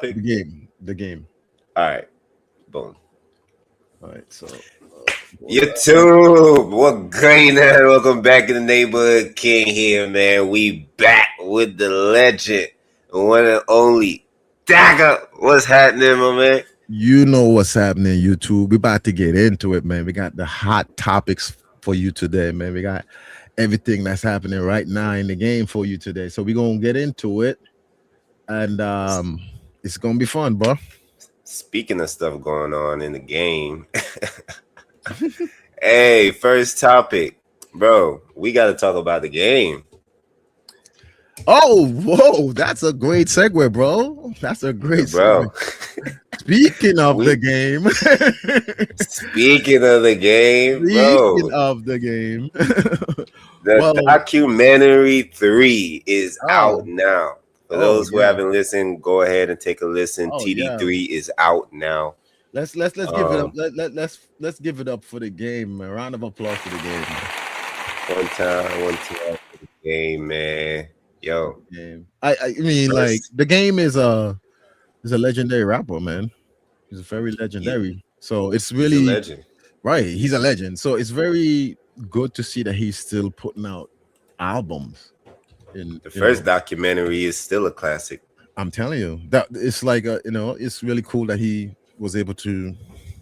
The game. The game. All right, boom. All right. So, YouTube, what great man. Welcome back in the neighborhood. King here, man. We back with the legend, the one and only Dagger. What's happening, my man? you know what's happening, YouTube. We're about to get into it, man. We got the hot topics for you today, man. We got everything that's happening right now in the game for you today. So we're gonna get into it, and it's gonna be fun, bro. Speaking of stuff going on in the game, hey, first topic, bro. We got to talk about the game. Oh, whoa, that's a great segue, bro. That's a great bro. segue. Speaking of the game. Speaking of the game, bro. Speaking of the game. The documentary 3 is out now. For those who haven't listened, go ahead and take a listen. TD3 is out now. Let's give it up. Let's give it up for the game. A round of applause for the game. Man. One time for the game, man. Yo, I mean, like the game is a legendary rapper, man. He's very legendary. So it's really he's a legend. Right. He's a legend. So it's very good to see that he's still putting out albums. The first documentary is still a classic. I'm telling you that it's like it's really cool that he was able to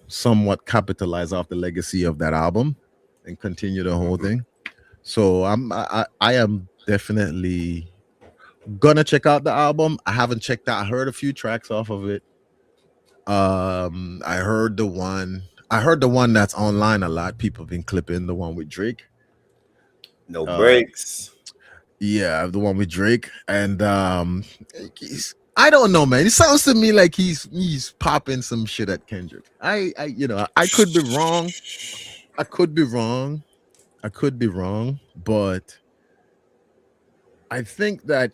somewhat capitalize off the legacy of that album and continue the whole thing. So I am definitely gonna check out the album. I haven't checked out. I heard a few tracks off of it. I heard the one that's online a lot. People have been clipping the one with Drake. No breaks. Yeah, the one with Drake. And I don't know, man. It sounds to me like he's popping some shit at Kendrick. I could be wrong. I could be wrong, but I think that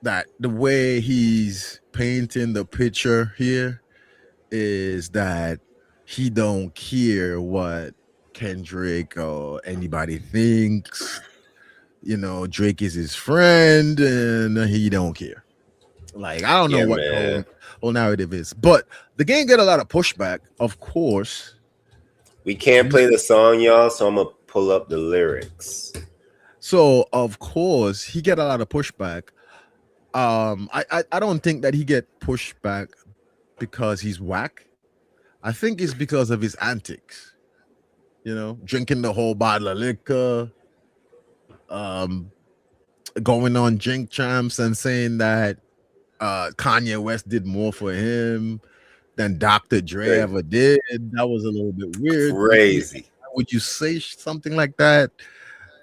the way he's painting the picture here is that he don't care what Kendrick or anybody thinks. Drake is his friend and he don't care. Like, I don't know what the whole narrative is, but the game get a lot of pushback, of course. We can't play the song, y'all, so I'm gonna pull up the lyrics. So of course he get a lot of pushback. I don't think that he get pushback because he's whack. I think it's because of his antics. Drinking the whole bottle of liquor, going on Drink Champs and saying that Kanye West did more for him than Dr. Dre ever did. That was a little bit weird. Crazy. Would you say something like that?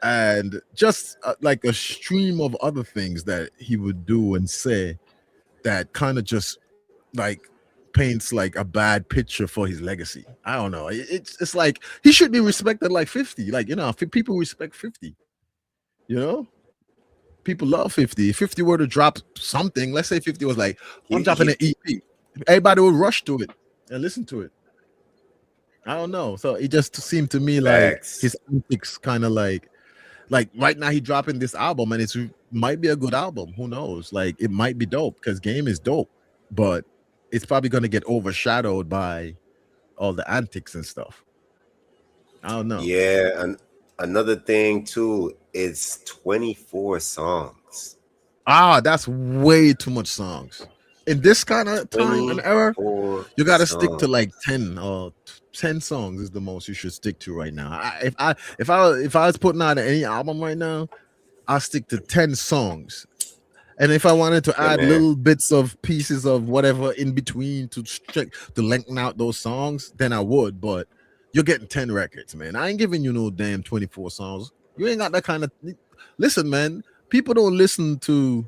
And just like a stream of other things that he would do and say that kind of just like paints like a bad picture for his legacy. I don't know. It's like he should be respected like 50. Like, people respect 50. People love 50. If 50 were to drop something, let's say 50 was like, I'm dropping an EP, everybody would rush to it and listen to it. I don't know. So it just seemed to me like his antics kind of like right now he dropping this album and it might be a good album. Who knows? Like, it might be dope because game is dope, but it's probably going to get overshadowed by all the antics and stuff. I don't know. Yeah. And another thing too, it's 24 songs. That's way too much songs. In this kind of time and era, you got to stick to like 10 or 10 songs is the most you should stick to right now. If I was putting out any album right now, I'll stick to 10 songs. And if I wanted to add little bits of pieces of whatever in between to lengthen out those songs, then I would. But you're getting 10 records, man. I ain't giving you no damn 24 songs. You ain't got that kind of. Listen, man. People don't listen to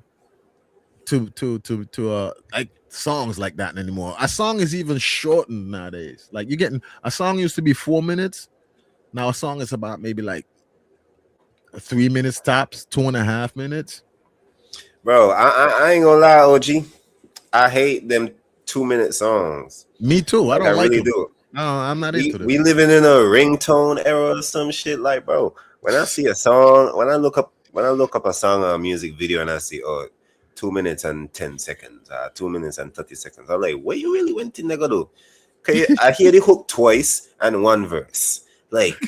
like songs like that anymore. A song is even shortened nowadays. Like, you're getting a song used to be 4 minutes. Now a song is about maybe like 3 minutes tops, 2.5 minutes. Bro, I ain't gonna lie, OG. I hate them 2-minute songs. Me too. I don't like really them. do. No, I'm not into them. We living in a ringtone era or some shit. Like, bro, when I see a song, when I look up a song or a music video and I see 2 minutes and 10 seconds, 2 minutes and 30 seconds. I'm like, what you really went in there gonna do? Okay, I hear the hook twice and one verse. Like,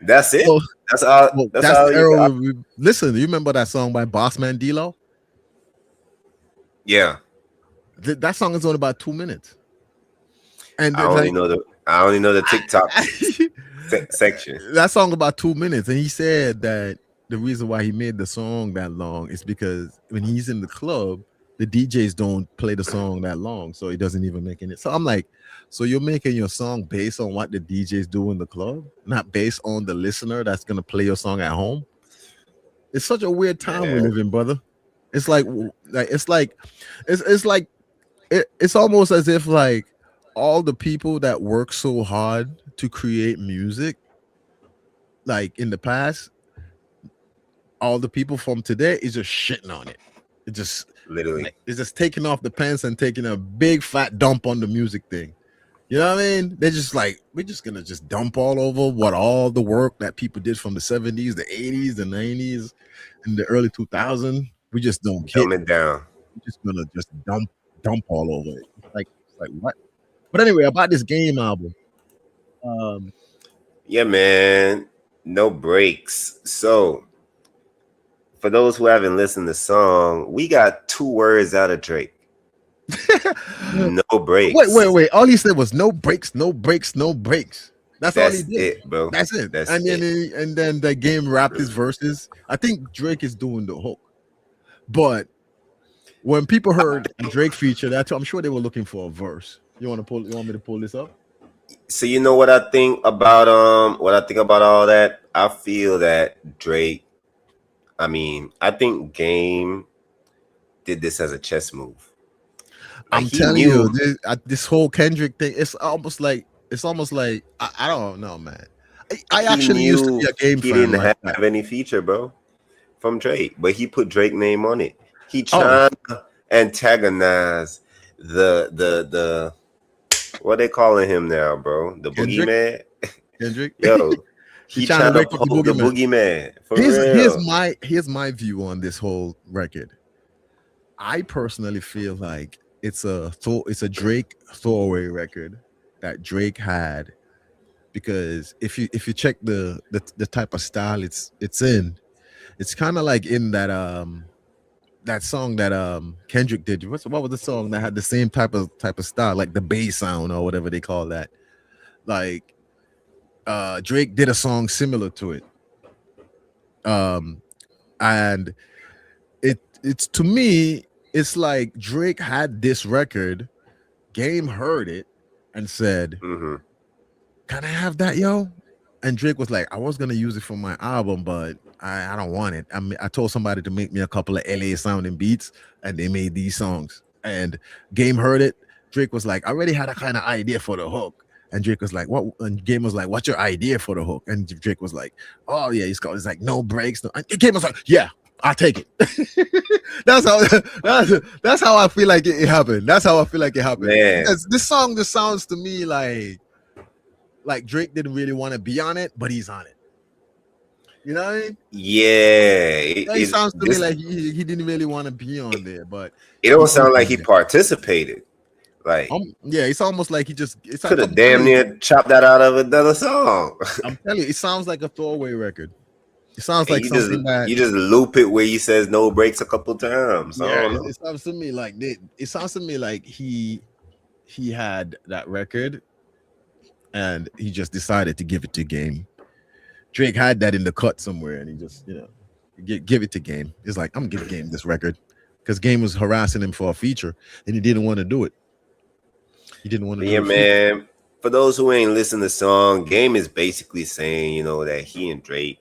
that's it. Well, That's all. well, That's that's all the you era. got. Listen, you remember that song by Bossman D-Lo? Yeah, That song is only about 2 minutes, and I it's only like know the TikTok section. that song about 2 minutes, and he said that the reason why he made the song that long is because when he's in the club, the DJs don't play the song that long, so he doesn't even make it. So I'm like, so you're making your song based on what the DJs do in the club, not based on the listener that's gonna play your song at home. It's such a weird time we Yeah. live in, brother. It's like it's almost as if like all the people that work so hard to create music, like in the past, all the people from today is just shitting on it. It just Literally. it's just taking off the pants and taking a big fat dump on the music thing. You know what I mean? They're just like, we're just gonna just dump all over what all the work that people did from the 70s, the 80s, the 90s, and the early 2000s. We just don't get. Dumb it down. We're just gonna just dump all over it. It's like what? But anyway, about this Game album. Yeah, man. No breaks. So, for those who haven't listened to the song, we got 2 words out of Drake. No breaks. Wait. All he said was no breaks, no breaks, no breaks. That's all he did. It, bro. That's it. That's and then it. and then the Game rapped his verses. I think Drake is doing the hook. But when people heard a Drake feature, I'm sure they were looking for a verse. You want me to pull this up? So you know what I think about all that? I feel that Drake, I think Game did this as a chess move. I'm telling you, this whole Kendrick thing, it's almost like I don't know, man. I actually used to be a Game fan. He didn't have any feature, bro, from Drake, but he put Drake name on it. He tried to antagonize the what they calling him now, bro? The boogeyman. Kendrick. Yo, he trying to pull the boogeyman. Here's my view on this whole record. I personally feel like it's a Drake throwaway record that Drake had, because if you check the type of style it's in, it's kind of like in that song that Kendrick did. What was the song that had the same type of style, like the bass sound or whatever they call that? Like Drake did a song similar to it. And it's to me, it's like Drake had this record, Game heard it and said, "Can I have that, yo?" And Drake was like, "I was gonna use it for my album, but I don't want it. I told somebody to make me a couple of LA sounding beats, and they made these songs." And Game heard it. Drake was like, "I already had a kind of idea for the hook." And Drake was like, "What?" And Game was like, "What's your idea for the hook?" And Drake was like, "Oh yeah, it's like no breaks." No. And Game was like, "Yeah, I'll take it." that's how I feel like it happened. That's how I feel like it happened. Because this song just sounds to me like Drake didn't really want to be on it, but he's on it. You know what I mean? Yeah. It sounds to me like he didn't really want to be on there, but it don't sound like he participated. Like, yeah, it's almost like he just could have damn near chopped that out of another song. I'm telling you, it sounds like a throwaway record. It sounds like something that you just loop it where he says no breaks a couple times. Yeah, it sounds to me like he had that record and he just decided to give it to Game. Drake had that in the cut somewhere, and he just give it to Game. It's like, I'm gonna give Game this record, because Game was harassing him for a feature, and he didn't want to do it. He didn't want to. Yeah, man. For those who ain't listened to the song, Game is basically saying, that he and Drake,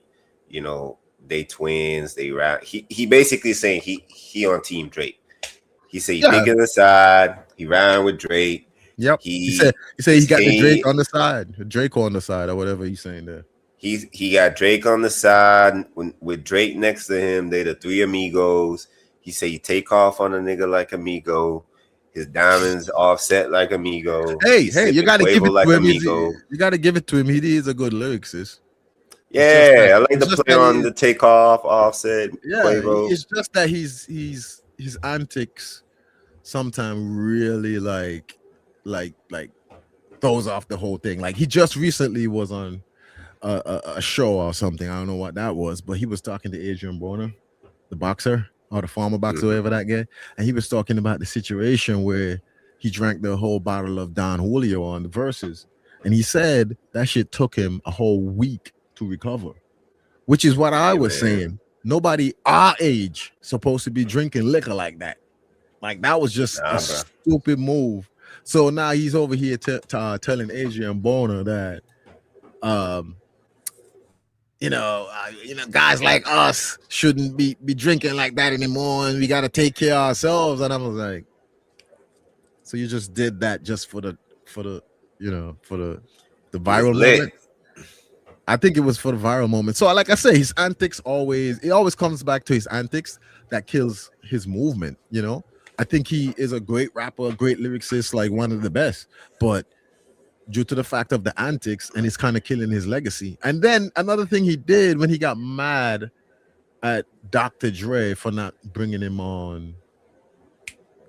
they twins, they rap. He basically saying he on Team Drake. He said he thinking the side. He riding with Drake. Yep. He said he got the Drake on the side, Drake on the side, or whatever he's saying there. He got Drake on the side with Drake next to him. They the three amigos. He said he take off on a nigga like amigo. His diamonds offset like amigo. Hey, you gotta give it like to him. Amigo. You gotta give it to him. He is a good lyricist. Yeah, I like it's the just play that on the takeoff, offset, Quavo. it's just that his antics sometimes really like throws off the whole thing. Like he just recently was on a show or something. I don't know what that was, but he was talking to Adrian Broner, the boxer or the former boxer, Mhm. whatever that guy, and he was talking about the situation where he drank the whole bottle of Don Julio on the verses, and he said that shit took him a whole week to recover, which is what I Yeah, was man. saying. Nobody our age supposed to be drinking liquor like that. Like that was just a Nah, bro. stupid move. So now he's over here telling Adrian Boner that um guys like us shouldn't be drinking like that anymore, and we got to take care of ourselves. And I was like, so you just did that just for the the He was viral lit. moment. I think it was for the viral moment. So, like I say, his antics it always comes back to his antics that kills his movement. I think he is a great rapper, a great lyricist, like one of the best. But due to the fact of the antics, and it's kind of killing his legacy. And then another thing he did when he got mad at Dr. Dre for not bringing him on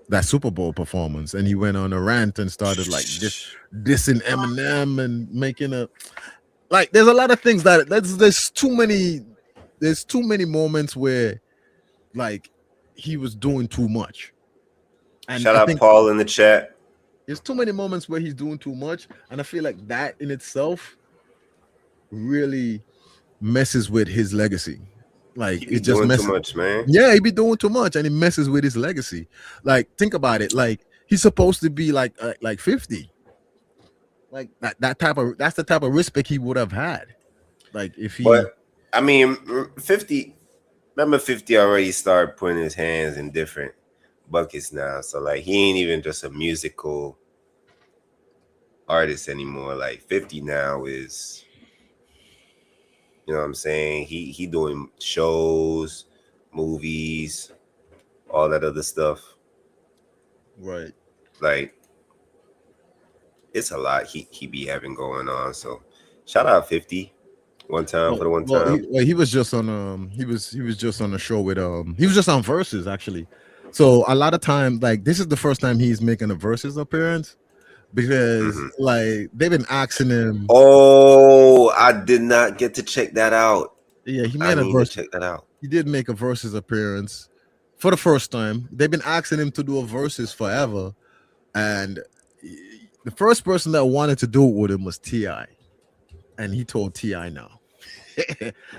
that Super Bowl performance, and he went on a rant and started like dissing Eminem and making a like. There's a lot of things that there's too many moments where like he was doing too much, and Shout I out think Paul in the chat. there's too many moments where he's doing too much, and I feel like that in itself really messes with his legacy. Like He be it just doing too messes. much, man. Yeah, he be doing too much, and it messes with his legacy. Like think about it. Like he's supposed to be like 50. Like that's the type of respect he would have had. Like if he But I mean, 50. Remember, 50 already started putting his hands in different buckets now. So like, he ain't even just a musical artist anymore. Like 50 now is, you know what I'm saying? He doing shows, movies, all that other stuff. right. Like it's a lot he be having going on. So shout out 50 one time for the one Well, time. he was just on he was just on a show with he was just on Versus actually. So a lot of times, like this is the first time he's making a Versus appearance because Mhm. like they've been asking him. Oh, I did not get to check that out. Yeah, he I made a need to verse. check that out. He did make a Versus appearance for the first time. They've been asking him to do a Versus forever, and the first person that wanted to do it with him was Ti, and he told Ti no.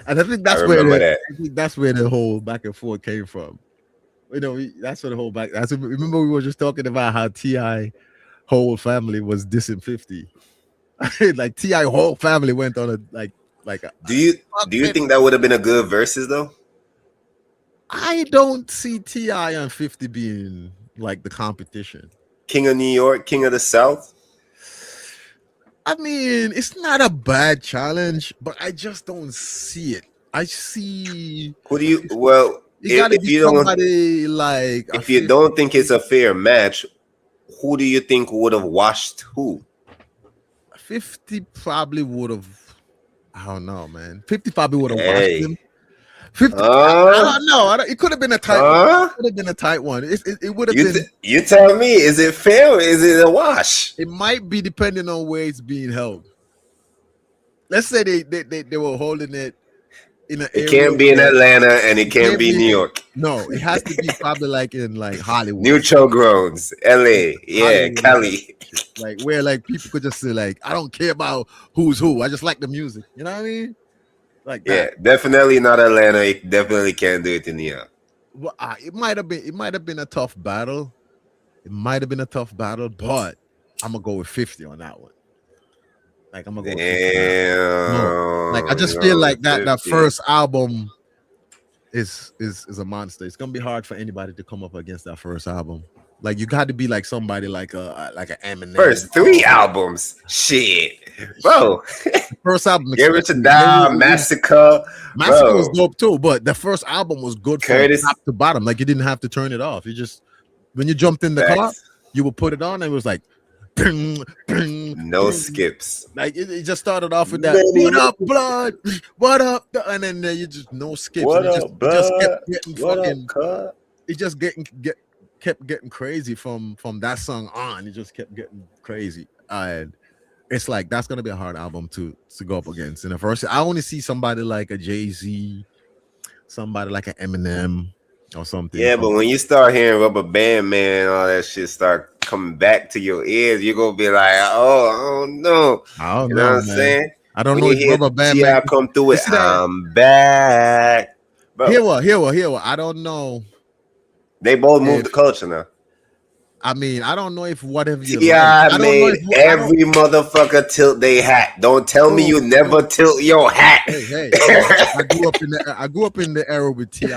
And I think I remember that. that's where the whole back and forth came from. That's where the whole back. Remember we were just talking about how Ti whole family was dissing 50. Like Ti whole family went on a like a, Do you fuck do you 50. think that would have been a good versus though? I don't see Ti and 50 being like the competition. King of New York, King of the South. I mean, it's not a bad challenge, but I just don't see it. I see Who do you? Well, it got to if be you don't somebody like a if you 50. don't think it's a fair match, who do you think would have washed who? 50 probably would have. I don't know, man. 50 probably would have watched him. Hey, 50. I huh? don't know. It could have been a tight one. Huh? It could have been a tight one. It would have been. You tell me, is it fair or is it a wash? It might be depending on where it's being held. Let's say they were holding it in an It area can't be in where Atlanta and it it can't can't be New be. York. No, it has to be probably like in like Hollywood. Neutral grounds, LA, yeah, Hollywood, Cali. like where like people could just say like, I don't care about who's who. I just like the music. You know what I mean? Like Yeah, that. definitely not Atlanta. It definitely can't do it in New York. Well, it might have been. It might have been a tough battle. It might have been a tough battle, but I'm gonna go with 50 on that one. Like I'm gonna go with 50 on that one. No, like I Damn, just feel like that 50. first album is a monster. It's gonna be hard for anybody to come up against that first album. Like you got to be like somebody like a Eminem. First 3 albums, shit, bro. First album, Give it to especially. Die, Masicka, Masicka was bro. dope too, but the first album was good from Curtis, top to bottom. Like you didn't have to turn it off. You just when you jumped in the car, facts. you would put it on and it was like Ping, ping, No ping. skips. Like it just started off with that. What up, blood? What up? And then you just no skips. What And up, it just kept blood? getting What up, fucking. cut? It just kept getting crazy from that song on. It just kept getting crazy, and it's like that's gonna be a hard album to go up against. In the first, I only see somebody like a JayZ, somebody like an Eminem or something. Yeah, but when you start hearing Rubber Band Man and all that shit start coming back to your ears, you're gonna be like, oh no. I don't You know know, what I'm man. saying? I don't When know you if hear Rubber Band Man. T.I. come through You it, see that? I'm back. Bro, Here what? I don't know. they both moved If the culture now. I mean, I don't know if whatever you like. T.I. I don't know made if I don't. every motherfucker tilt their hat. Don't tell me you Oh, never tilt your hat. hey. I grew up in the era with Ti.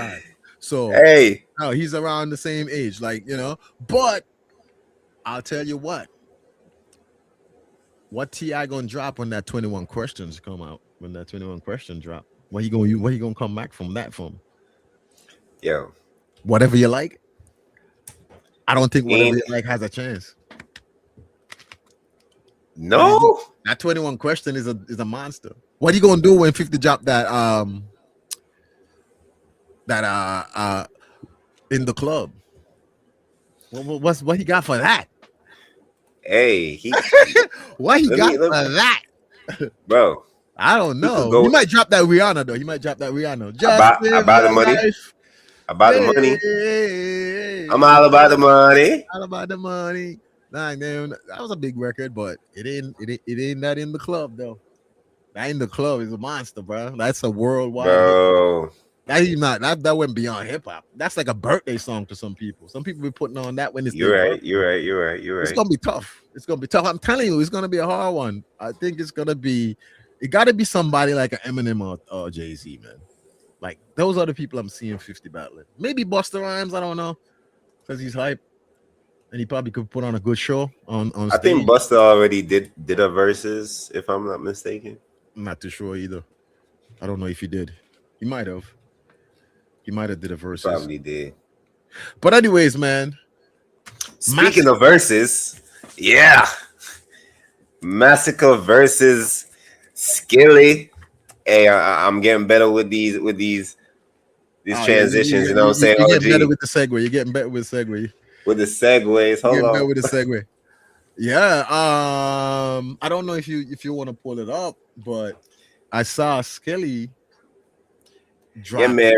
So Hey, no, he's around the same age, But I'll tell you what Ti gonna drop when that 21 questions come out? When that 21 question drop, what he gonna come back from that from? yo, Whatever you like. I don't think whatever ain't you like has a chance. no. That 21 question is a monster. What are you gonna do when 50 drop that in the club? What he got for that? Hey, What he got let for me, that? bro. I don't We could know. He go. might drop that Rihanna though. He might drop that Rihanna. I buy the money. I buy the money. I'm all about the money. All about the money. Nah, man, that was a big record, but it ain't that in the club though. That in the club is a monster, bro. That's a worldwide hit. Bro. That he's not that went beyond hip hop. That's like a birthday song to some people. Some people be putting on that when it's You're their right. birthday. You're right. It's gonna be tough. It's gonna be tough. I'm telling you, it's gonna be a hard one. I think it's gonna be. It got to be somebody like an Eminem or JayZ, man. Like those are the people I'm seeing 50 battling. Maybe Busta Rhymes. I don't know, because he's hype, and he probably could put on a good show on I stage. think Busta already did a verses, if I'm not mistaken. I'm not too sure either. I don't know if he did. He might have. He might have did a verses. Probably did. But anyways, man. Speaking of verses, yeah. Masicka versus Skilly. Hey, I'm getting better with these transitions. You know what I'm saying? You're getting better with the segue. You're getting better with segue. With the segues. Hold on. Better with the segue. Yeah. I don't know if you want to pull it up, but I saw Skilly drop. Yeah, man.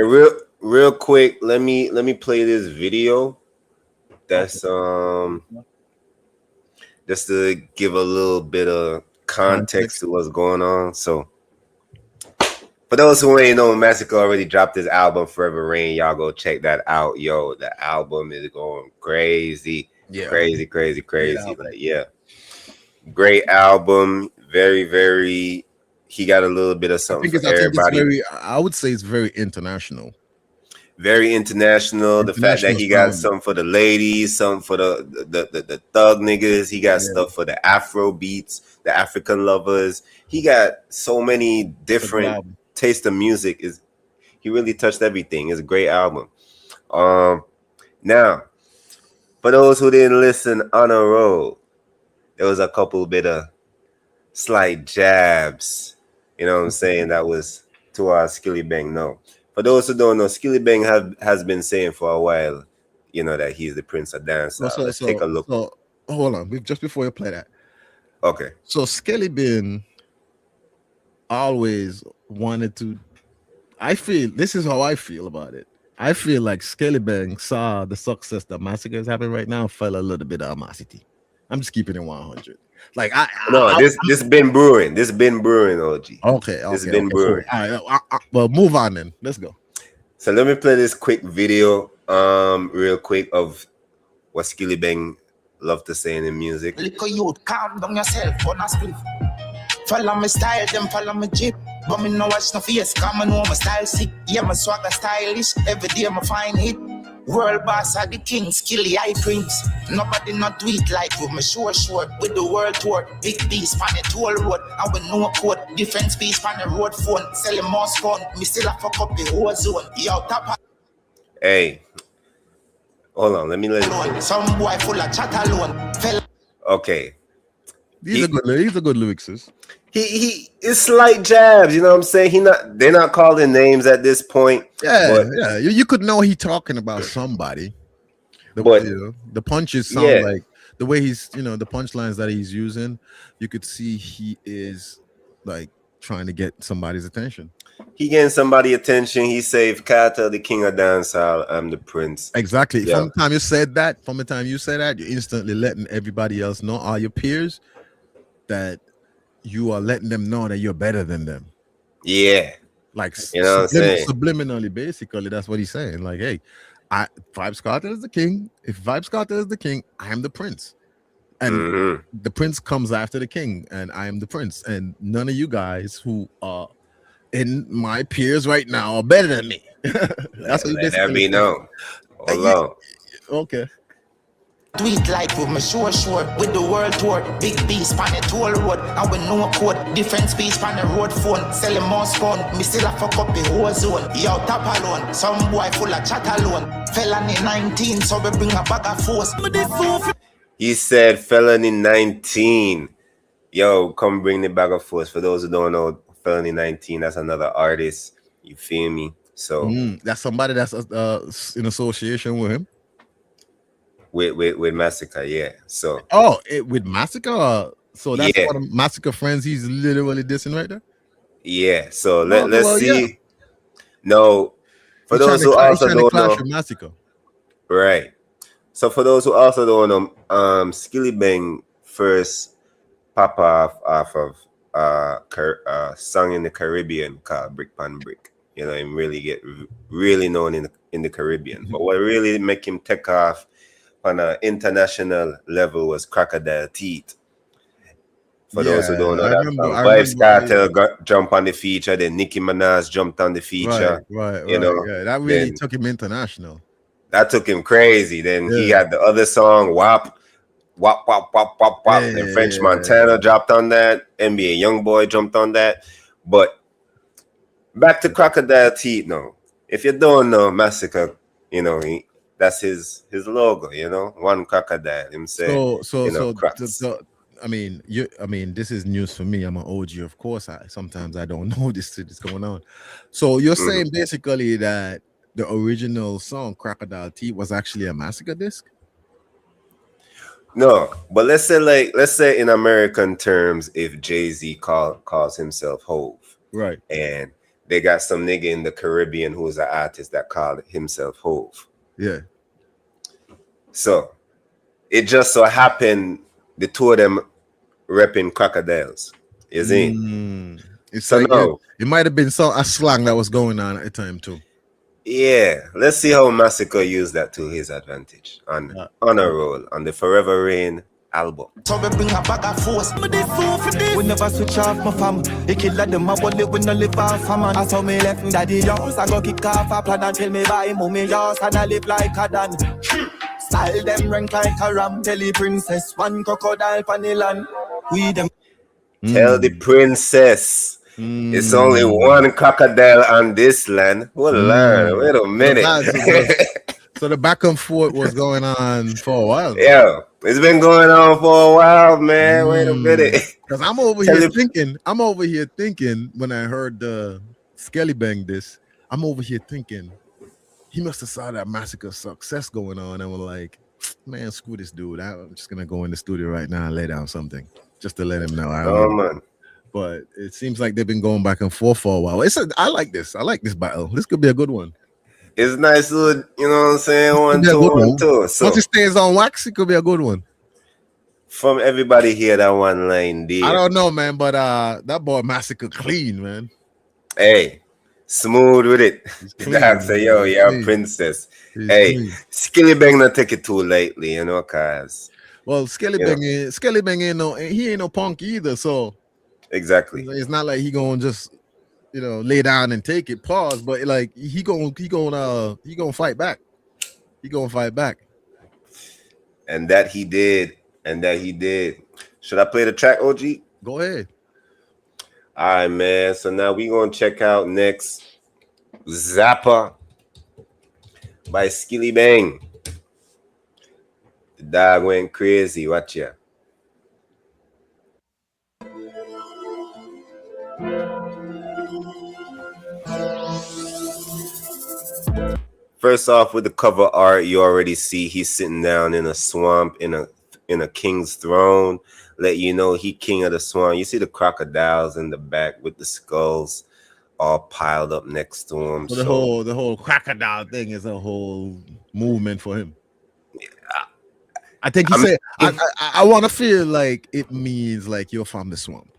Real quick. Let me play this video. That's just to give a little bit of context to what's going on. So for those who ain't know, Masicka already dropped his album Forever Rain. Y'all go check that out. Yo, the album is going crazy. Yeah. Crazy. Like, yeah. Great album. Very, very he got a little bit of something for everybody. I would say it's very international. Very international. The fact that he got something for the ladies, something for the thug niggas. He got stuff for the Afro beats, the African lovers. He got so many different taste of music. He really touched everything. It's a great album. Now, for those who didn't listen on a roll, there was a couple bit of slight jabs. You know what I'm saying? That was to our Skillibeng. No. For those who don't know, Skillibeng has been saying for a while, you know, that he's the Prince of Dance. Let's take a look. So hold on, just before you play that. Okay. So Skillibeng always wanted to. This is how I feel about it. I feel like Skillibeng saw the success that Masicka is having right now, felt a little bit of animosity. I'm just keeping it 100. Like this been brewing. This been brewing, OG. Okay. This been brewing. Cool. All right. Well, move on then. Let's go. So let me play this quick video, real quick, of what Skillibeng love to say in the music. Little youth, calm down yourself, on a split. Follow my style, them follow my jeep. But me no watch no face, come and know my style sick. Yeah, my swagger stylish, every day my fine hit. World boss are the king, Skilly I prince. Nobody not do it like with me short with the world tour. Big piece on the toll road, and with no code. Different piece on the road phone, selling more phone. Me still a fuck up the whole zone. Yo, top. Hey, hold on, let me Some boy full of chat alone. Okay, He's a good lyricist. He is slight jabs, you know what I'm saying? They're not calling names at this point. Yeah, but, yeah. You could know he talking about somebody. But The punches sound yeah, like the way he's, the punchlines that he's using, you could see he is like trying to get somebody's attention. He getting somebody attention. He saved Carter, the king of dancehall. I'm the prince. Exactly. Yeah. From the time you said that, you're instantly letting everybody else know, all your peers, that you are letting them know that you're better than them. Yeah. Like, you know what I'm saying? Subliminally, basically, that's what he's saying. Like, hey, Vybz Kartel is the king. If Vybz Kartel is the king, I am the prince. And the prince comes after the king, and I am the prince. And none of you guys who are in my peers right now are better than me. That's what he basically let me know. Hold on. Do Okay. it like with my sure with the world tour. Big beast on the toll road. And we know code. Different speech on the road phone. Selling more spawn. Me still a fuck up the whole zone. Yo, top alone. Some boy full of chat alone. Felony 19, so we bring a bag of force. He said felony 19. Yo, come bring the bag of force. For those who don't know, felony 19, that's another artist. You feel me? So that's somebody that's in association with him. With Masicka, yeah. So with Masicka, so that's one of Masicka friends he's literally dissing right there. Yeah. So let's see. Yeah. No, for those who also don't know, Masicka. Right. So for those who also don't know, Skillibeng first pop off of song in the Caribbean called Brick Pan Brick. You know, him really get really known in the Caribbean. But what really make him take off on an international level was Crocodile Teeth. For those who don't know that, Vybz Kartel jump on the feature, then Nicki Minaj jumped on the feature. Right. You know, that really took him international. That took him crazy. Then he had the other song, WAP. Wop, wop, wop, wop, wop. And French Montana dropped on that. NBA Youngboy jumped on that. But back to Crocodile Teeth now. If you don't know Masicka, you know, that's his logo, you know, one crocodile himself. I mean, this is news for me. I'm an OG, of course. Sometimes I don't know this shit is going on. So you're saying basically that the original song Crocodile Teeth was actually a Masicka disc? No, but let's say in American terms, if JayZ calls himself Hove, right, and they got some nigga in the Caribbean who's an artist that called himself Hove. Yeah. So it just so happened the two of them repping crocodiles. You see? So like it might have been a slang that was going on at the time too. Yeah, let's see how Masicka used that to his advantage on Honor Roll on the Forever Rain album. So we bring a bag of force. We never switch off my fam. They kill them my body we no live off man. I saw me left daddy yours. I go kick off a plan and tell me buy mommy yours and I live like a dan. Style them rank like a ram. Tell the princess one crocodile pan the land. We them. Tell the princess. It's only one crocodile on this land. Hold on, wait a minute. So the back and forth was going on for a while. Yeah, it's been going on for a while, man. Wait a minute. Because I'm over here thinking when I heard the Skillibeng this, I'm over here thinking he must have saw that Masicka success going on and was like, man, screw this dude. I'm just gonna go in the studio right now and lay down something just to let him know. Man. But it seems like they've been going back and forth for a while. I like this. I like this battle. This could be a good one. It's nice, you know what I'm saying? 1, 2, 1, 2. So once it stays on wax, it could be a good one. From everybody here, that one line there. I don't know, man, but that boy Masicka clean, man. Hey, smooth with it. Dog say, yo, you're a princess. Skillibeng not take it too lightly, you know, cause Skillibeng ain't no punk either, so exactly. It's not like he gonna just lay down and take it. Pause, but like he gonna fight back. He gonna fight back. And that he did. Should I play the track, OG? Go ahead. All right, man. So now we gonna check out next Zappa by Skillibeng. The dog went crazy. Watch ya. First off, with the cover art, you already see he's sitting down in a swamp in a king's throne. Let you know he king of the swamp. You see the crocodiles in the back with the skulls all piled up next to him. So the whole crocodile thing is a whole movement for him. I think he said, I want to feel like it means like you're from the swamp.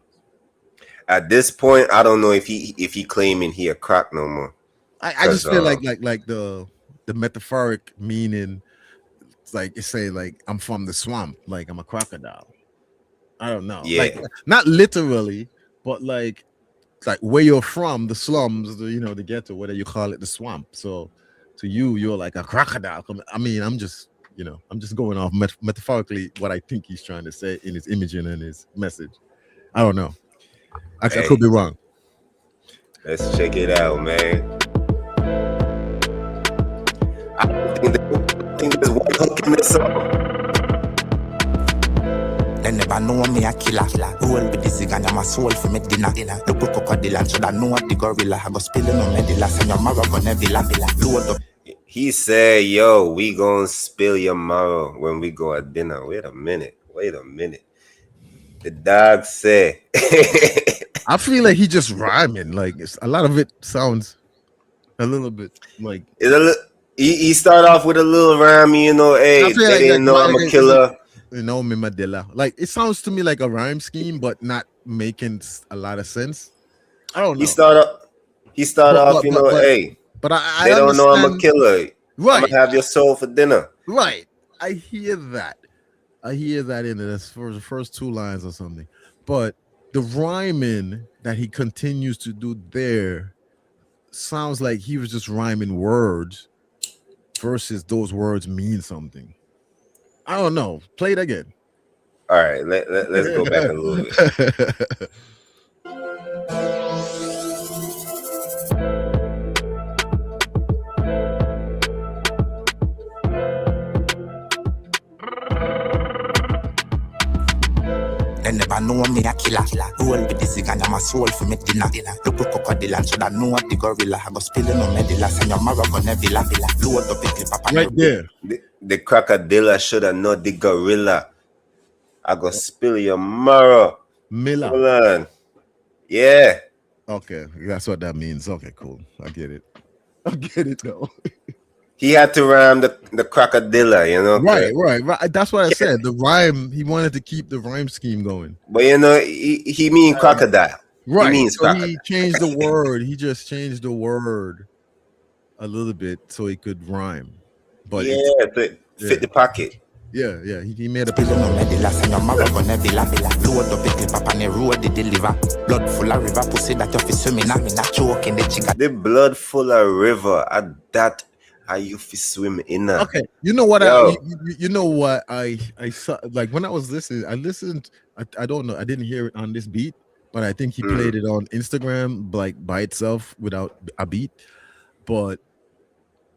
At this point, I don't know if he claiming he a croc no more. I just feel like the metaphoric meaning, it's like it's saying like I'm from the swamp, like I'm a crocodile. I don't know, like not literally, but like where you're from, the slums, the ghetto, whether you call it the swamp. So to you, you're like a crocodile. I mean, I'm just going off metaphorically what I think he's trying to say in his imaging and his message. I don't know. I could be wrong. Let's check it out, man. I think there's one hook in this song. They never know me a killer. Roll with the cigar, I'm a soul for me dinner. Look at crocodile and should I know what the gorilla. I go spilling on me the last and your mother gonna villa. Load up. He said, yo, we gonna spill your marrow when we go at dinner. Wait a minute. The dog said. I feel like he just rhyming. Like a lot of it sounds a little bit like he started off with a little rhyme, hey, they didn't know I'm a killer. Me Madela. Like it sounds to me like a rhyme scheme, but not making a lot of sense. I don't know. He started off, hey. But I they don't know I'm a killer. Right. I'm gonna have your soul for dinner. Right. I hear that in the first two lines or something. But the rhyming that he continues to do there sounds like he was just rhyming words versus those words mean something. I don't know. Play it again. All right, let's go back a little bit. They never know me a killer. Roll with the cigar, I'm a soul for me dinner. Look at crocodile and should I know what the gorilla. I go spilling on me the last and your mother gonna villa. Load up the clip up right there. The crocodile should have known the gorilla. I go spill your marrow. Miller. Hold on. Yeah. Okay, that's what that means. Okay, cool. I get it though. He had to rhyme the crocodile, Right. That's what I said. The rhyme, he wanted to keep the rhyme scheme going. But he mean crocodile. Right. He means crocodile. He changed the word. He just changed the word a little bit so he could rhyme. But fit the pocket. Yeah. He made a picture. Blood full of river, pussy that you swimming. I'm not choking the chicken. The blood full of river. At that. How you fi swim in that? Okay, you know what I saw, like when I was listening, I listened. I don't know, I didn't hear it on this beat, but I think he played it on Instagram like by itself without a beat. But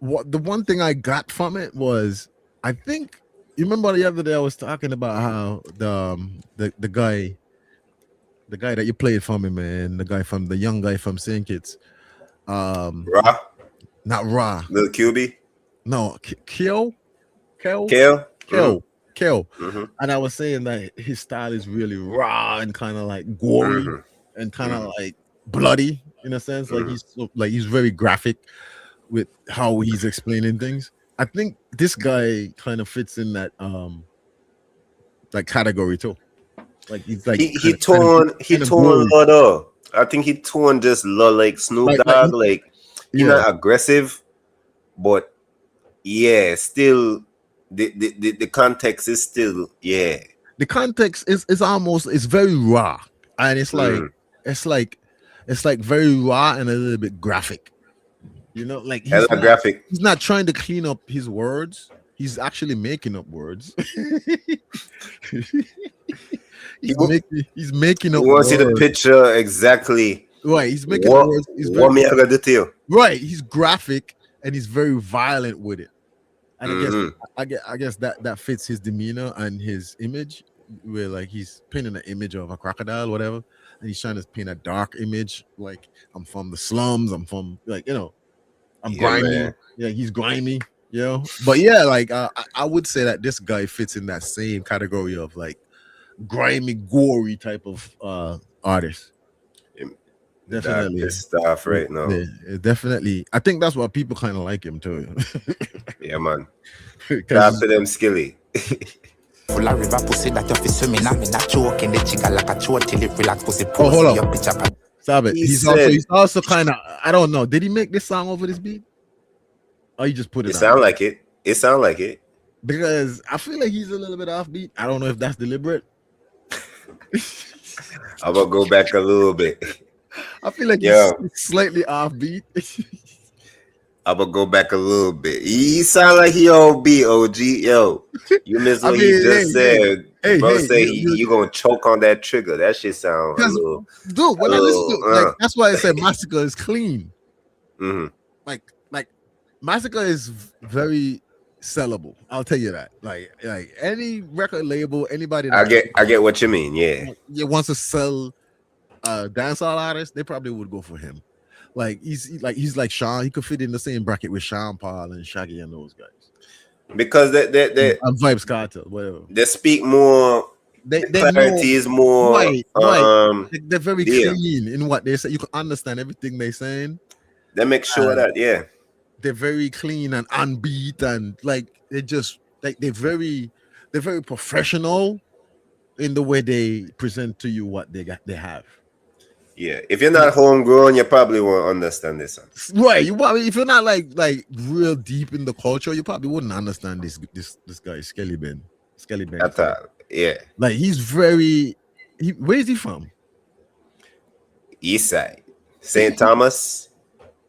the one thing I got from it was, I think you remember the other day I was talking about how the guy that you played for me, man, the young guy from St. Kitts, Ra. Not Ra. Little QB? No, Kale. Mm-hmm. And I was saying that his style is really raw and kind of like gory and kind of like bloody in a sense. Like he's very graphic with how he's explaining things. I think this guy kind of fits in that like category too. Like he's like he torn Lord. I think he torn just like Snoop Dogg, like. You're not aggressive, but still the context is still The context is almost very raw, and it's like very raw and a little bit graphic. Like he's not trying to clean up his words. He's actually making up words. he's making up. He wants you to picture exactly. Right, he's making words. Right, he's graphic and he's very violent with it. And I guess that fits his demeanor and his image, where like he's painting an image of a crocodile, whatever, and he's trying to paint a dark image, like I'm from the slums, I'm from I'm Yeah, grimy. man. Yeah, he's grimy. You know, but yeah, like I would say that this guy fits in that same category of like grimy, gory type of artist. That Definitely. pissed off right now. Yeah, definitely. I think that's why people kind of like him too. Yeah, man. Because Talk to them, Skilly. Full of river pussy that you fi swimming. I'm not choking the chica like a choke till it relax. Pussy oh, hold pose on. your pitch up. Stop it. He He's said- also kind of, I don't know. Did he make this song over this beat? Or he just put it It out? sound like it. It sound like it. Because I feel like he's a little bit offbeat. I don't know if that's deliberate. I'm gonna go back a little bit. I feel like Yo. he's slightly offbeat. I'm gonna go back a little bit. He sound like he on beat, OG. Yo, you missed what he just said. Bro say you gonna choke on that trigger. That shit sound a little. Dude, when I listen to like, that's why I said Masicka is clean. Mm-hmm. Like Masicka is very sellable. I'll tell you that. Like any record label, anybody I that get what you mean. Yeah. wants to sell dancehall artist, they probably would go for him. Like he's like Sean. He could fit in the same bracket with Sean Paul and Shaggy and those guys. Because they and Vibes Cartel, whatever. They speak more. They clarity is more. Right. They're very clean in what they say. You can understand everything they're saying. They make sure that they're very clean and unbeat and like they just like they're very professional in the way they present to you what they have. Yeah, if you're not homegrown, you probably won't understand this song. Right, you probably if you're not like real deep in the culture, you probably wouldn't understand this guy Skillibeng. At all, yeah. Like he's very. Where is he from? East Side, St. Thomas.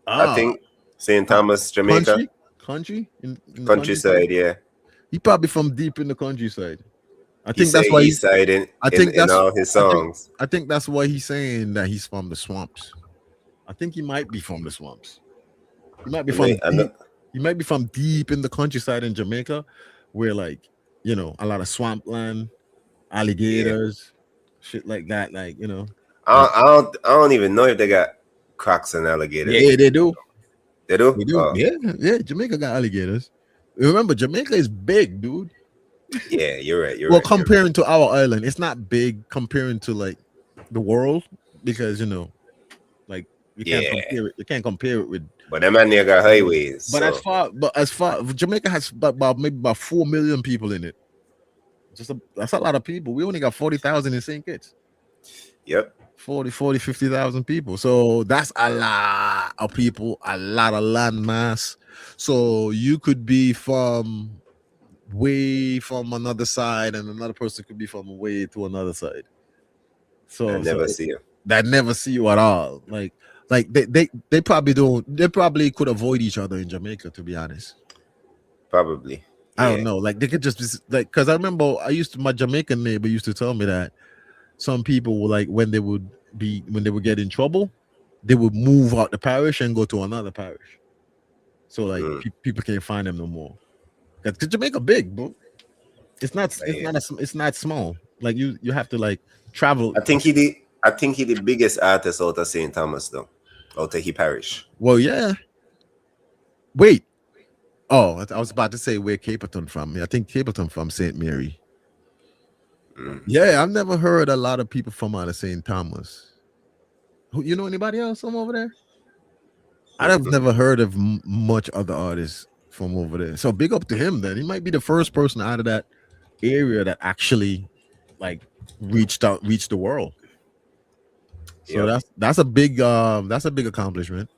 I think St. Thomas, Jamaica. Country in the countryside. Yeah. He probably from deep in the countryside. I think He that's why East Side in all his songs. I think that's why he's saying that he's from the swamps. I think he might be from the swamps. He might be he might be from deep in the countryside in Jamaica, where like a lot of swampland, alligators, shit like that. Like I don't even know if they got crocs and alligators. Yeah, they do. They do. They do. Oh. Yeah. Jamaica got alligators. Remember, Jamaica is big, dude. Yeah, you're right. Well, comparing to our island, it's not big comparing to like the world because like you can't compare it. You can't compare it with. But them man got highways. But as far Jamaica has about 4 million people in it. That's a lot of people. We only got 40,000 in St. Kitts. Yep. 50,000 people. So that's a lot of people, a lot of land mass. So you could be from way from another side and another person could be from way to another side. So I never see you. That never see you at all. Like they probably don't. They probably could avoid each other in Jamaica, to be honest. Probably. I don't know. Like they could just be like, because I remember my Jamaican neighbor used to tell me that some people were like when they would get in trouble, they would move out the parish and go to another parish. So like people can't find them no more. Because Jamaica big, bro. It's not small. Like you have to like travel. I think he the biggest artist out of St. Thomas though. Out of he parish. Well, yeah. Wait. Oh, I was about to say where Capleton from. I think Capleton from St. Mary. Yeah, I've never heard a lot of people from out of St. Thomas. You know anybody else from over there? I've never heard of much other artists from over there. So big up to him then. He might be the first person out of that area that actually like reached the world. So that's a big accomplishment.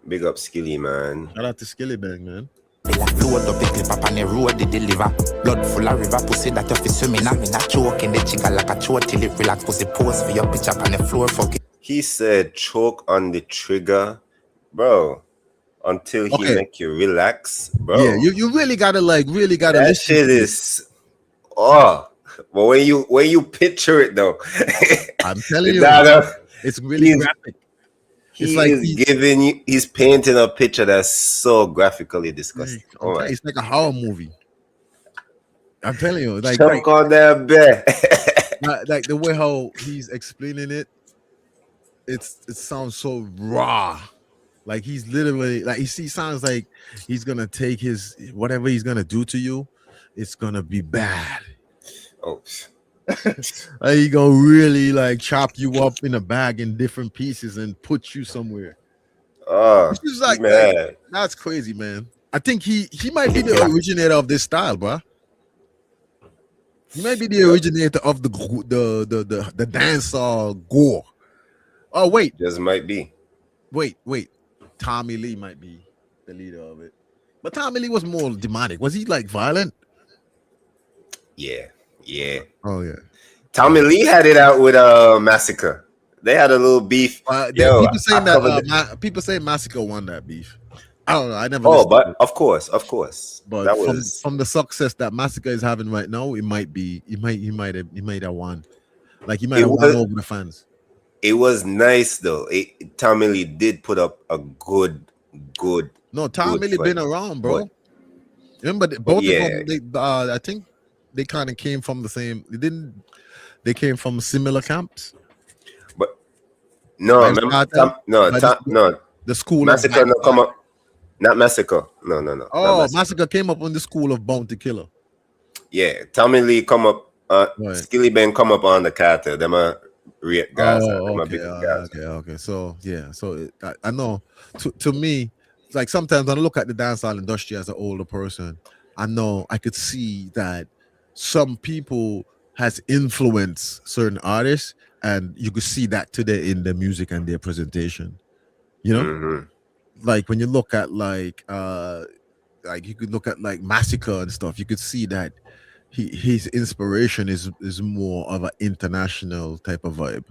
Big up Skilly, man. Shout out to Skillibeng, man. Load up the clip up on the road, they deliver. Blood full of river, pussy that you fi swimming. I'm not choking the chica like a choke till it relax. Pussy pose for your pitch up on the floor, fuck it. He said choke on the trigger, bro, until he make you relax, bro. Yeah, you really gotta that listen shit is but when you picture it though, I'm telling you, it's really graphic. He's painting a picture that's so graphically disgusting. It's like a horror movie. I'm telling you, like choke on that bed. like the way how he's explaining it, it sounds so raw. Like he's literally like he sounds like he's gonna take his whatever he's gonna do to you, it's gonna be bad. Oh, Like he gonna really like chop you up in a bag in different pieces and put you somewhere. oh, Which is he like mad. that's crazy, man. I think he might be the originator of this style, bro. He might be the originator of the dancehall gore. Oh wait, Just might be. wait. Tommy Lee might be the leader of it, but Tommy Lee was more demonic. Was he like violent? Yeah, yeah. Oh yeah. Tommy Lee had it out with Masicka. They had a little beef. Yo, People saying I that covered people say Masicka won that beef. I don't know. I never. Oh, listened to but it. of course. But That was from the success that Masicka is having right now, it might be he might have won. Like he might It have won was- over the fans. it was nice though. Tommy Lee did put up a good. No, Tom Good really been fight. around, bro. But- Remember, both yeah. of them. I think they kind of came from the same. They didn't. They came from similar camps. But no, Vibes remember, Cartel? no, The school of Massacre no Vibes come Cartel. up. Not Massacre. No. Oh, not Massacre. Massacre came up on the school of Bounty Killer. Yeah, Tommy Lee come up. Right. Skillibeng come up on the cartel. Them a rate Gaza. Them a Okay, big Gaza. okay. So yeah, I know. To me, like sometimes when I look at the dancehall industry as an older person, I know I could see that some people has influenced certain artists, and you could see that today in their music and their presentation. You know, Mhm. like when you look at like you could look at like Masicka and stuff, you could see that his inspiration is more of an international type of vibe.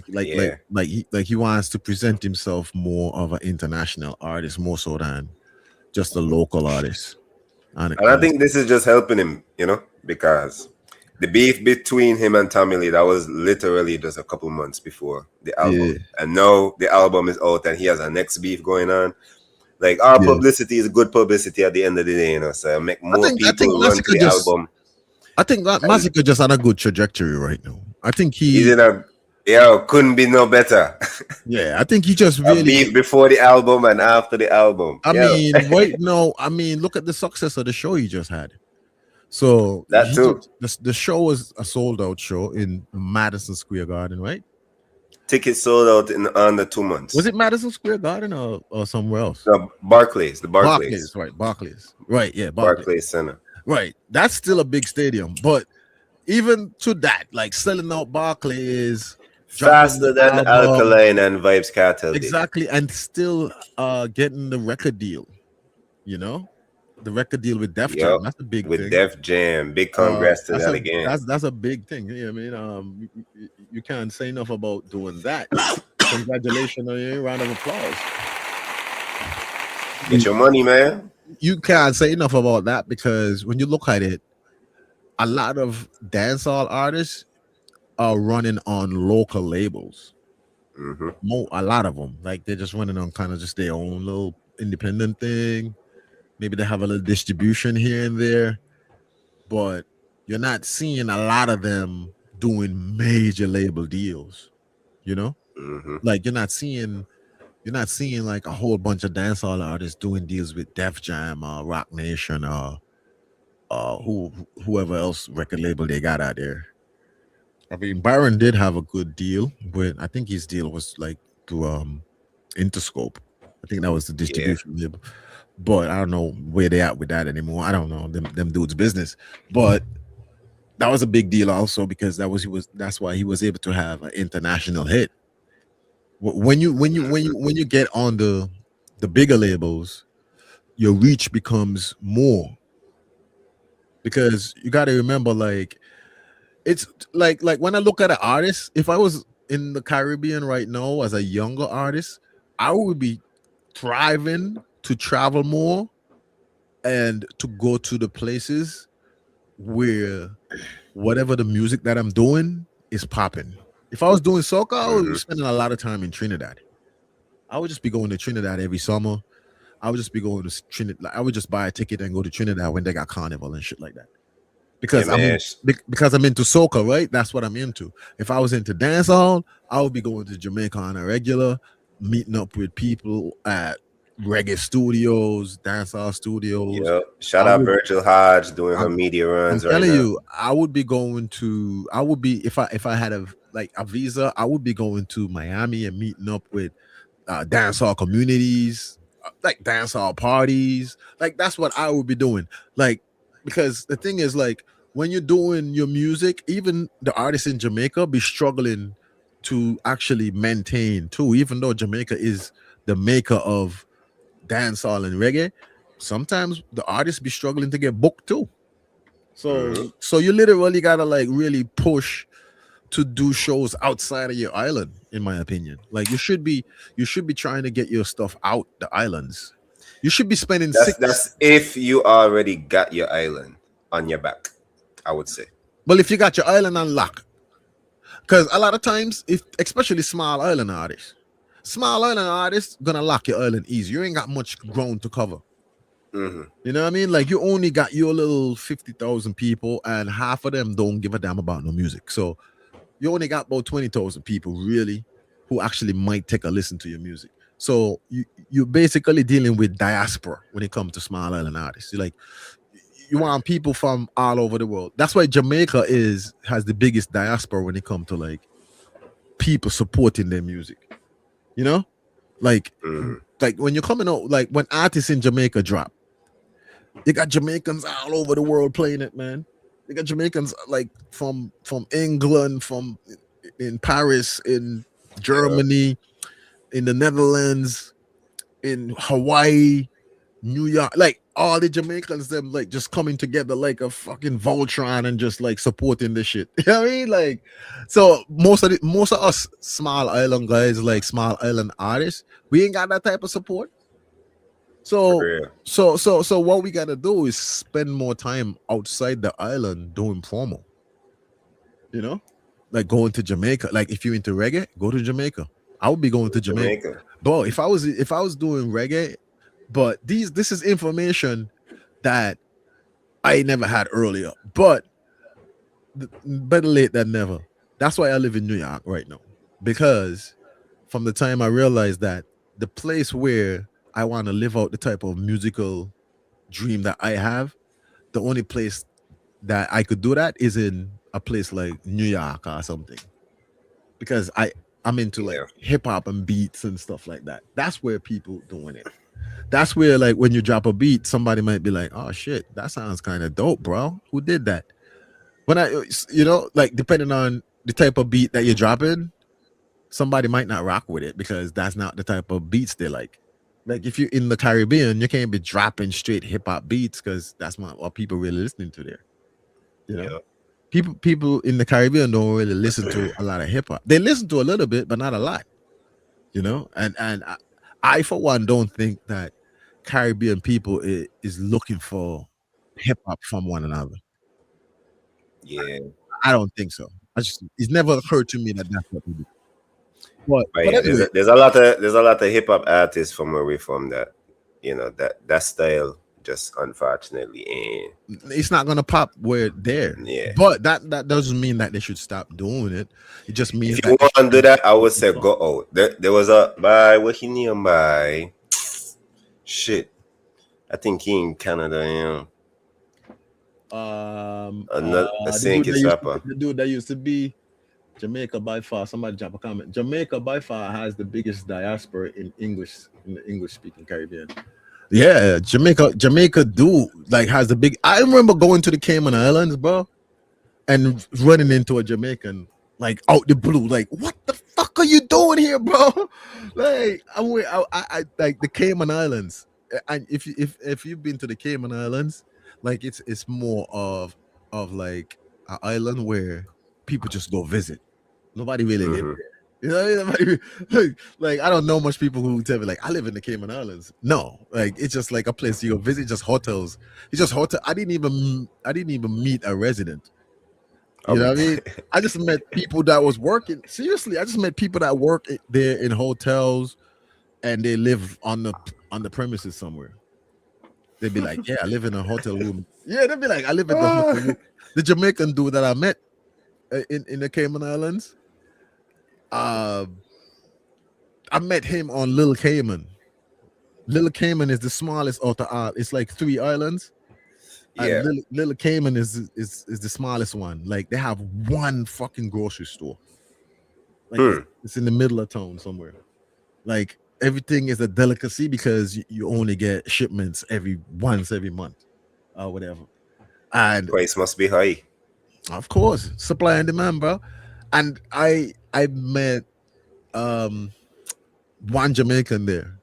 Yeah. Like he wants to present himself more of an international artist more so than just a local artist. And I think this is just helping him, because the beef between him and Tommy Lee, that was literally just a couple months before the album. Yeah. And now the album is out and he has a next beef going on. Like our publicity is good publicity at the end of the day, so make more think people run to Masicka the just- album. I think that Masicka just on a good trajectory right now. I think He's in a couldn't be no better. I think he just A really beef before the album and after the album. I Yo. mean, look at the success of the show he just had. So That too. The show was a sold out show in Madison Square Garden, right? Tickets sold out in under 2 months. Was it Madison Square Garden or somewhere else? No, Barclays, the Barclays. Right, Barclays. Right, yeah, Barclays Center. Right. That's still a big stadium. But even to that, like selling out Barclays Faster than album. Alkaline and Vibes Cartel. did. Exactly, and still getting the record deal, the record deal with Def Jam. Yup, That's a big with thing. Def Jam. Big congrats to That's that a- again. That's a big thing. Yeah, I mean, you can't say enough about doing that. Congratulations on your round of applause. Get your money, man. You can't say enough about that because when you look at it, a lot of dancehall artists are running on local labels. Hmm. A lot of them, like they're just running on kind of just their own little independent thing. Maybe they have a little distribution here and there, but you're not seeing a lot of them doing major label deals. Hmm. Like you're not seeing like a whole bunch of dancehall artists doing deals with Def Jam or Rock Nation or whoever else record label they got out there. I mean, Byron did have a good deal, but I think his deal was like through Interscope. I think that was the distribution label. But I don't know where they at with that anymore. I don't know them dudes' business. But that was a big deal also because that's why he was able to have an international hit. When you get on the bigger labels, your reach becomes more. Because you got to remember, like, it's like when I look at an artist, if I was in the Caribbean right now as a younger artist, I would be thriving to travel more and to go to the places where whatever the music that I'm doing is popping. If I was doing soca, I would be spending a lot of time in Trinidad. I would just be going to Trinidad every summer. I would just be going to Trinidad. I would just buy a ticket and go to Trinidad when they got carnival and shit like that. Because because I'm into soca, right? That's what I'm into. If I was into dancehall, I would be going to Jamaica on a regular. meeting up with people at reggae studios, dancehall studios. Yep. Shout I out would. Virgil Hodge doing her I'm, media I'm runs right telling now. you, I would be going to. I would be if I had a visa. I would be going to Miami and meeting up with dancehall communities, like dancehall parties. Like that's what I would be doing. Like because the thing is, like when you're doing your music, even the artists in Jamaica be struggling to actually maintain too. Even though Jamaica is the maker of dancehall and reggae, sometimes the artists be struggling to get booked too. Mhm. So you literally gotta like really push to do shows outside of your island, in my opinion. Like you should be trying to get your stuff out the islands. You should be spending six. That's if you already got your island on your back, I would say. Well, if you got your island on lock, because a lot of times, if especially small island artists gonna lock your island easy. You ain't got much ground to cover. Hmm. You know what I mean? Like you only got your little 50,000 people, and half of them don't give a damn about no music. So you only got about 20,000 people really who actually might take a listen to your music. So you're basically dealing with diaspora when it comes to small island artists. You're like you want people from all over the world. That's why Jamaica has the biggest diaspora when it comes to like people supporting their music. You know, like Hmm. like when you're coming out, like when artists in Jamaica drop, you got Jamaicans all over the world playing it, man. You got Jamaicans like from England, from in Paris, in Yeah. Germany, in the Netherlands, in Hawaii, New York, like all the Jamaicans, them like just coming together like a fucking Voltron and just like supporting this shit. You know what I mean? Like, so most of us small island guys, like small island artists, we ain't got that type of support. For So real. so what we gotta do is spend more time outside the island doing promo. You know, like going to Jamaica. Like if you're into reggae, go to Jamaica. I would be going to Jamaica, Jamaica. bro. If I was doing reggae, but this is information that I never had earlier. But better late than never. That's why I live in New York right now, because from the time I realized that the place where I want to live out the type of musical dream that I have, the only place that I could do that is in a place like New York or something. Because I'm into like Yeah. hip hop and beats and stuff like that. That's where people doing it. That's where like when you drop a beat, somebody might be like, "Oh shit, that sounds kind of dope, bro. Who did that?" When like depending on the type of beat that you're dropping, somebody might not rock with it because that's not the type of beats they like. Like if you're in the Caribbean, you can't be dropping straight hip hop beats because that's not what people really listening to there. You know, Yeah. people in the Caribbean don't really listen to a lot of hip hop. They listen to a little bit, but not a lot. You know, and I for one don't think that Caribbean people is looking for hip hop from one another. Yeah. I don't think so. It's never occurred to me that that's what they do. But But yeah, anyway, there's a lot of hip hop artists from where we're from that that style just unfortunately ain't. it's not gonna pop where there. Yeah. But that doesn't mean that they should stop doing it. It just means If you that they want to should do be that, I would say focused on. go out. There was a by what he name by shit. I think he in Canada. Another a Saint Kitts rapper. The dude that used to be Jamaica by far. Somebody drop a comment. Jamaica by far has the biggest diaspora in the English speaking Caribbean. Yeah, Jamaica do like has the big. I remember going to the Cayman Islands, bro, and running into a Jamaican like out the blue, like, what the fuck are you doing here, bro? Like, I like the Cayman Islands. And if you've been to the Cayman Islands, like it's more of like an island where people just go visit. Nobody really live Hmm. there. You know, like I don't know much people who tell me like I live in the Cayman Islands. No, like it's just like a place you go visit, just hotels. It's just hotel. I didn't even meet a resident. You know what I mean? I just met people that was working. Seriously, I just met people that work there in hotels and they live on the premises somewhere. They'd be like, "Yeah, I live in a hotel room." Yeah, they'd be like, "I live in the hotel room." The Jamaican dude that I met in the Cayman Islands, uh, I met him on Little Cayman. Little Cayman is the smallest of the it's like 3 islands. Yeah. And Little Cayman is the smallest one. Like they have one fucking grocery store. Like it's in the middle of town somewhere. Like everything is a delicacy because you only get shipments every month or whatever. And Price must be high. of course, supply and demand, bro. And I met one Jamaican there.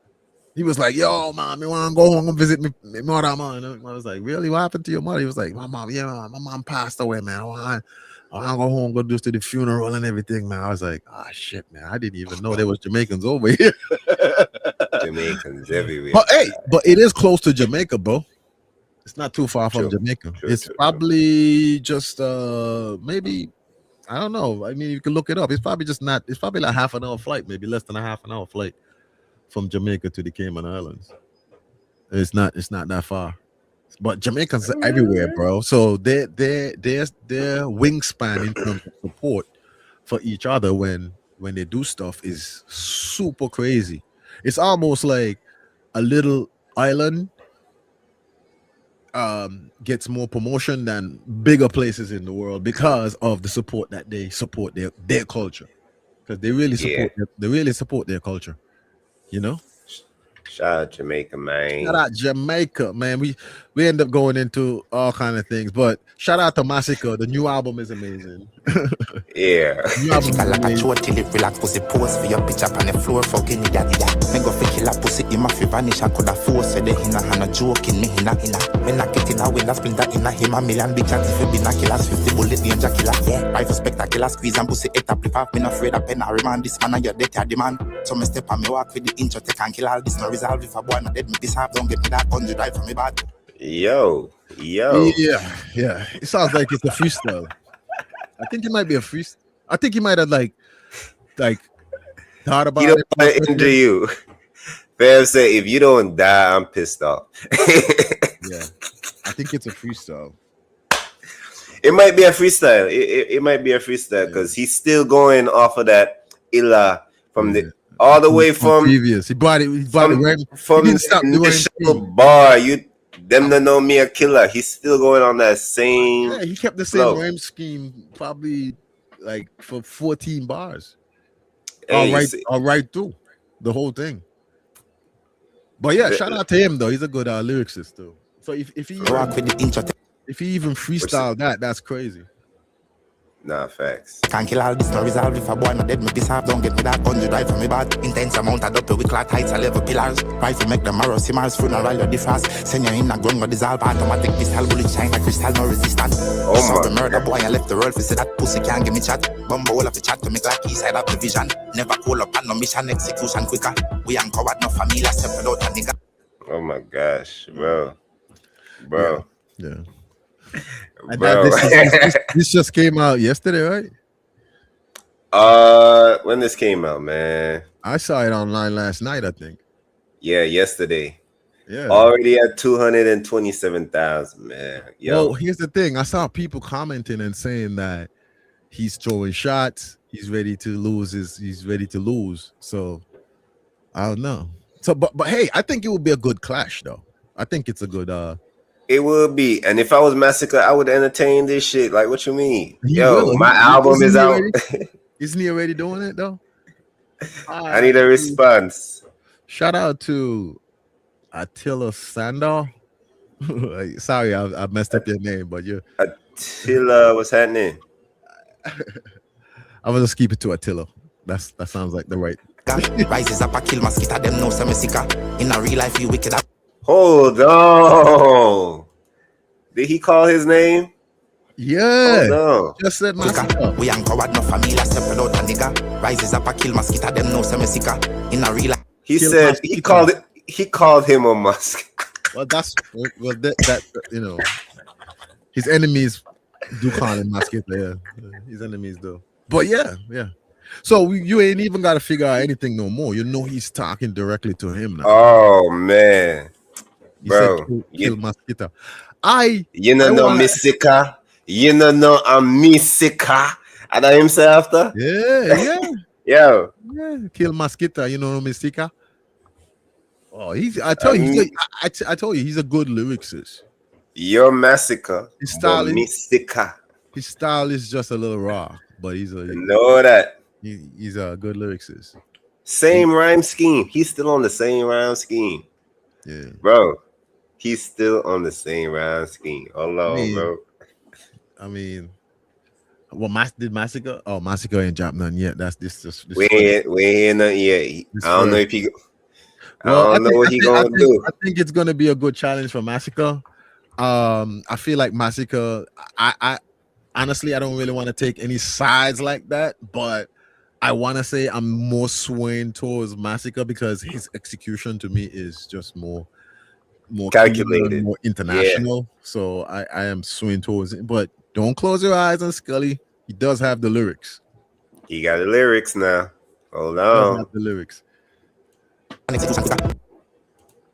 He was like, "Yo, man, me want to go home and visit me mother, man." And I was like, "Really? What happened to your mother?" He was like, "My mom, my mom passed away, man. I want to go home, go do to the funeral and everything, man." I was like, "Ah, shit, man. I didn't even know there was Jamaicans over here." Jamaicans everywhere. But hey, it is close to Jamaica, bro. It's not too far from True. Jamaica. True, It's true. probably just maybe, I don't know. I mean, you can look it up. It's probably like half an hour flight, maybe less than a half an hour flight from Jamaica to the Cayman Islands. It's not that far. But Jamaicans are everywhere, bro. So their wingspan in terms of support for each other when they do stuff is super crazy. It's almost like a little island gets more promotion than bigger places in the world because of the support that they support their culture. Because they really support their culture, you know. Shout out Jamaica, man. Shout out Jamaica, man. We end up going into all kind of things, but shout out to Masicka. The new album is amazing. Yeah. New album is Like a amazing. throat till it relax, pussy pose for your picture on the floor, fucking it, that. Me go fi kill a pussy, him a fi vanish, I coulda force the hinna, and a joke in me, hinna. When I get in a win, I splinter in a him a million big chat, if you been a killer, 50 bullet, danger killer. Yeah, rifle spectacular, squeeze and pussy, it up, flip off, me not afraid of pen, I remind this man, and you're dead, the man. So me step on me walk with the intro, take and kill all this, no resolve, if a boy not dead, me piss off, don't get me that 100 drive from me bad. Yo. Yeah. It sounds like it's a freestyle. I think it might be a freestyle. I think he might have like thought about He don't it. want to injure you. Fam say, if you don't die, I'm pissed off. Yeah, I think it's a freestyle. It might be a freestyle. It might be a freestyle because he's still going off of that Illa from the all the way from previous. He brought it right from he didn't stop the doing initial anything. bar. Them to know me a killer. He's still going on that same. Yeah, he kept the same flow. rhyme scheme probably like for 14 bars. Hey, all right through the whole thing. But yeah, shout out to him though. He's a good lyricist too. So if he Walk with the intro, if he even freestyle that's crazy. Nah, facts. can't kill all this, no resolve, if a boy not dead, me piss off, don't get me that 100 drive from me bad. Intense amount of dope, we clock heights, I level pillars. Rifle make them arrow, see Mars, funeral, you're the fast. Send you in a gun, go dissolve, automatic pistol, bullet shine like crystal, no resistance. Oh So my the murder God. boy, I left the world, for say that pussy can't give me chat. Bumbo all of the chat to make like east side of the vision. Never call up on no mission, execution quicker. We ain't coward, no familia, separate out a nigga. Oh my gosh, bro. Yeah. And Bro. this just came out yesterday, right? When this came out, man. I saw it online last night, I think. Yeah, yesterday. Yeah. Already at 227,000, man. Yo. Well, here's the thing. I saw people commenting and saying that he's throwing shots. He's ready to lose. He's ready to lose. So I don't know. So, but hey, I think it would be a good clash, though. I think it's a good. It would be. And if I was Masicka, I would entertain this shit. Like, what you mean? He Yo, will. my album is out. Isn't he already doing it though? I need a response. Shout out to Attila Sandal. Sorry, I messed up your name, but you. Attila, what's happening? I will just keep it to Attila. That sounds like the right. Rises up, I kill mosquito, them know some Masicka. In a real life, you wicked up. Hold on. Did he call his name? Yeah. Hold on. Just said Masicka. We ain't coward, no familia, separate out a nigga. Rises up, I kill mosquito, them know some Masicka. In a real life. He Kill said Masicka. he called him a musk. Well, that you know, his enemies do call him Masicka. Yeah, his enemies do. But yeah. So you ain't even got to figure out anything no more. You know he's talking directly to him now. Oh man. He Bro, said, kill you Masicka. know Masicka. You know I'm Masicka. And I him say after? Yeah. Yo, Yeah, kill Masicka. You know Masicka. Oh, he's. I tell you, I told you, he's a good lyricist. your Masicka, His but style is Masicka. his style is just a little raw, but Know that. he's a good lyricist. Same rhyme scheme. He's still on the same rhyme scheme. Yeah, Bro, he's still on the same rhyme scheme. Hold on, bro. I mean, well, did Masicka? Oh, Masicka ain't dropped none yet. That's this. We ain't hear nothing yet. I don't know if he. Well, I don't know what he gonna do. I think it's gonna be a good challenge for Masicka. I feel like Masicka. I honestly, I don't really want to take any sides like that, but I want to say I'm more swaying towards Masicka because his execution to me is just more Calculated, cleaner, more international. So I am swaying towards it. But don't close your eyes on Scully. He does have the lyrics. He got the lyrics now. Hold He does on. have the lyrics.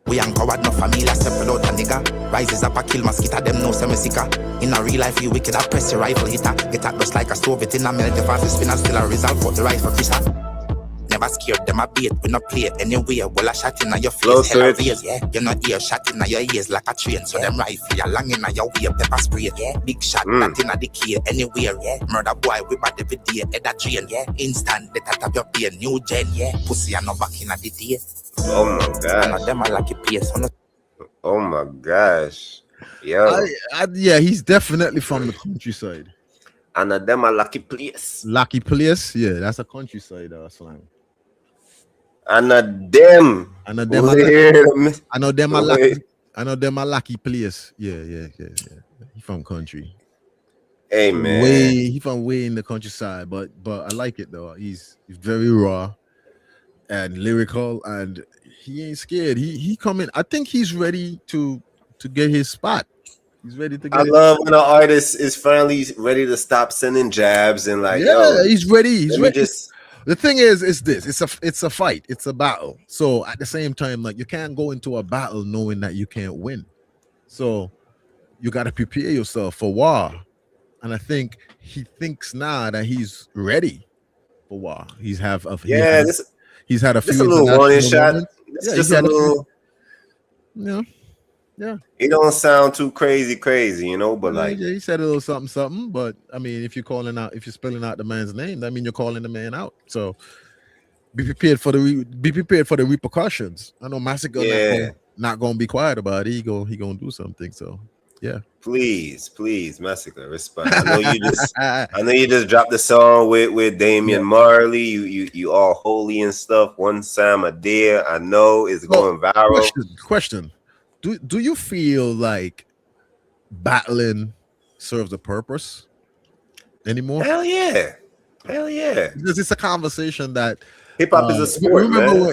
We ain't coward, no family, separate out a nigga. Rises up a kill mosquito, them no Masicka. In a real life, you wicked, I press your rifle hitter. Get that just like a stove, it in a melt, the fastest spinner, still a result, but the rifle fisher. Never scared, them a bait, we no play it anyway. Well, a shot in your face, hell of ears, yeah. You not ear shot in your ears like a train. So them rifle, you long in your way, pepper spray, yeah. Big shot, that in a decay, anywhere, yeah. Murder boy, we bad every day, head a drain, yeah. Instant, the tat of your pain, new gen, yeah. Pussy, and no back in a the day. Oh my gosh. Them a lucky place. Oh my gosh. Yo. Yeah, he's definitely from the countryside. And them a lucky place. Lucky place, yeah, that's a countryside slang. And them. I know them. I know them. I know them a lucky place. Yeah. He from country. Hey man, he from way in the countryside, but I like it though. He's very raw and lyrical, and he ain't scared. He coming. I think he's ready to get his spot. He's ready to get. I love when an artist is finally ready to stop sending jabs and like, yo, he's ready. He's ready. The thing is this. It's a fight. It's a battle. So at the same time, like you can't go into a battle knowing that you can't win. So you got to prepare yourself for war. And I think he thinks now that he's ready for war. He's had a few. Just a little warning shot. Just a little. Yeah. It don't sound too crazy, you know, but like he said a little something. But I mean, if you're spelling out the man's name, that means you're calling the man out. So be prepared for the repercussions. I know Masicka not gonna be quiet about it. He gonna do something. So yeah. Please, Masicka, respect. I know you just dropped the song with Damian Marley. You all holy and stuff. One Sam Adair. I know it's going viral. Question. Do you feel like battling serves a purpose anymore? Hell yeah. Because it's a conversation that hip hop is a sport.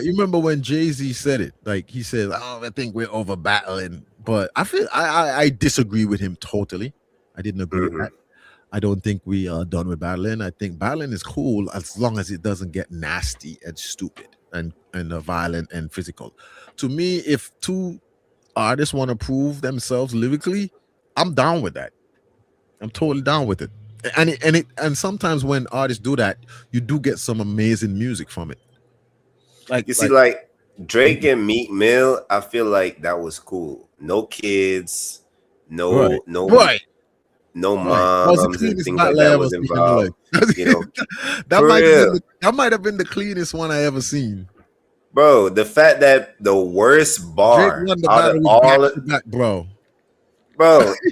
You remember when JayZ said it? Like he said, "Oh, I think we're over battling," but I feel I disagree with him totally. I didn't agree with that. I don't think we are done with battling. I think battling is cool as long as it doesn't get nasty and stupid and violent and physical. To me, if two artists want to prove themselves lyrically, I'm down with that. I'm totally down with it. And sometimes when artists do that, you do get some amazing music from it. Like you see, like Drake and Meek Mill, I feel like that was cool. No kids, no moms and things like that was involved. You know, that might have been the cleanest one I ever seen. Bro, the fact that the worst bar out of all bro,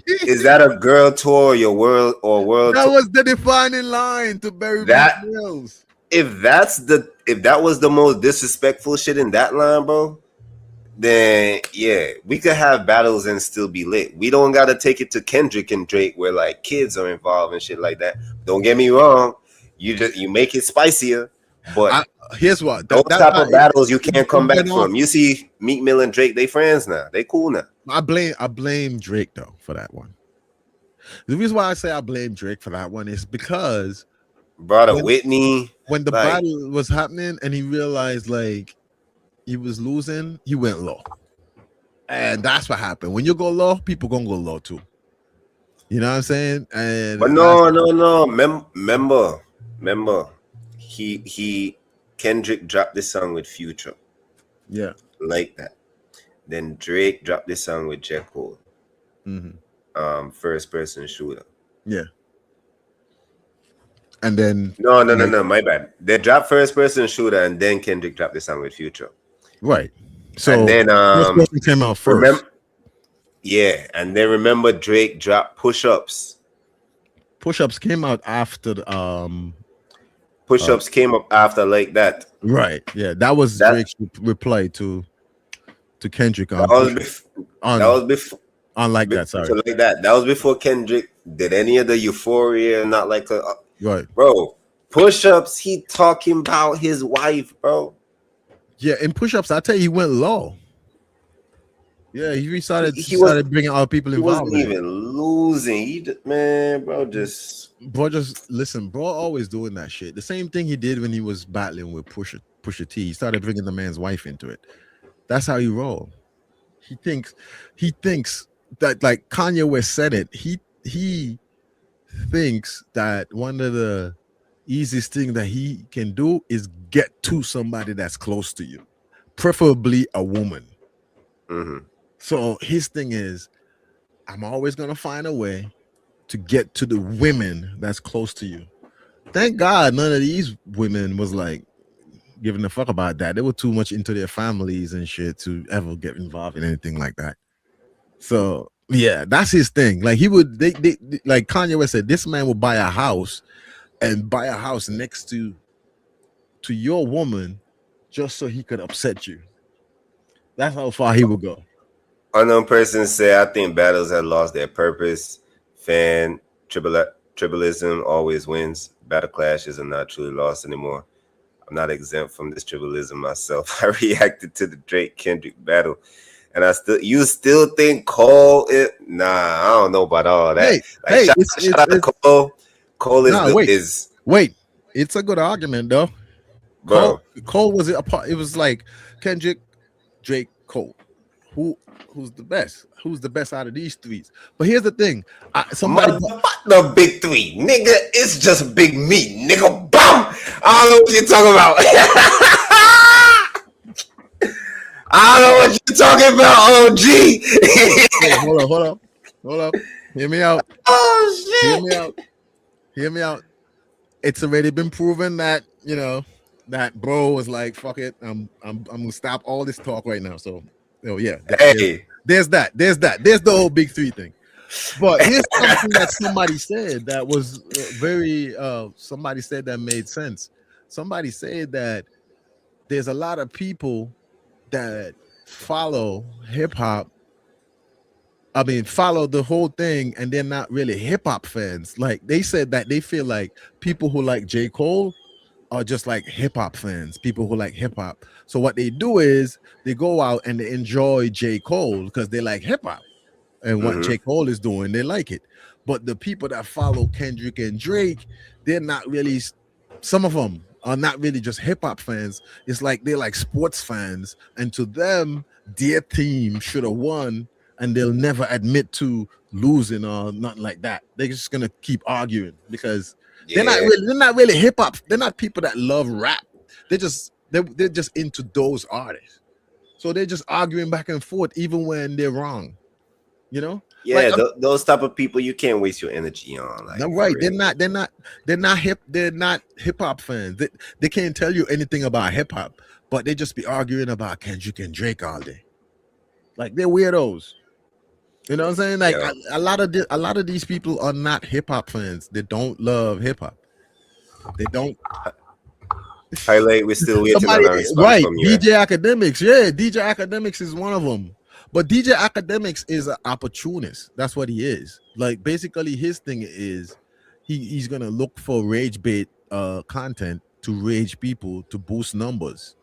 is that a girl tour your world that tour? Was the defining line to Barry Mills. If that was the most disrespectful shit in that line, bro, then yeah, we could have battles and still be lit. We don't gotta take it to Kendrick and Drake where like kids are involved and shit like that. Don't get me wrong, you make it spicier. But here's what those type of battles you can't come back from. You see Meek Mill and Drake, they friends now. They cool now. I blame Drake though for that one. The reason why I say I blame Drake for that one is because Whitney, when the battle was happening and he realized like he was losing, he went low. And that's what happened. When you go low, people gonna go low too. You know what I'm saying? And but no. Remember. he Kendrick dropped this song with Future. Yeah. Like that. Then Drake dropped this song with J. Cole. First person shooter. Yeah. And then No, my bad. They dropped first person shooter, and then Kendrick dropped the song with Future. Right. So and then first person came out first. And then remember Drake dropped Push Ups. Push Ups came out after the Push Ups came up after Like That. Right. Yeah, that was Drake's reply to Kendrick on that was before on Like That. Sorry, Like That. That was before Kendrick did any of the Euphoria. Not like right, bro. Push Ups. He talking about his wife, bro. Yeah, in Push Ups, I tell you, he went low. Yeah, he started bringing other people involved. He wasn't even losing. Just listen. Bro, always doing that shit. The same thing he did when he was battling with Pusha T. He started bringing the man's wife into it. That's how he rolled. He thinks that, like Kanye West said it. He thinks that one of the easiest thing that he can do is get to somebody that's close to you, preferably a woman. So his thing is, I'm always gonna find a way to get to the women that's close to you. Thank God none of these women was like giving a fuck about that. They were too much into their families and shit to ever get involved in anything like that. So yeah, that's his thing. Like they like Kanye West said, this man will buy a house next to your woman just so he could upset you. That's how far he would go. Unknown person said, I think battles have lost their purpose. Fan tribalism always wins. Battle clashes are not truly lost anymore. I'm not exempt from this tribalism myself. I reacted to the Drake Kendrick battle, and you still think Cole is? Nah, I don't know about all that. Shout out to Cole. Cole is wait. It's a good argument though, bro. Cole was a part. It was like Kendrick, Drake, Cole. Who's the best? Who's the best out of these three? But here's the thing. The big three, nigga. It's just big me, nigga. Bam! I don't know what you're talking about. I don't know what you're talking about, OG. Hold up. Hear me out. Oh shit. Hear me out. It's already been proven that, that bro was like, fuck it. I'm gonna stop all this talk right now. So yeah. There's that. There's the whole big three thing. But here's something that somebody said that was somebody said that made sense. Somebody said that there's a lot of people that follow hip-hop. I mean, follow the whole thing, and they're not really hip-hop fans. Like, they said that they feel like people who like J. Cole are just like hip-hop fans, people who like hip-hop. So what they do is they go out and they enjoy J. Cole because they like hip-hop. And what J. Cole is doing, they like it. But the people that follow Kendrick and Drake, they're not really, some of them are not really just hip-hop fans. It's like they're like sports fans. And to them, their team should have won, and they'll never admit to losing or nothing like that. They're just gonna keep arguing because they're not really hip-hop. They're not people that love rap. They're just into those artists. So they're just arguing back and forth even when they're wrong. Yeah, like, those type of people you can't waste your energy on. Like, no, right? They're not hip hop fans. They can't tell you anything about hip hop, but they just be arguing about Kendrick and Drake all day. Like, they're weirdos. You know what I'm saying? Like, a lot of these people are not hip hop fans. They don't love hip hop. They don't. Highlight, we're still waiting on our response right? From you. DJ Academics, yeah, DJ Academics is one of them. But DJ Academics is an opportunist. That's what he is. Like, basically, his thing is he's gonna look for rage bait content to rage people to boost numbers.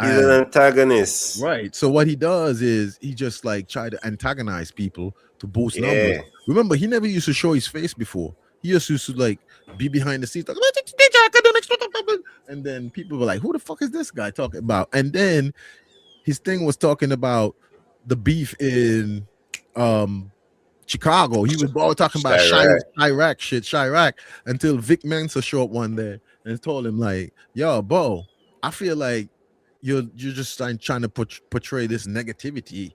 He's an antagonist, right? So what he does is he just like try to antagonize people to boost numbers. Remember, he never used to show his face before. He just used to like be behind the scenes, like, DJ Academics, and then people were like, "Who the fuck is this guy talking about?" And then his thing was talking about the beef in Chicago. He was all talking about Chirac, until Vic Mensa showed up one day and told him like, "Yo, Bo, I feel like you're just trying to portray this negativity,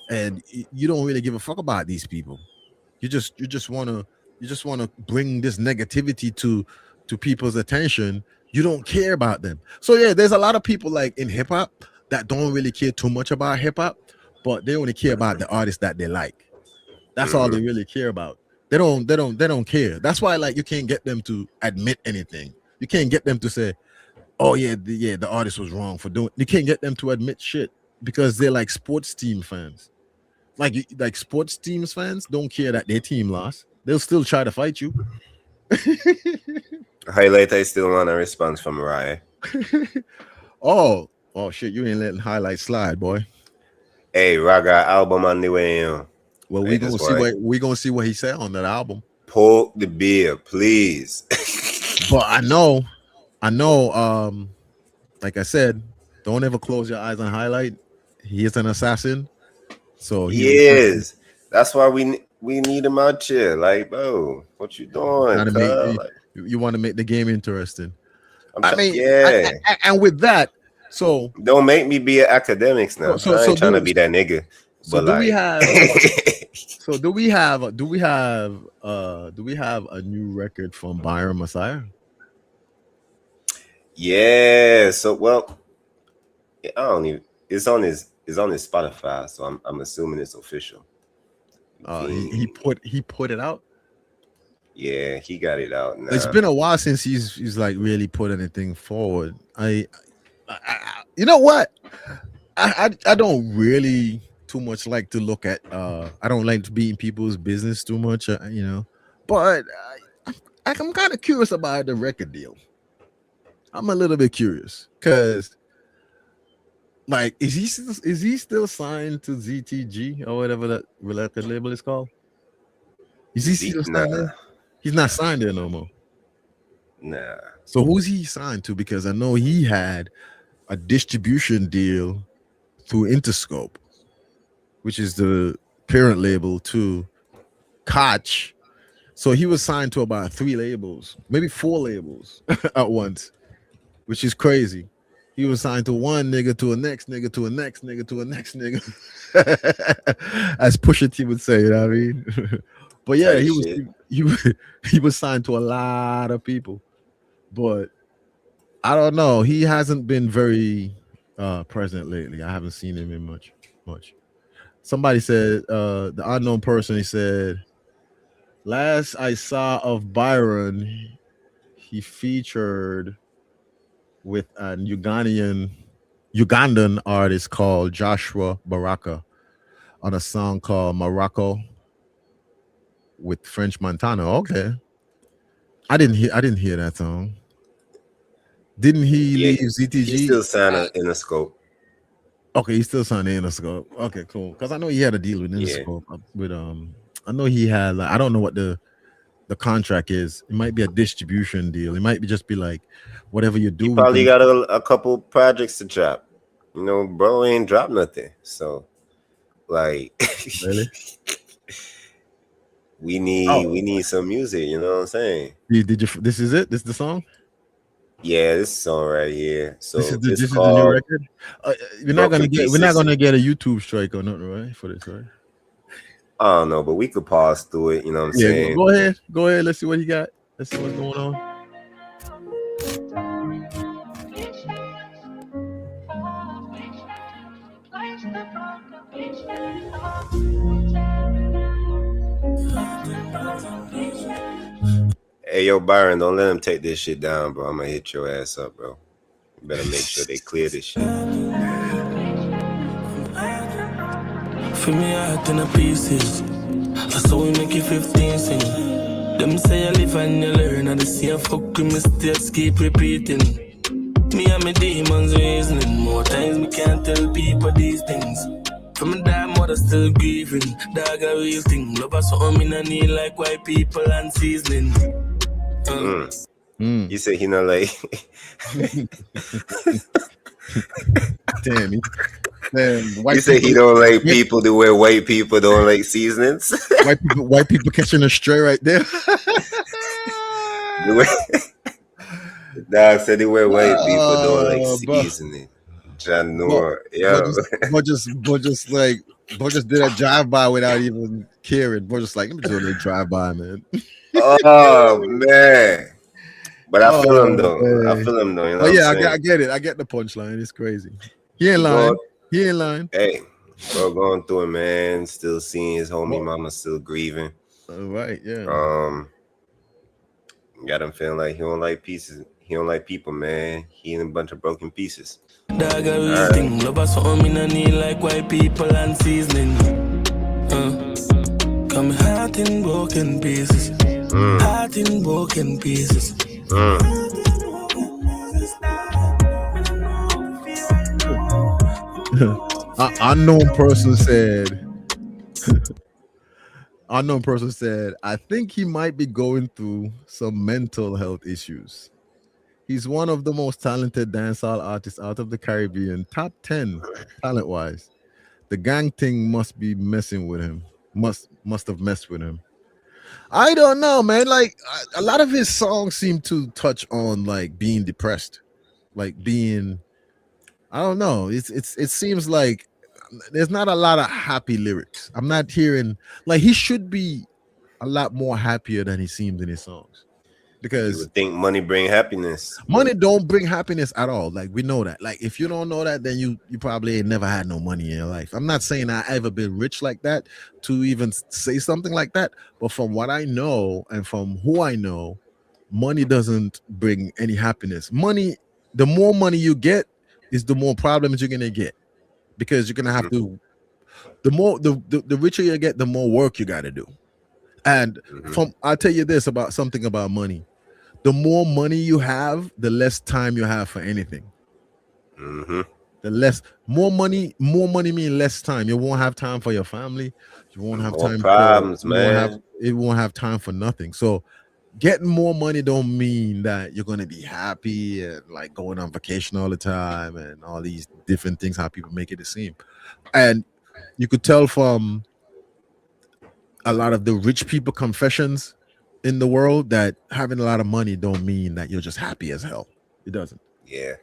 and you don't really give a fuck about these people. You just want to bring this negativity to people's attention. You don't care about them. So yeah, there's a lot of people like in hip hop that don't really care too much about hip hop, but they only care about the artists that they like. That's all they really care about. They don't care. That's why like you can't get them to admit anything. You can't get them to say, "Oh yeah, the artist was wrong for doing." You can't get them to admit shit because they're like sports team fans. Like sports teams fans don't care that their team lost. They'll still try to fight you. Highlight, I still want a response from Mariah. Oh shit, you ain't letting highlight slide, boy. Hey, Raga album on the way. Well, we gonna see what he said on that album. Pull the beer, please. But I know, like I said, don't ever close your eyes on highlight. He is an assassin. So he is. That's why we need him out here. Like, bro, what you doing? You want to make the game interesting. Yeah. And with that, so don't make me be an academics now. I ain't trying to be that nigga. So but do we have a new record from Byron Messiah? Yeah. So well, I don't even. It's on his Spotify, so I'm assuming it's official. He put it out. Yeah, he got it out now. It's been a while since he's like really put anything forward. I you know what? I don't really too much like to look at. I don't like to be in people's business too much, But I'm kind of curious about the record deal. I'm a little bit curious because. Like, is he still signed to ZTG or whatever that record label is called? Is he still signed there? He's not signed there no more. Nah. So who's he signed to? Because I know he had a distribution deal through Interscope, which is the parent label to Koch. So he was signed to about 3 labels, maybe 4 labels at once, which is crazy. He was signed to one nigga, to a next nigga, to a next nigga, to a next nigga. As Pusha T would say, you know what I mean? But yeah, he was signed to a lot of people. But I don't know. He hasn't been very present lately. I haven't seen him in much. Somebody said, the unknown person, he said, last I saw of Byron, he featured with an Ugandan artist called Joshua Baraka on a song called Morocco with French Montana. Okay. I didn't hear that song. Didn't he leave ZTG? He still signed in the scope. Okay, he still signed in the scope. Okay, cool. Because I know he had a deal with Interscope. With I know he had I don't know what the contract is. It might be a distribution deal. It might just be like whatever you do. He probably got a couple projects to drop. Bro ain't dropped nothing. So like really? we need some music, you know what I'm saying? Did you this is it? This is the song? Yeah, this song right here. So this is the new record. We're not gonna get a YouTube strike or nothing, right? For this, right? I don't know, but we could pause through it. You know what I'm saying? Go ahead. Let's see what he got. Let's see what's going on. Hey, yo, Byron, don't let him take this shit down, bro. I'm gonna hit your ass up, bro. You better make sure they clear this shit. For me, I had 10 pieces. That's how we make it 15 sing. Them say I live and you learn, and the same fucking mistakes keep repeating. Me and my demons reasoning. More times me can't tell people these things. From my dad mother still grieving. Dog a real thing. Love us something in a need like white people and seasoning. You say he not like Damn, Then You say he don't like people the way white people don't like seasonings. white people catching a stray right there. The way dog said the way white people don't like seasoning. Janor, But just did a drive by without even caring. But just like, let me do a little drive by, man. Oh man. But I feel him though. Man. I feel him though. You know Oh yeah, I get it. I get the punchline. It's crazy. He ain't lying. He ain't lying. Hey, bro, going through it, man. Still seeing his homie mama still grieving. All right, yeah. Got him feeling like he don't like pieces. He don't like people, man. He in a bunch of broken pieces. Dog a real thing. Love us something me no need like white people and seasoning. Come heart in broken pieces. Heart in broken pieces. Unknown person said, I think he might be going through some mental health issues. He's one of the most talented dancehall artists out of the Caribbean, top 10 talent-wise. The gang thing must be messing with him. Must have messed with him. I don't know, man. Like a lot of his songs seem to touch on like being depressed, like being. I don't know. It seems like there's not a lot of happy lyrics. I'm not hearing like he should be a lot more happier than he seems in his songs. Because you would think money bring happiness. Money don't bring happiness at all. Like we know that. Like if you don't know that, then you probably ain't never had no money in your life. I'm not saying I ever been rich like that to even say something like that. But from what I know and from who I know, money doesn't bring any happiness. Money, the more money you get, is the more problems you're gonna get, because you're gonna have to. The richer you get, the more work you got to do. And I'll tell you this about something about money. The more money you have, the less time you have for anything. More money means less time. You won't have time for your family. You won't have time problems, man. It won't have time for nothing. So getting more money don't mean that you're gonna be happy and like going on vacation all the time and all these different things, how people make it seem. And you could tell from a lot of the rich people confessions in the world that having a lot of money don't mean that you're just happy as hell. It doesn't. Yeah.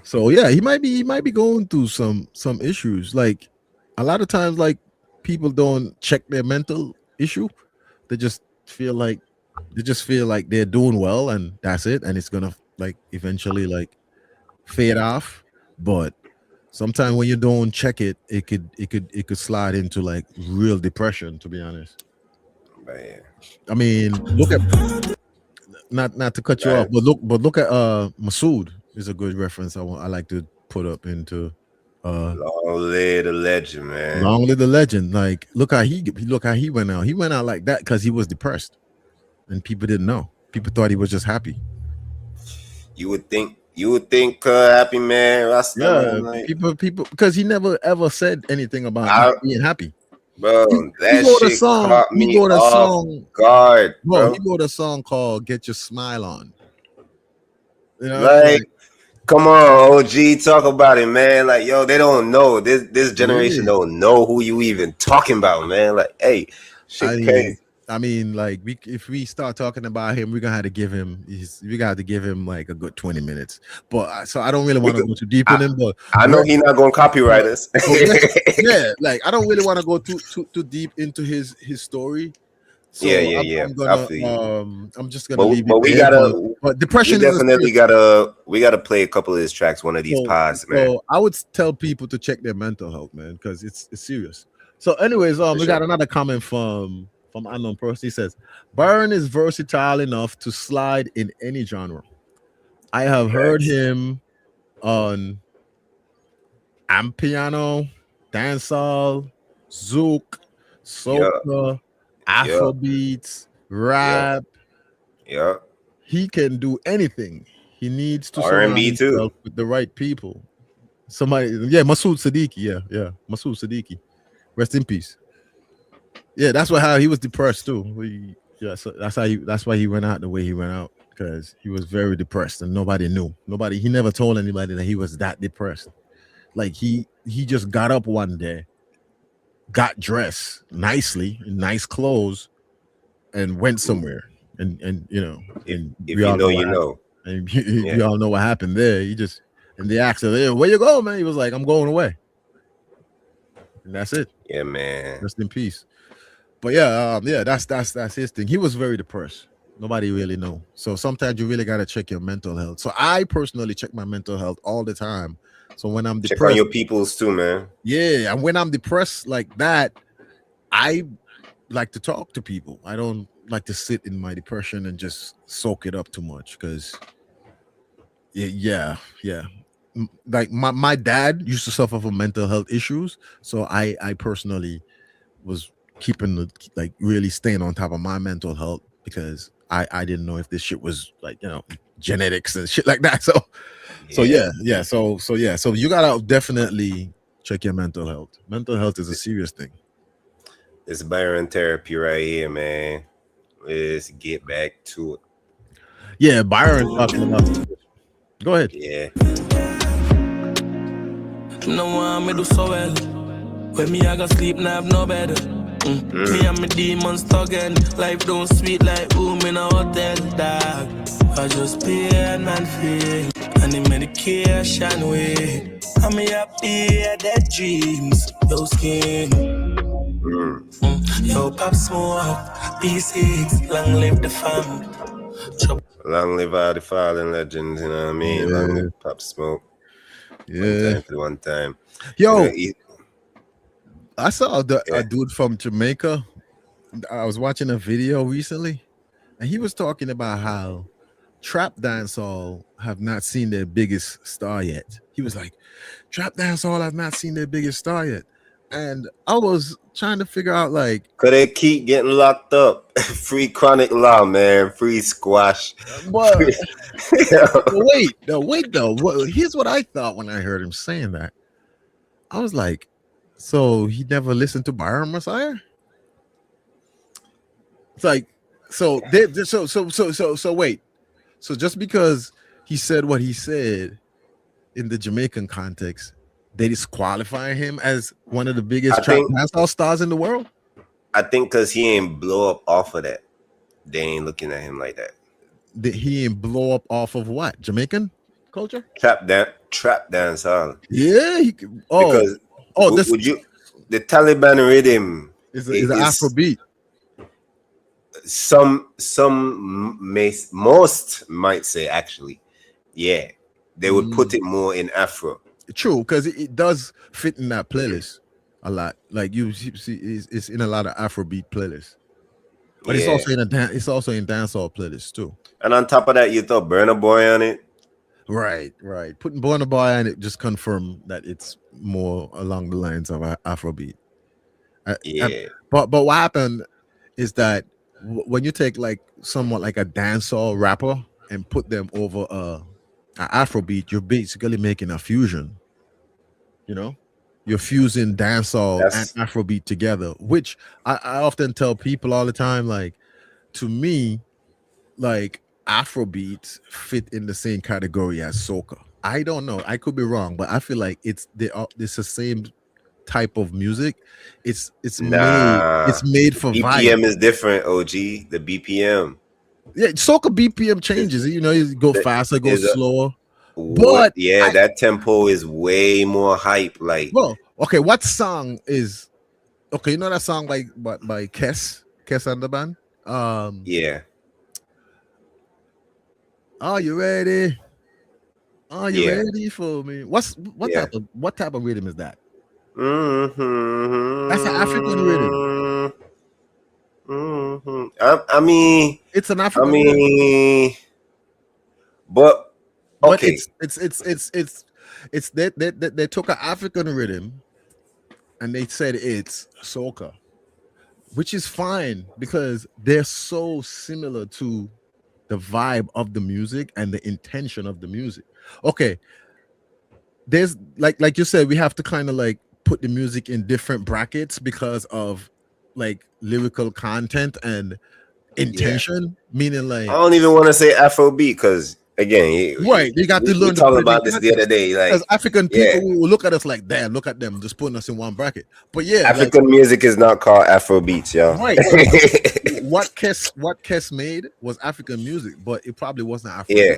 So yeah, he might be going through some issues. Like a lot of times, like people don't check their mental issue. They just feel like they're doing well and that's it, and it's gonna like eventually like fade off. But sometimes when you don't check it, it could slide into like real depression, to be honest. Man. I mean, look at not to cut you off, but look at Masood is a good reference. I like to put up into Long live the legend, man. Long live the legend. Like look how he went out. He went out like that because he was depressed, and people didn't know. People thought he was just happy. You would think happy man. Like, people because he never ever said anything about being happy. Bro, that shit caught me off guard. Bro, he wrote a song called "Get Your Smile On." You know, like come on, OG, talk about it, man. Like, yo, they don't know. This generation don't know who you even talking about, man. Like, hey, shit crazy. I mean, like if we start talking about him, we're gonna have to give him like a good 20 minutes. But so I don't really want to go too deep in him. But I know he's not gonna copyright us. Yeah, like I don't really want to go too deep into his story. So yeah. I'm just gonna leave it. But depression. We gotta play a couple of his tracks one of these pods, man. So I would tell people to check their mental health, man, because it's serious. So, anyways, we got another comment from unknown person. He says, Byron is versatile enough to slide in any genre. I have heard him on Ampiano, dancehall, zouk, soca, Afrobeats, rap. Yeah. He can do anything. He needs to R&B too with the right people. Masood Siddiqui. Yeah. Masood Siddiqui. Rest in peace. Yeah, that's how he was depressed too. So that's why he went out the way he went out, because he was very depressed and nobody knew. He never told anybody that he was that depressed. Like he he just got up one day, got dressed nicely in nice clothes, and went somewhere. And you know, and If we you all know, know you what know. and Yeah. we all know what happened there. He just and they asked him, "Hey, where you go, man?" He was like, "I'm going away," and that's it. Yeah, man. Rest in peace. But yeah, that's his thing. He was very depressed. Nobody really know. So sometimes you really gotta check your mental health. So I personally check my mental health all the time. So when I'm Check on depressed, your peoples too, man. yeah, and when I'm depressed like that, I like to talk to people. I don't like to sit in my depression and just soak it up too much because yeah. Like my dad used to suffer from mental health issues. So I personally was keeping like really staying on top of my mental health because I didn't know if this shit was like, you know, genetics and shit like that. So you gotta definitely check your mental health. Mental health is a serious thing. This Byron therapy right here, man. Let's get back to it. Yeah, Byron talking about. Go ahead. Yeah. No one me do so well. When me I got sleep, now have no bed. Me and my demons talking. Life don't sweet like room in a hotel, dog. I just pain and feel, and the medication way. I'm happy dead dreams. Yo skin. Yo pop smoke. P6. Long live the fam. Long live all the fallen legends, you know what I mean? Yeah. Long live Pop Smoke. Yeah. One time. Yo, You know, I saw a dude from Jamaica. I was watching a video recently, and he was talking about how trap dancehall have not seen their biggest star yet. He was like, trap dancehall have not seen their biggest star yet. And I was trying to figure out, like, could they keep getting locked up? Free chronic law, man. Free squash. but Free- wait though. Here's what I thought when I heard him saying that. I was like, so he never listened to Byron Messiah? It's like, so wait. So just because he said what he said in the Jamaican context, they disqualify him as one of the biggest trap dancehall stars in the world? I think because he ain't blow up off of that. They ain't looking at him like that. He ain't blow up off of what? Jamaican culture? Trap dance, huh? Yeah. Because would you the Taliban rhythm is an Afrobeat. Most might say actually, yeah, they would put it more in Afro. True, because it does fit in that playlist a lot. Like you see, it's in a lot of Afrobeat playlists, but it's also in dancehall playlists too. And on top of that, you throw Burna Boy on it. Right. Putting Burna Boy on it just confirmed that it's more along the lines of Afrobeat. But what happened is that when you take like somewhat like a dancehall rapper and put them over an Afrobeat, you're basically making a fusion. You know, you're fusing dancehall and Afrobeat together, which I often tell people all the time. Like, to me, like Afrobeats fit in the same category as soca. I don't know. I could be wrong, but I feel like it's the same type of music. It's made for BPM vibe. is different, OG. The BPM. Yeah, soca BPM changes. You know, you go faster, go slower. But that tempo is way more hype. Like, well, okay, what song is okay? You know that song by Kes and the band. Yeah. Are you ready? Are you ready for me? What type of rhythm is that? Mm-hmm. That's an African rhythm. Mm-hmm. I mean, it's an African rhythm. But okay, it's they took an African rhythm and they said it's soca, which is fine because they're so similar to the vibe of the music and the intention of the music. Okay, there's like you said, we have to kind of like put the music in different brackets because of like lyrical content and intention. Meaning, like, I don't even want to say Afrobeat because again, Right, they got to we learn the talked British about this the other day. Like, as African yeah, people will look at us like, damn, look at them, just putting us in one bracket. But yeah, like African music is not called Afro beats, y'all. right. What Kes made was African music, but it probably wasn't Afro. Yeah,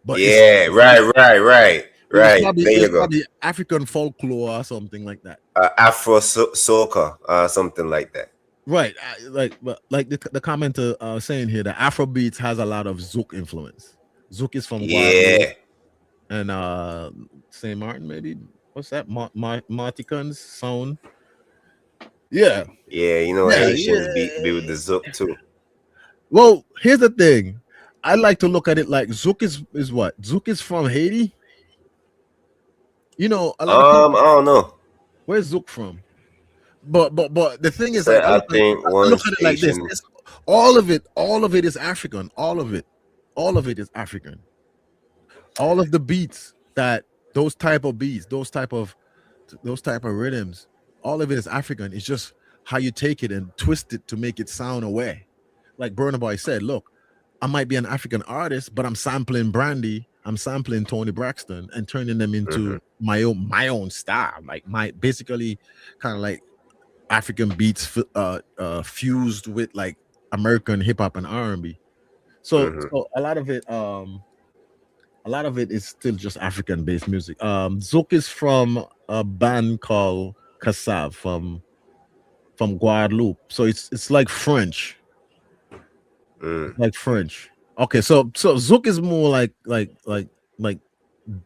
But yeah, right. There it you was go. probably African folklore or something like that. Afro soca, something like that. Right, like the commenter saying here, that Afro beats has a lot of Zouk influence. Zouk is from Guadeloupe Yeah, and Saint Martin, maybe. What's that? Martican's sound. Yeah, yeah. You know, yeah, Haitians yeah. be with the zouk too. Well, here's the thing. I like to look at it like Zouk is what? Zouk is from Haiti. You know, a lot of people. I don't know. Where's Zouk from? But the thing is, So like, I think I look once at it like this. Haitian. All of it is African. All of it is African. All of the beats that those type of beats, those type of rhythms, all of it is African. It's just how you take it and twist it to make it sound away. Like Burna Boy said, look, I might be an African artist, but I'm sampling Brandy, I'm sampling Tony Braxton and turning them into my own style. Like my basically kind of like African beats fused with like American hip hop and R&B. So a lot of it is still just African based music. Zouk is from a band called Kassav from Guadeloupe. So it's like French. Like French. Okay, so Zouk is more like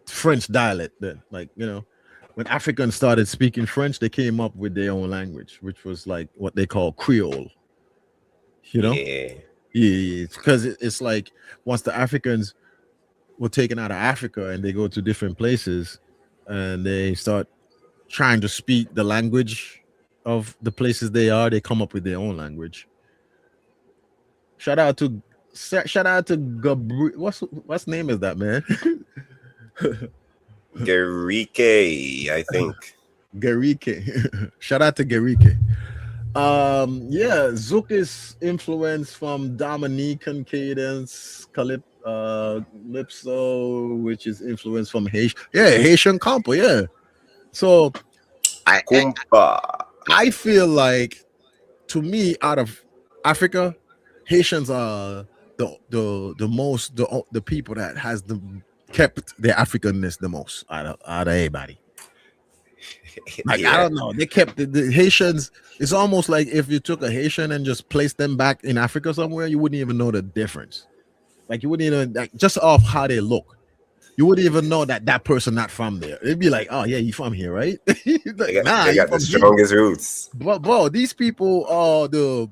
French dialect then. Like, you know, when Africans started speaking French, they came up with their own language, which was like what they call Creole. You know? Yeah, because it's like once the Africans were taken out of Africa and they go to different places and they start trying to speak the language of the places they are, they come up with their own language. Shout out to Gabri. What's name is that, man? Gerike, I think. Gerike. Shout out to Gerike. Yeah, Zouk is influenced from Dominican cadence, calypso, which is influenced from Haitian compo. Yeah. So I feel like, to me, out of Africa, Haitians are the people that has kept their Africanness the most out of everybody. Like, I don't know, they kept the Haitians. It's almost like if you took a Haitian and just placed them back in Africa somewhere, you wouldn't even know the difference. Like, you wouldn't even, like, just off how they look, you wouldn't even know that person not from there. It'd be like, oh yeah, you from here, right? Like, they got the strongest roots. But bro, these people are to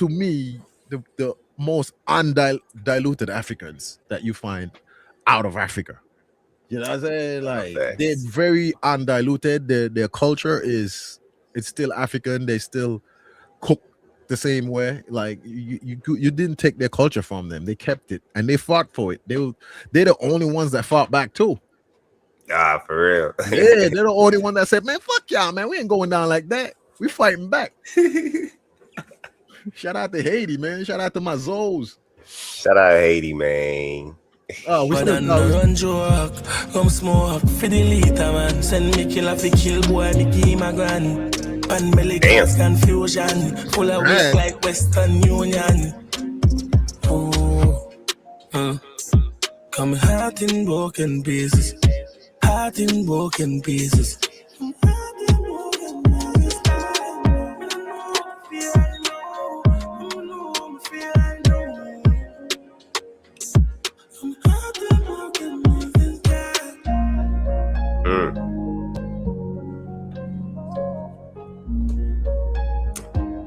me the most undiluted Africans that you find out of Africa. You know what I'm saying? Like, they're very undiluted. Their culture it's still African. They still cook the same way. Like, you didn't take their culture from them. They kept it and they fought for it. They're the only ones that fought back too. Ah, for real. Yeah, they're the only one that said, man, fuck y'all, man. We ain't going down like that. We fighting back. Shout out to Haiti, man. Shout out to my Zoes. Shout out Haiti, man. Oh, we still run joke, come smoke, for the liter, man. Send me killer fi kill boy, me give my grand. Pan belly dance confusion, full of weak like Western Union. Oh, come heart in broken pieces, heart in broken pieces.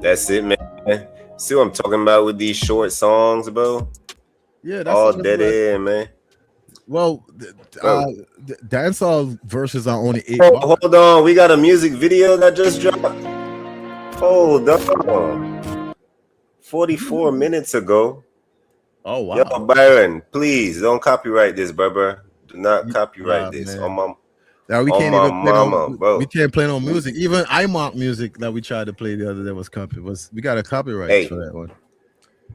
That's it, man. See what I'm talking about with these short songs, bro? Yeah, that's all dead end, man. Well, dancehall verses are only 8. Hold on, we got a music video that just dropped. Hold on, 44 minutes ago. Oh wow! Yo, Byron, please don't copyright this, brother. Do not copyright this. Man. On my. Now we can't even play bro. We can't play no music. Even iMark music that we tried to play the other day was we got a copyright for that one.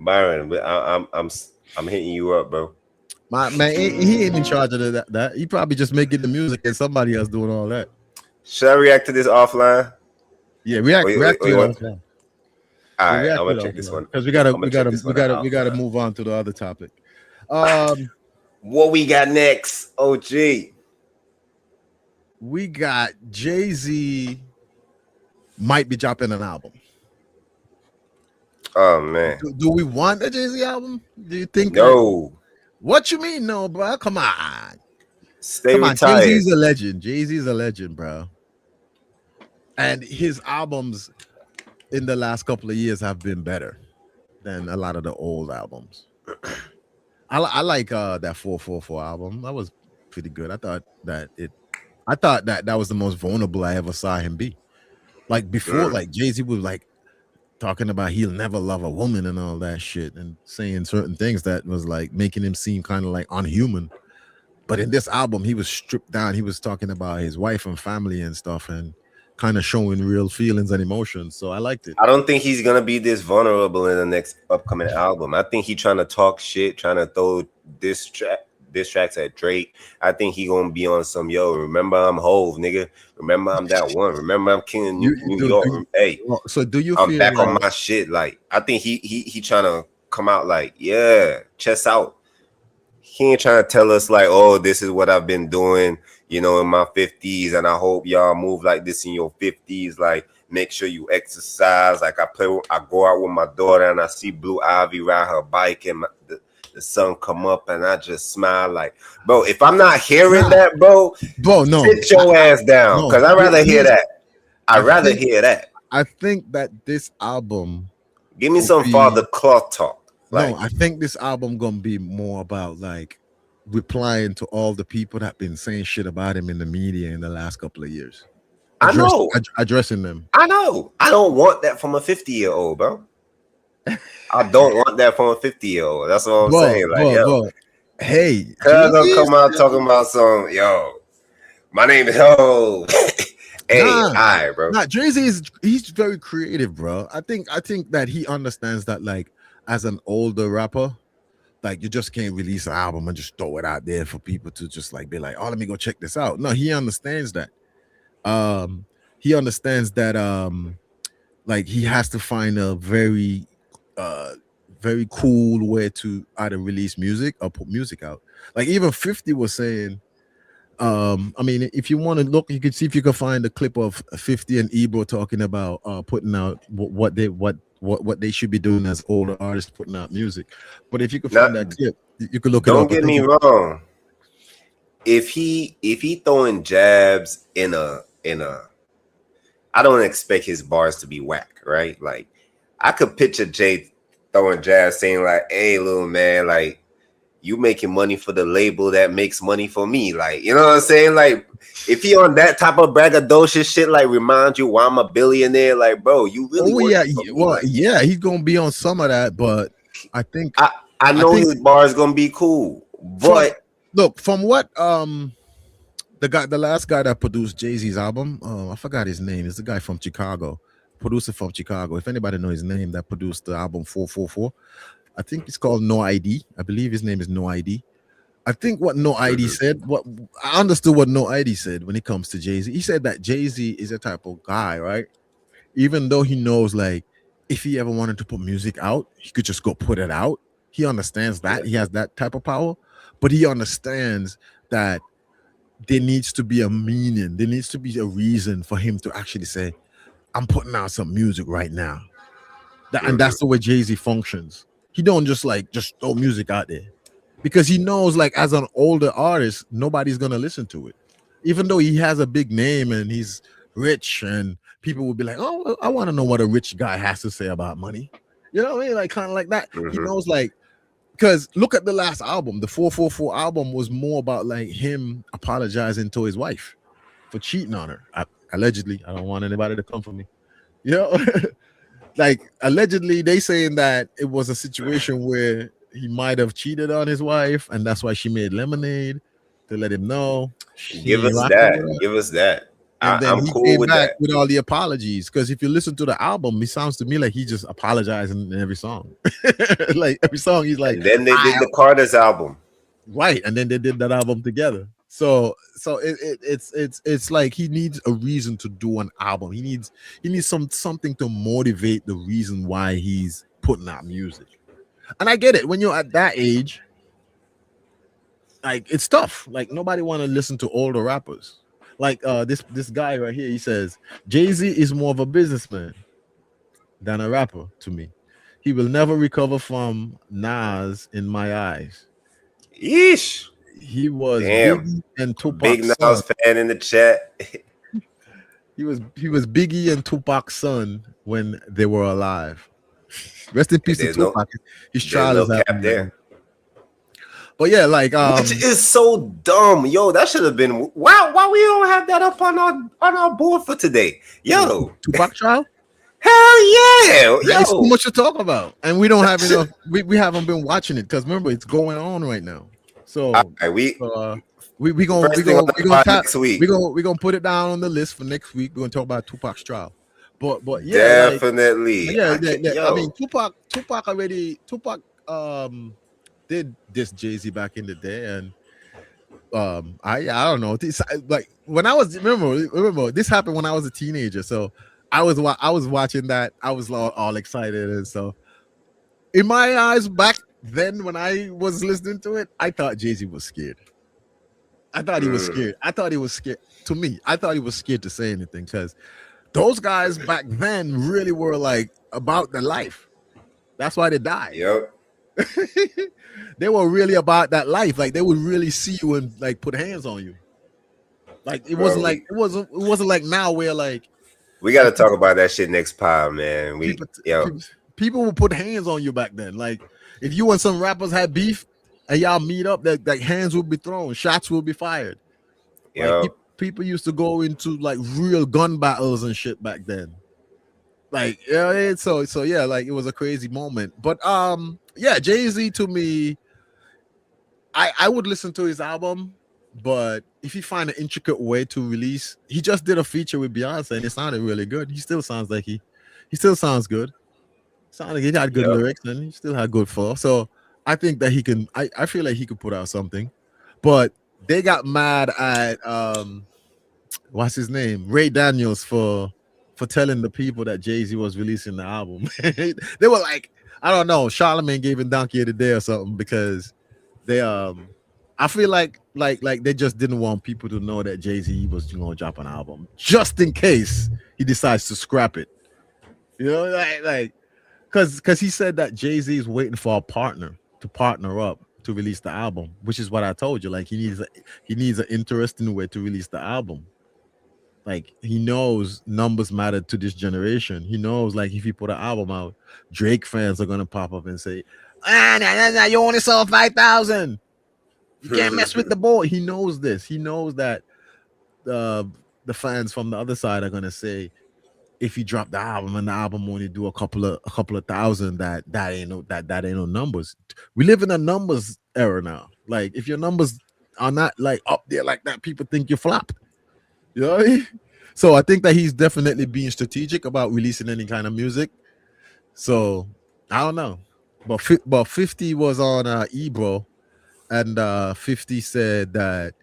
Byron, I'm hitting you up, bro. My man, he ain't in charge of that. He probably just making the music and somebody else doing all that. Should I react to this offline? Yeah, react to it offline. All right, React I'm to gonna it check this one. because we gotta move on to the other topic. What we got next? OG. We got JayZ might be dropping an album. Oh man. Do we want a JayZ album? Do you think? No. What you mean, no, bro? Come on. Stay retired. JayZ's a legend. JayZ's a legend, bro. And his albums in the last couple of years have been better than a lot of the old albums. I like that 444 album. That was pretty good. I thought that was the most vulnerable I ever saw him be. Like before, like JayZ was like talking about he'll never love a woman and all that shit and saying certain things that was like making him seem kind of like unhuman. But in this album, he was stripped down. He was talking about his wife and family and stuff and kind of showing real feelings and emotions. So I liked it. I don't think he's gonna be this vulnerable in the next upcoming album. I think he's trying to talk shit, trying to throw diss tracks at Drake. I think he gonna be on some remember I'm Hove, nigga. Remember I'm that one. Remember I'm King of New York. Hey, so do you I'm feel back on my shit? Like I think he trying to come out like chest out. He ain't trying to tell us like, oh, this is what I've been doing, in my 50s, and I hope y'all move like this in your 50s. Like, make sure you exercise. Like, I go out with my daughter, and I see Blue Ivy ride her bike, and the sun come up, and I just smile. Like, bro, if I'm not hearing that, bro, no, sit your ass down, because I'd rather hear that. I'd rather hear that. I think that this album, give me some Father Cloth talk. Like, no, I think this album gonna be more about like replying to all the people that been saying shit about him in the media in the last couple of years. Addressing them. I know. I don't want that from a 50-year-old, bro. I don't want that from a 50-year-old. That's what I'm saying. Like, hey, cuz I'm come out talking about some, my name is Ho. Hey, hi, bro. Nah, JayZ he's very creative, bro. I think that he understands that, like, as an older rapper, like, you just can't release an album and just throw it out there for people to just like be like, oh, let me go check this out. No, he understands that. He understands that like he has to find a very cool way to either release music or put music out. Like even 50 was saying, I mean, if you want to look, you can see if you can find a clip of 50 and Ebro talking about putting out what they should be doing as older artists, putting out music. But if you can find that clip, you can look it up. Don't get me wrong. If he throwing jabs in a, I don't expect his bars to be whack, right? Like I could picture Jay throwing jabs saying like, hey, little man, like, you making money for the label that makes money for me. Like, you know what I'm saying? Like, if he on that type of braggadocious shit, like remind you why I'm a billionaire, like, bro, you really he's gonna be on some of that, but I think I know his bar is gonna be cool. But from what the last guy that produced JayZ's album, I forgot his name. It's the guy from Chicago, producer from Chicago. If anybody knows his name, that produced the album 444. I think it's called No ID. I believe his name is No ID. I think what No ID said, what I understood what No ID said when it comes to JayZ. He said that JayZ is a type of guy, right? Even though he knows, like, if he ever wanted to put music out, he could just go put it out. He understands that. He has that type of power. But he understands that there needs to be a meaning. There needs to be a reason for him to actually say, I'm putting out some music right now. And that's the way JayZ functions. He don't just throw music out there because he knows, like, as an older artist, nobody's gonna listen to it. Even though he has a big name and he's rich, and people will be like, "Oh, I want to know what a rich guy has to say about money." You know what I mean? Like, kind of like that. He knows, like, because look at the last album, the 444 album was more about like him apologizing to his wife for cheating on her. Allegedly, I don't want anybody to come for me. You know. Like, allegedly, they saying that it was a situation where he might have cheated on his wife, and that's why she made Lemonade to let him know. Give us that. And then I'm he cool came with back that. with all the apologies. Because if you listen to the album, it sounds to me like he just apologizing in every song. Like every song, he's like. And then they did the Carter's album. right, and then they did that album together. So it's like he needs a reason to do an album. He needs something to motivate the reason why he's putting out music. And I get it, when you're at that age, like it's tough. Like nobody want to listen to older rappers. Like this guy right here, he says JayZ is more of a businessman than a rapper to me. He will never recover from Nas in my eyes. Yeesh. He was Damn. Biggie and Big Tupac's Nas son. fan in the chat. He was Biggie and Tupac's son when they were alive. Rest in peace to There's no Tupac. His there's trial no is cap happening right now. there. But yeah, like Which is so dumb. Yo, that should have been why we don't have that up on our board for today. Yo. Tupac trial. Hell yeah. It's too Yo. much to talk about, and we don't have enough. We haven't been watching it because remember it's going on right now. So All right, we we gonna first thing on the pod next week. we gonna put it down on the list for next week. We're gonna talk about Tupac's trial. But yeah, Definitely. yeah, I can't- I mean yo. Tupac did this JayZ back in the day, and I don't know. This, like when I was remember this happened when I was a teenager, so I was watching that. I was all excited and so in my eyes back then when I was listening to it, I thought JayZ was scared. I thought he was scared. I thought he was scared. To me, I thought he was scared to say anything because those guys back then really were like about the life. That's why they died. Yep. They were really about that life. Like they would really see you and like put hands on you. Like it wasn't like it wasn't like now where like We gotta talk about that shit next pod, man. people would put hands on you back then. Like if you and some rappers had beef and y'all meet up, that like hands would be thrown, shots will be fired. Like people used to go into like real gun battles and shit back then. Like yeah, so yeah, like it was a crazy moment. But yeah, JayZ to me, I would listen to his album, but if he find an intricate way to release, he just did a feature with Beyonce and it sounded really good. He still sounds like he still sounds good. Sounded like he had good lyrics and he still had good flow. So I think that he can. I feel like he could put out something, but they got mad at what's his name, Ray Daniels for telling the people that JayZ was releasing the album. They were like, I don't know, Charlamagne gave him Donkey of the Day or something because they I feel like they just didn't want people to know that JayZ was gonna drop an album just in case he decides to scrap it. You know, like because he said that JayZ is waiting for a partner to partner up to release the album, which is what I told you. Like he needs an interesting way to release the album. Like he knows numbers matter to this generation. He knows like if he put an album out, Drake fans are gonna pop up and say, nah, you only sold 5,000. You can't mess with the boy. He knows this. He knows that the fans from the other side are gonna say, if you drop the album and the album only do a couple of thousand, that ain't no numbers. We live in a numbers era now. Like if your numbers are not like up there like that, people think you flopped. You know what I mean? So I think that he's definitely being strategic about releasing any kind of music. So I don't know, but 50 was on Ebro, and 50 said that.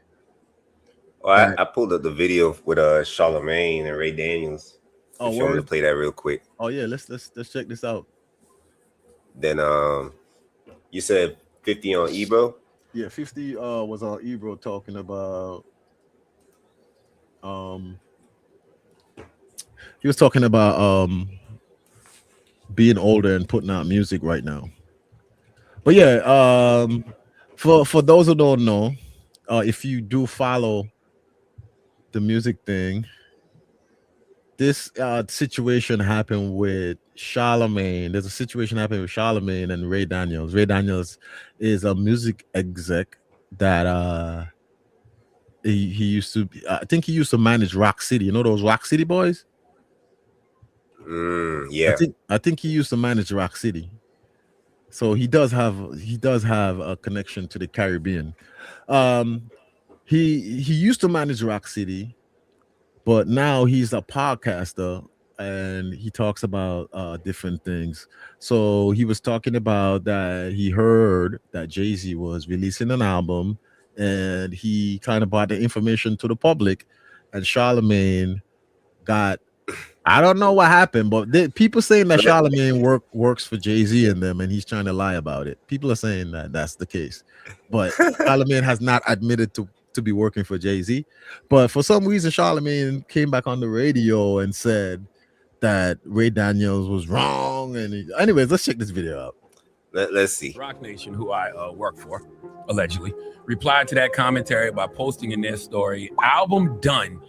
Well, I pulled up the video with Charlamagne and Ray Daniels. Oh, if you want me to play that real quick. Oh yeah, let's check this out. Then you said 50 on Ebro? Yeah, 50 was on Ebro talking about he was talking about being older and putting out music right now. But yeah, for those who don't know, if you do follow the music thing, this situation happened with Charlamagne. There's a situation happening with Charlamagne and Ray Daniels. Ray Daniels is a music exec that he used to. I think he used to manage Rock City. You know those Rock City boys? Yeah. I think he used to manage Rock City. So he does have a connection to the Caribbean. He used to manage Rock City, but now he's a podcaster and he talks about different things. So he was talking about that he heard that JayZ was releasing an album, and he kind of brought the information to the public, and Charlemagne got. I don't know what happened, but people saying that Charlemagne works for JayZ and them, and he's trying to lie about it. People are saying that that's the case, but Charlemagne has not admitted to be working for JayZ. But for some reason, Charlemagne came back on the radio and said that Ray Daniels was wrong. And anyways, let's check this video out. Let's see. Rock Nation, who I work for, allegedly, replied to that commentary by posting in their story, album done,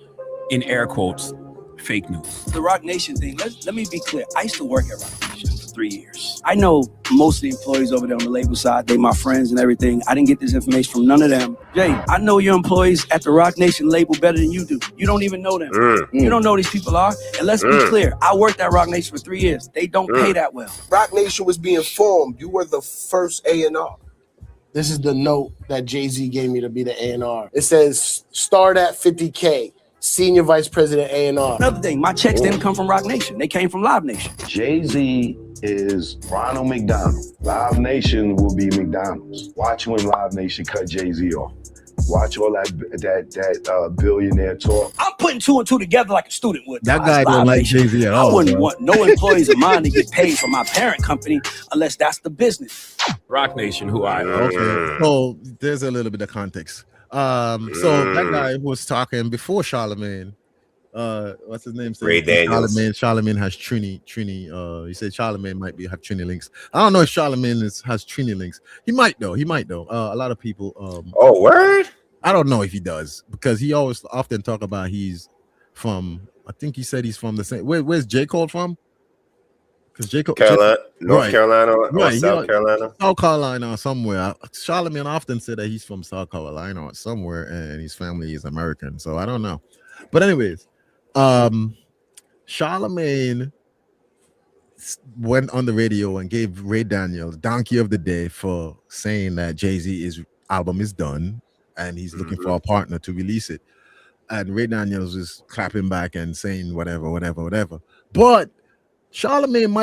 in air quotes, fake news. The Rock Nation thing, let me be clear. I used to work at Rock Nation for 3 years. I know most of the employees over there on the label side. They my friends and everything. I didn't get this information from none of them. Jay, I know your employees at the Rock Nation label better than you do. You don't even know them. You don't know who these people are. And let's be clear. I worked at Rock Nation for 3 years. They don't pay that well. Rock Nation was being formed. You were the first A&R. This is the note that JayZ gave me to be the A&R. It says, start at 50K. Senior Vice President A&R. Another thing, my checks didn't come from Rock Nation. They came from Live Nation. JayZ is Ronald McDonald. Live Nation will be McDonald's. Watch when Live Nation cut JayZ off. Watch all that billionaire talk. I'm putting 2 and 2 together like a student would. That guy don't like JayZ at all. I wouldn't want no employees of mine to get paid from my parent company unless that's the business. Rock Nation, who I Okay. So there's a little bit of context. So that guy was talking before Charlemagne. What's his name? Ray Daniels. Charlemagne has Trini. He said Charlemagne might have Trini links. I don't know if Charlemagne has Trini links. He might though. A lot of people. Oh, word? I don't know if he does, because he always often talk about he's from. I think he said he's from the same. Where's J. Cole from? Because J. Cole, Carolina, North Carolina, or right, South Carolina. South Carolina or somewhere. Charlemagne often said that he's from South Carolina or somewhere, and his family is American. So I don't know. But anyways, Charlemagne went on the radio and gave Ray Daniels Donkey of the Day for saying that JayZ's album is done and he's looking for a partner to release it. And Ray Daniels is clapping back and saying whatever. But Charlemagne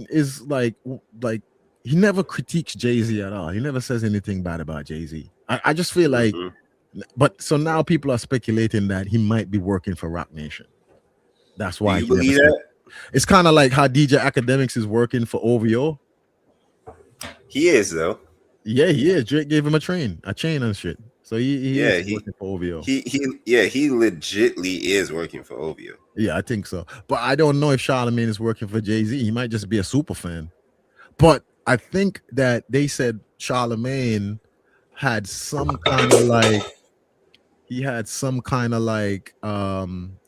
is like he never critiques JayZ at all. He never says anything bad about JayZ. I just feel like, but so now people are speculating that he might be working for Rock Nation. That's why. Do you believe that? It's kind of like how DJ Academics is working for OVO. He is though. Yeah, he is. Drake gave him a chain and shit. So he is working for OVO. He legitly is working for OVO. Yeah, I think so. But I don't know if Charlemagne is working for JayZ. He might just be a super fan. But I think that they said Charlemagne had some kind of like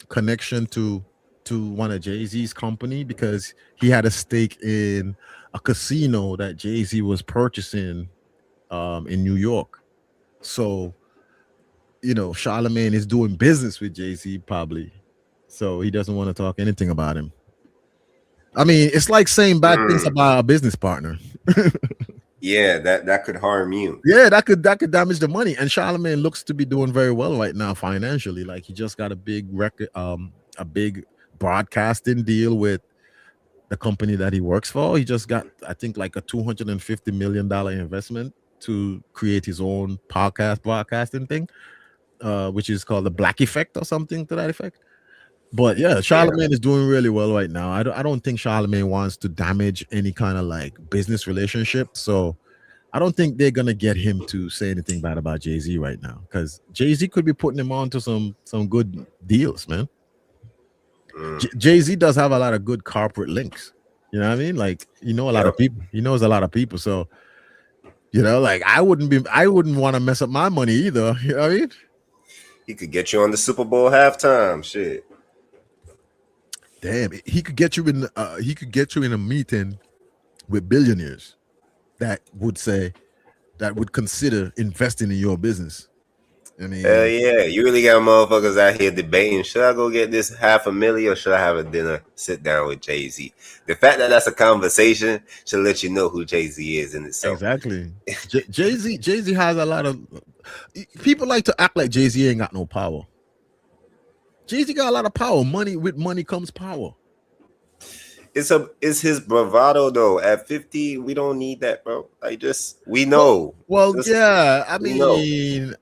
connection to one of JayZ's company, because he had a stake in a casino that JayZ was purchasing in New York. So, Charlemagne is doing business with JayZ probably. So he doesn't want to talk anything about him. I mean, it's like saying bad things about a business partner. Yeah, that could harm you. Yeah, that could damage the money. And Charlemagne looks to be doing very well right now financially. Like, he just got a big record, a big broadcasting deal with the company that he works for. He just got, I think, like a $250 million investment to create his own podcast broadcasting thing, which is called the Black Effect or something to that effect. But yeah, Charlemagne is doing really well right now. I don't think Charlemagne wants to damage any kind of like business relationship. So I don't think they're gonna get him to say anything bad about JayZ right now, because JayZ could be putting him on to some good deals, man. JayZ does have a lot of good corporate links. You know what I mean? Like, a lot of people. He knows a lot of people. So, like I wouldn't want to mess up my money either. You know what I mean? He could get you on the Super Bowl halftime. Shit. Damn, he could get you in. He could get you in a meeting with billionaires that would consider investing in your business. I mean, hell yeah, you really got motherfuckers out here debating: should I go get this $500,000 or should I have a dinner, sit down with JayZ? The fact that that's a conversation should let you know who JayZ is in itself. Exactly. JayZ has a lot of people like to act like JayZ ain't got no power. JayZ got a lot of power. With money comes power. It's his bravado though. At 50, we don't need that, bro. Like we know. Well, Just, yeah. I we know. mean,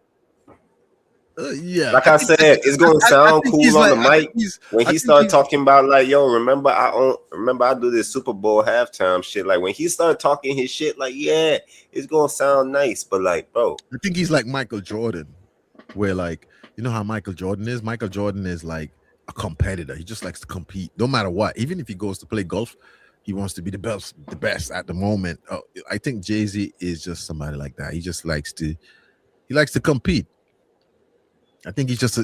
yeah. Like I said, it's gonna sound cool on the mic when he started talking about like, yo, remember I do this Super Bowl halftime shit. Like when he started talking his shit, like, yeah, it's gonna sound nice, but like, bro, I think he's like Michael Jordan, where like, you know how Michael Jordan is? Michael Jordan is like a competitor. He just likes to compete no matter what. Even if he goes to play golf, he wants to be the best at the moment. I think JayZ is just somebody like that. He just likes to compete. I think he's just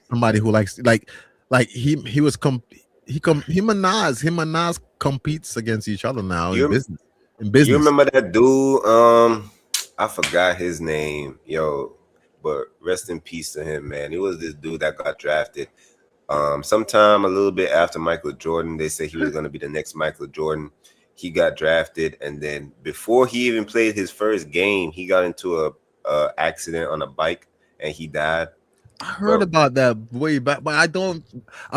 somebody who likes him and Nas competes against each other now in business. You remember that dude? I forgot his name, yo, but rest in peace to him, man. He was this dude that got drafted. Sometime a little bit after Michael Jordan, they said he was going to be the next Michael Jordan. He got drafted, and then before he even played his first game, he got into a accident on a bike and he died. I heard about that way back, but I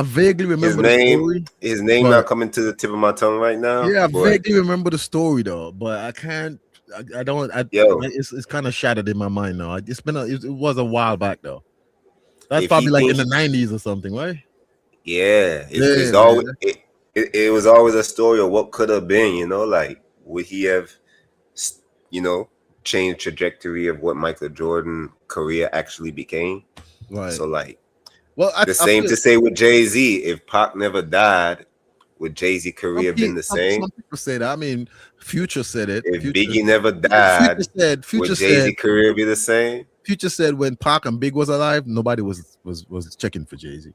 vaguely remember the story. His name not coming to the tip of my tongue right now. Yeah, I vaguely remember the story though, but I can't. It's kind of shattered in my mind now. It was a while back though. That's probably like in the 90s or something, right? Yeah, it was always a story of what could have been. You know, like would he have, changed trajectory of what Michael Jordan career actually became? Right. So like, to say with JayZ, if Pac never died, would JayZ career been the same? Some people say that. I mean, Future said it. If Biggie never died, would JayZ career be the same? Future said when Pac and Big was alive, nobody was checking for JayZ.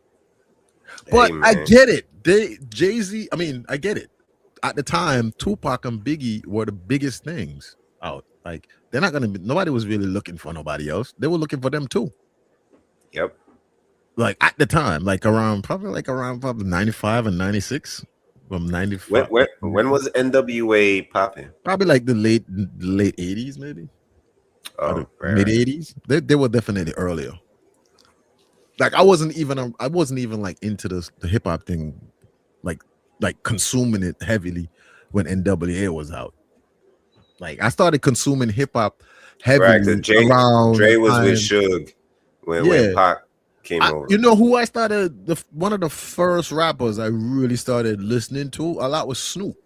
But I get it. JayZ. I mean, I get it. At the time, Tupac and Biggie were the biggest things out. Like they're not gonna be. Nobody was really looking for nobody else. They were looking for them too. Yep. Like at the time, like around probably 95 and 96. From 95. When was NWA popping? Probably like the late 80s, maybe. Oh, mid 80s. They were definitely earlier. Like I wasn't even like into the hip hop thing, like consuming it heavily when NWA was out. Like I started consuming hip hop heavily around. Dre was with Suge when Pac came over. You know who I started? One of the first rappers I really started listening to a lot was Snoop.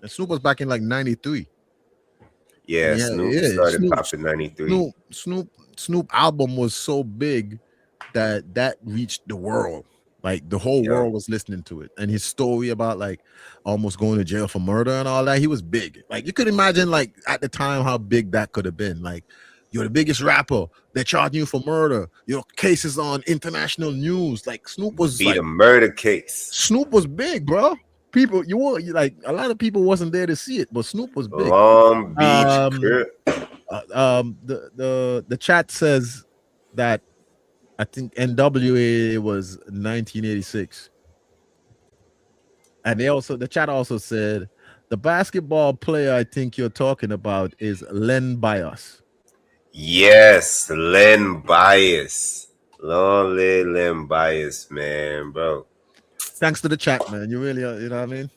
And Snoop was back in like 93. Yeah, Snoop started popping 93. Snoop album was so big that reached the world. Like the whole world was listening to it. And his story about like almost going to jail for murder and all that, he was big. Like you could imagine like at the time how big that could have been. Like you're the biggest rapper. They're charging you for murder. Your case is on international news. Like Snoop was a murder case. Snoop was big, bro. People, like a lot of people wasn't there to see it, but Snoop was big. Long Beach. The chat says that I think NWA was 1986, and the chat also said the basketball player I think you're talking about is Len Bias. Yes, Len Bias. Long live Len Bias, man, bro. Thanks to the chat, man. You really, you know what I mean?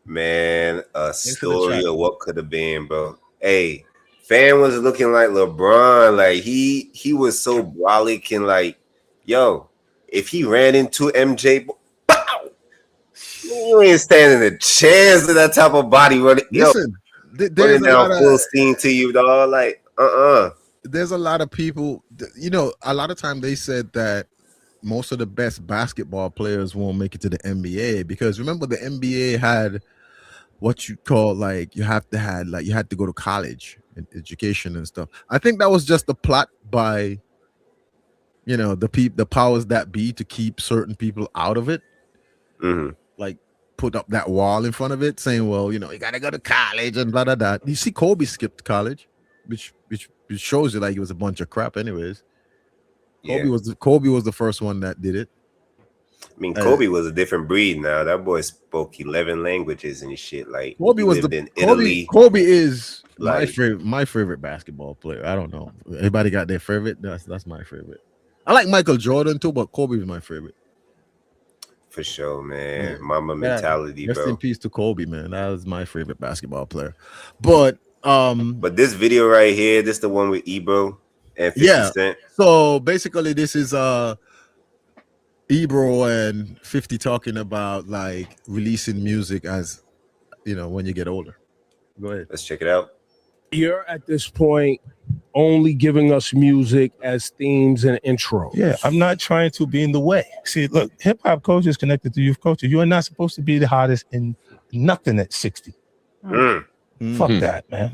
Man, story of what could have been, bro. Hey, Fan was looking like LeBron. Like he was so brolic and like, yo, if he ran into MJ, pow, you ain't standing a chance of that type of body running. Listen, running down full steam to you, dog. Like, There's a lot of people, a lot of time they said that most of the best basketball players won't make it to the NBA because remember the NBA had what you call like you had to go to college and education and stuff. I think that was just the plot by the powers that be to keep certain people out of it. Mm-hmm. Like put up that wall in front of it saying, well, you gotta go to college and blah blah blah. You see Kobe skipped college, which shows you like he was a bunch of crap anyways. Kobe was the first one that did it. I mean, Kobe was a different breed now. That boy spoke 11 languages and shit. Like Kobe was in Italy. Kobe is my favorite basketball player. I don't know. Everybody got their favorite. That's my favorite. I like Michael Jordan too, but Kobe is my favorite. For sure, man. Yeah. Mama mentality, Rest bro. in peace to Kobe, man. That was my favorite basketball player. But this video right here, this the one with Ebro and 50 yeah. Cent. So basically, this is Ebro and 50 talking about like releasing music as when you get older. Go ahead. Let's check it out. You're at this point only giving us music as themes and intros. Yeah, I'm not trying to be in the way. See, look, hip hop culture is connected to youth culture. You are not supposed to be the hottest in nothing at 60. Fuck that, man.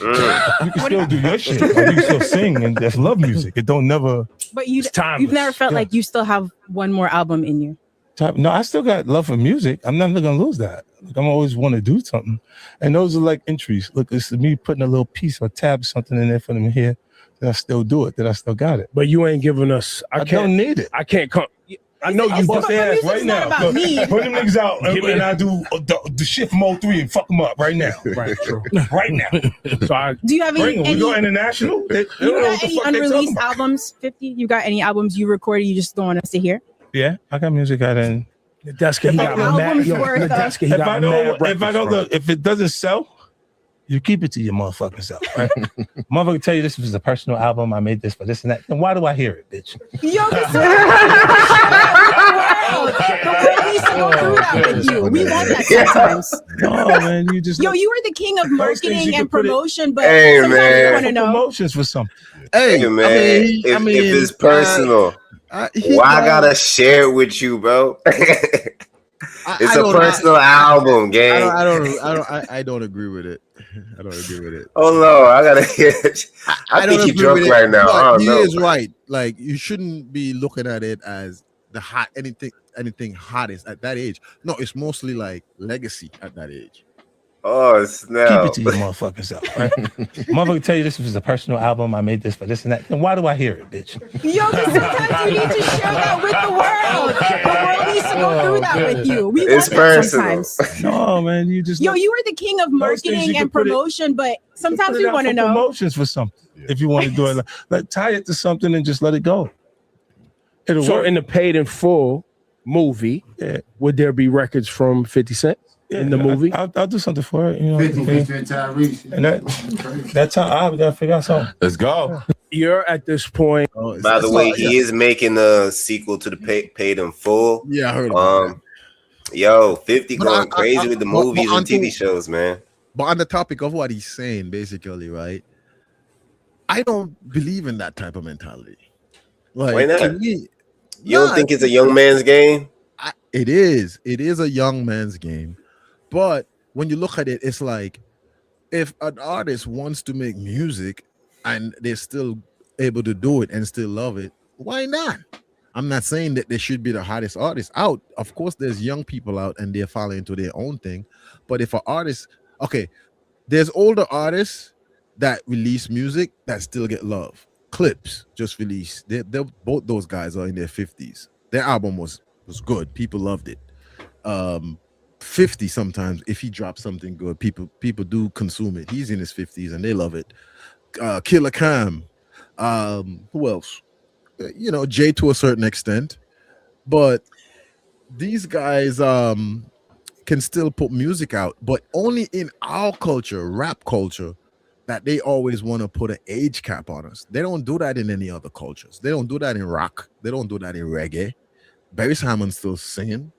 You can still do your shit. Like, you can still sing and just love music. It don't never. But you've never felt like you still have one more album in you. No, I still got love for music. I'm never gonna lose that. Like, I'm always want to do something, and those are like entries. Look, it's me putting a little piece or tab something in there for them here. That I still do it. That I still got it. But you ain't giving us. I don't need it. I can't come. I know you bust their ass right now. Put them niggas out, and I do the shift mode 3 and fuck them up right now. Right, true. Right now. So do you have any? We go international. They you got any unreleased albums? 50. You got any albums you recorded? You just don't want us to hear? Yeah, I got music out in the desk. He got mad. If it doesn't sell, you keep it to your motherfucking self, right? Motherfucker tell you this was a personal album. I made this for this and that. Then why do I hear it, bitch? Yo, the world needs to go through that with you. We want that sometimes. No, man, you just. Yo, you were the king of marketing and promotion, but Hey, sometimes man. you want to know. Promotions for something. Hey, man. If it's personal, why I gotta share it with you, bro? It's a personal album, gang. I don't agree with it. I don't agree with it. Oh no, I gotta hear it. I think you're drunk right now. I don't He know. is right. Like, you shouldn't be looking at it as the hot anything hottest at that age. No, it's mostly like legacy at that age. Oh snap! Keep it to your motherfucking self, right? Motherfucker tell you this was a personal album. I made this for this and that. Then why do I hear it, bitch? Yo, sometimes you need to share that with the world. The world needs to go through that with you. We want that sometimes. No, man, you just. Yo, you were the king of marketing and promotion, but sometimes we want to know. Promotions for something. Yeah. If you want to do it, like tie it to something and just let it go. It'll work. In the Paid in Full movie, would there be records from 50 Cent? In the movie, I'll do something for it. 50 featuring Tyrese. And that's how I gotta figure out something. Let's go. You're at this point. By the way, he is making a sequel to the Paid in Full. Yeah, I heard about that. Yo, 50 going crazy with the movies and TV shows, man. But on the topic of what he's saying, basically, right? I don't believe in that type of mentality. Like, why not? You don't think it's a young man's game? It is. It is a young man's game. But when you look at it, it's like, if an artist wants to make music and they're still able to do it and still love it, why not? I'm not saying that they should be the hottest artist out. Of course, there's young people out and they're falling into their own thing. But if an artist, there's older artists that release music that still get love. Clips just released. They're both those guys are in their 50s. Their album was good. People loved it. 50 sometimes, if he drops something good, people do consume it. He's in his 50s and they love it. Killer Cam, who else? Jay to a certain extent, but these guys can still put music out, but only in our culture, rap culture, that they always want to put an age cap on us. They don't do that in any other cultures. They don't do that in rock. They don't do that in reggae. Barry Simon's still singing.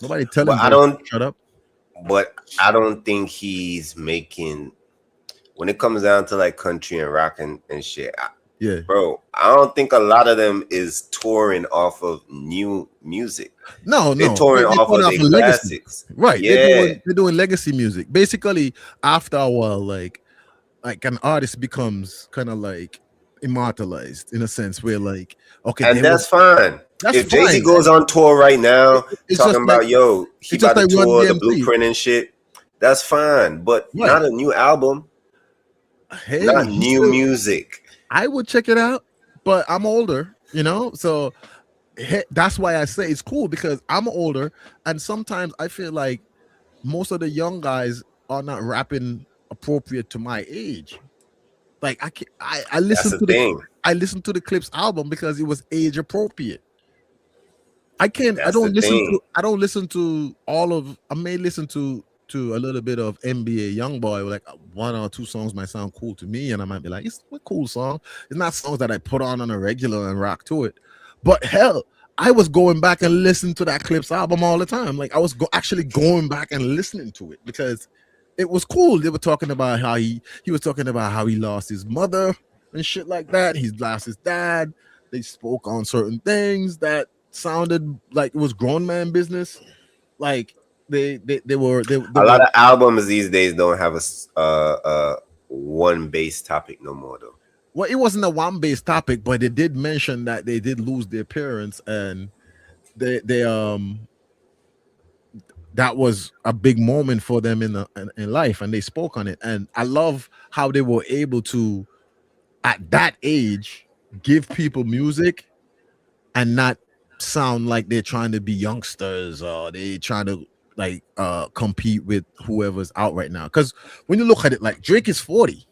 Nobody tell him shut up. But I don't think he's making, when it comes down to like country and rock and shit. Bro, I don't think a lot of them is touring off of new music. No, they're touring off of their classics. Right. Yeah. They're doing legacy music. Basically, after a while, like an artist becomes kind of like immortalized in a sense where like, and that's fine. If JayZ goes on tour right now, talking about he about to tour the Blueprint and shit, that's fine. But not a new album, not new music. I would check it out, but I'm older, so that's why I say it's cool, because I'm older, and sometimes I feel like most of the young guys are not rapping appropriate to my age. Like I listened to I listened to the Clips album because it was age appropriate. I don't listen to all of. I may listen to a little bit of NBA Youngboy. Like one or two songs might sound cool to me, and I might be like, "It's a cool song." It's not songs that I put on a regular and rock to it. But hell, I was going back and listening to that Clips album all the time. Like I was actually going back and listening to it because it was cool. They were talking about how he was talking about how he lost his mother and shit like that. He lost his dad. They spoke on certain things that sounded like it was grown man business. Like they were a lot of albums these days don't have a one base topic no more though. Well, it wasn't a one base topic, but they did mention that they did lose their parents, and they that was a big moment for them in life, and they spoke on it. And I love how they were able to, at that age, give people music and not sound like they're trying to be youngsters or they trying to like compete with whoever's out right now. Because when you look at it, like Drake is 40.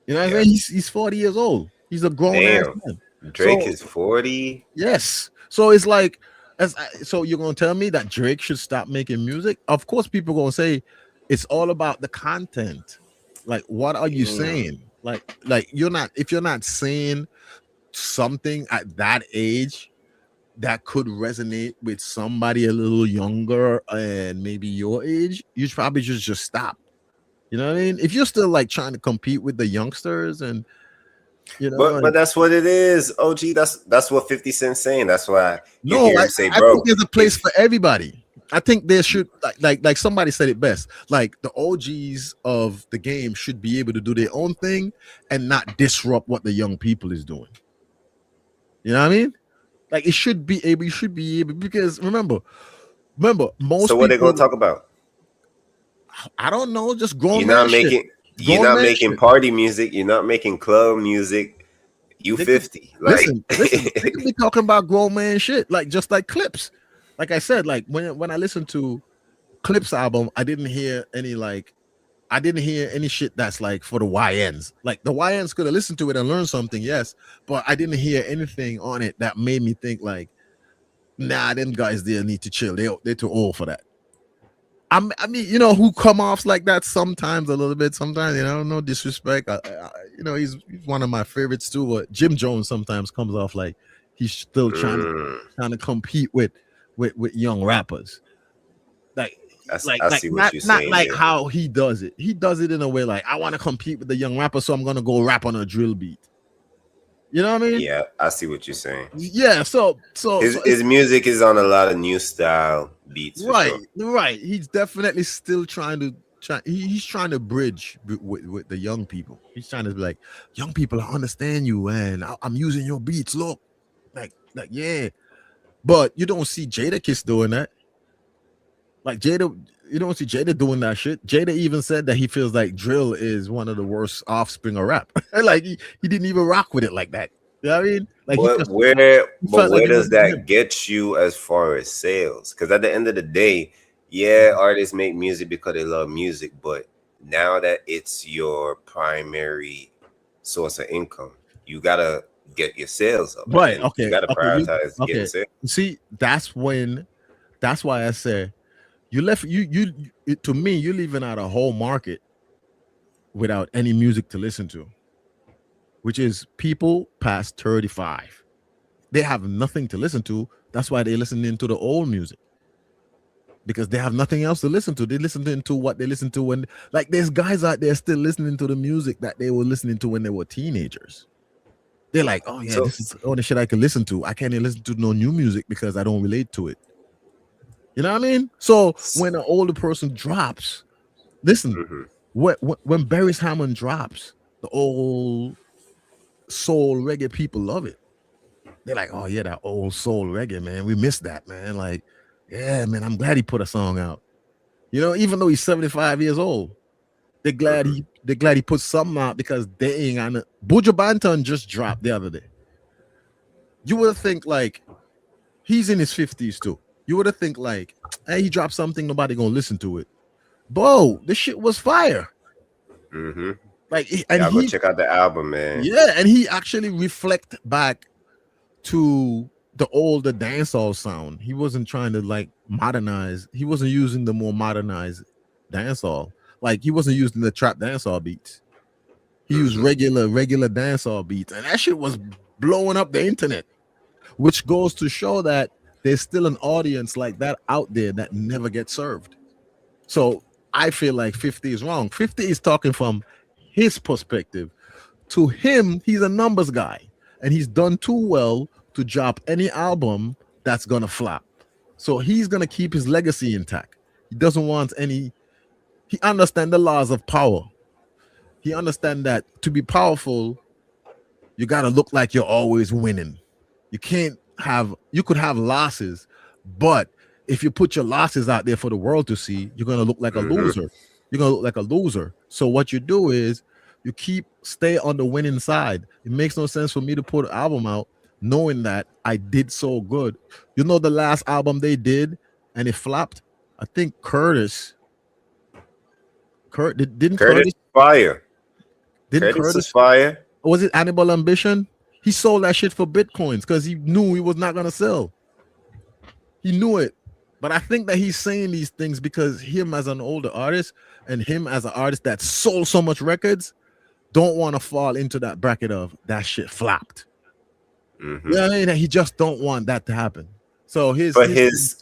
You know what I mean? He's 40 years old. He's a grown ass man. Drake is 40. Yes. So it's like, so you're gonna tell me that Drake should stop making music? Of course, people gonna say it's all about the content. Like, what are you saying? Like you're not, if you're not saying something at that age that could resonate with somebody a little younger and maybe your age, you should probably just stop. You know what I mean? If you're still like trying to compete with the youngsters, and you know, but that's what it is. OG, that's what 50 Cent's saying. That's why I think there's a place for everybody. I think there should like somebody said it best. Like the OGs of the game should be able to do their own thing and not disrupt what the young people is doing. You know what I mean? Like it should be able. You should be able, because remember, most. So what they gonna talk about? I don't know. Just grown. You're not making party music. You're not making club music. You 50. Listen, they can be talking about grown man shit, like just like Clips. Like I said, like when I listened to Clips album, I didn't hear any shit that's like for the YNs. Like the YNs could have listened to it and learned something, yes, but I didn't hear anything on it that made me think like, nah, them guys there need to chill. They're too old for that. I mean, you know, who come off like that sometimes a little bit. Sometimes, you know, no disrespect. You know, he's one of my favorites too. But Jim Jones sometimes comes off like he's still trying to compete with young rappers. Like I see what you're saying. Not like how he does it. He does it in a way like, I want to compete with the young rapper, so I'm gonna go rap on a drill beat. You know what I mean? Yeah, I see what you're saying. Yeah, so his music is on a lot of new style beats. Right. He's definitely still trying to bridge with the young people. He's trying to be like, young people, I understand you, and I'm using your beats. Look, like yeah. But you don't see Jadakiss doing that. Like Jada, you don't see Jada doing that shit. Jada even said that he feels like drill is one of the worst offspring of rap. Like he didn't even rock with it like that. You know what I mean? Like where does that get you as far as sales? Because at the end of the day, yeah, artists make music because they love music, but now that it's your primary source of income, you gotta get your sales up. Right. Okay. You gotta prioritize getting sales. See, that's why I say to me, you're leaving out a whole market without any music to listen to, which is people past 35. They have nothing to listen to. That's why they're listening to the old music, because they have nothing else to listen to. They listen to what they listen to when, like, there's guys out there still listening to the music that they were listening to when they were teenagers. They're like, oh yeah, this is the only shit I can listen to. I can't even listen to no new music because I don't relate to it. You know what I mean? So when an older person drops, listen, when Barry Hammond drops, the old soul reggae people love it. They're like, oh yeah, that old soul reggae, man. We miss that, man. Like, yeah, man, I'm glad he put a song out. You know, even though he's 75 years old, they're glad he put something out, because they ain't gonna. Buju Banton just dropped the other day. You would think like he's in his 50s too. You would have think like, hey, he dropped something, nobody gonna listen to it. Bro, this shit was fire. Like, Y'all go check out the album, man. Yeah, and he actually reflect back to the older dancehall sound. He wasn't trying to like modernize. He wasn't using the more modernized dancehall. Like he wasn't using the trap dancehall beats. He used regular dancehall beats, and that shit was blowing up the internet. Which goes to show that there's still an audience like that out there that never gets served. So I feel like 50 is wrong. 50 is talking from his perspective. To him, he's a numbers guy, and he's done too well to drop any album that's gonna flop. So he's gonna keep his legacy intact. He doesn't want any. He understands the laws of power. He understands that to be powerful, you gotta look like you're always winning. You can't have. You could have losses, but if you put your losses out there for the world to see, you're gonna look like a loser. You're gonna look like a loser. So what you do is you stay on the winning side. It makes no sense for me to put an album out knowing that I did so good. You know the last album they did and it flopped? I think Curtis Fire. Didn't Curtis Fire? Or was it Animal Ambition? He sold that shit for Bitcoins because he knew he was not gonna sell. He knew it. But I think that he's saying these things because him as an older artist and him as an artist that sold so much records don't want to fall into that bracket of that shit flopped. Yeah, I mean, he just don't want that to happen. So his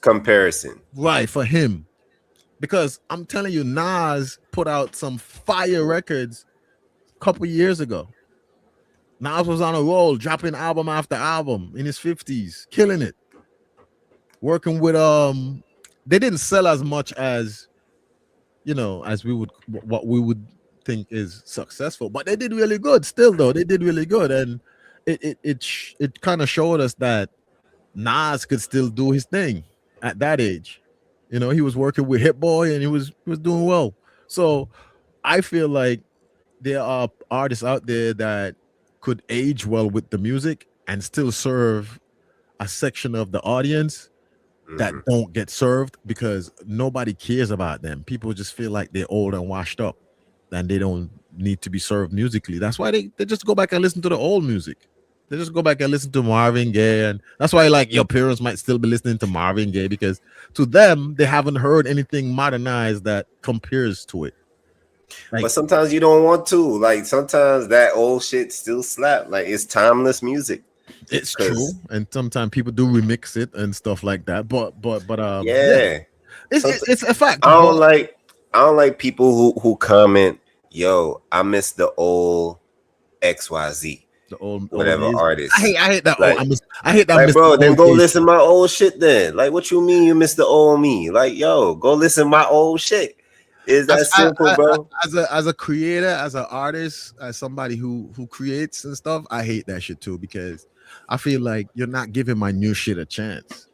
comparison, right, for him, because I'm telling you, Nas put out some fire records a couple years ago. Nas was on a roll, dropping album after album in his 50s, killing it. Working with they didn't sell as much as as what we would think is successful, but they did really good still though. They did really good, and it kind of showed us that Nas could still do his thing at that age. He was working with Hit Boy and he was doing well. So I feel like there are artists out there that could age well with the music and still serve a section of the audience that don't get served because nobody cares about them. People just feel like they're old and washed up and they don't need to be served musically. That's why they just go back and listen to the old music. They just go back and listen to Marvin Gaye, and that's why like your parents might still be listening to Marvin Gaye because to them they haven't heard anything modernized that compares to it. Like, but sometimes you don't want to. Like sometimes that old shit still slap. Like it's timeless music. It's true, and sometimes people do remix it and stuff like that. But yeah. It's a fact. I don't like people who comment, "Yo, I miss the old XYZ." The old artist. I hate that. Like, I hate that. Like, bro, then go listen to my old shit. Then, like, what you mean you miss the old me? Like, yo, go listen to my old shit. Is that simple, bro? As a creator, as an artist, as somebody who creates and stuff, I hate that shit too because I feel like you're not giving my new shit a chance.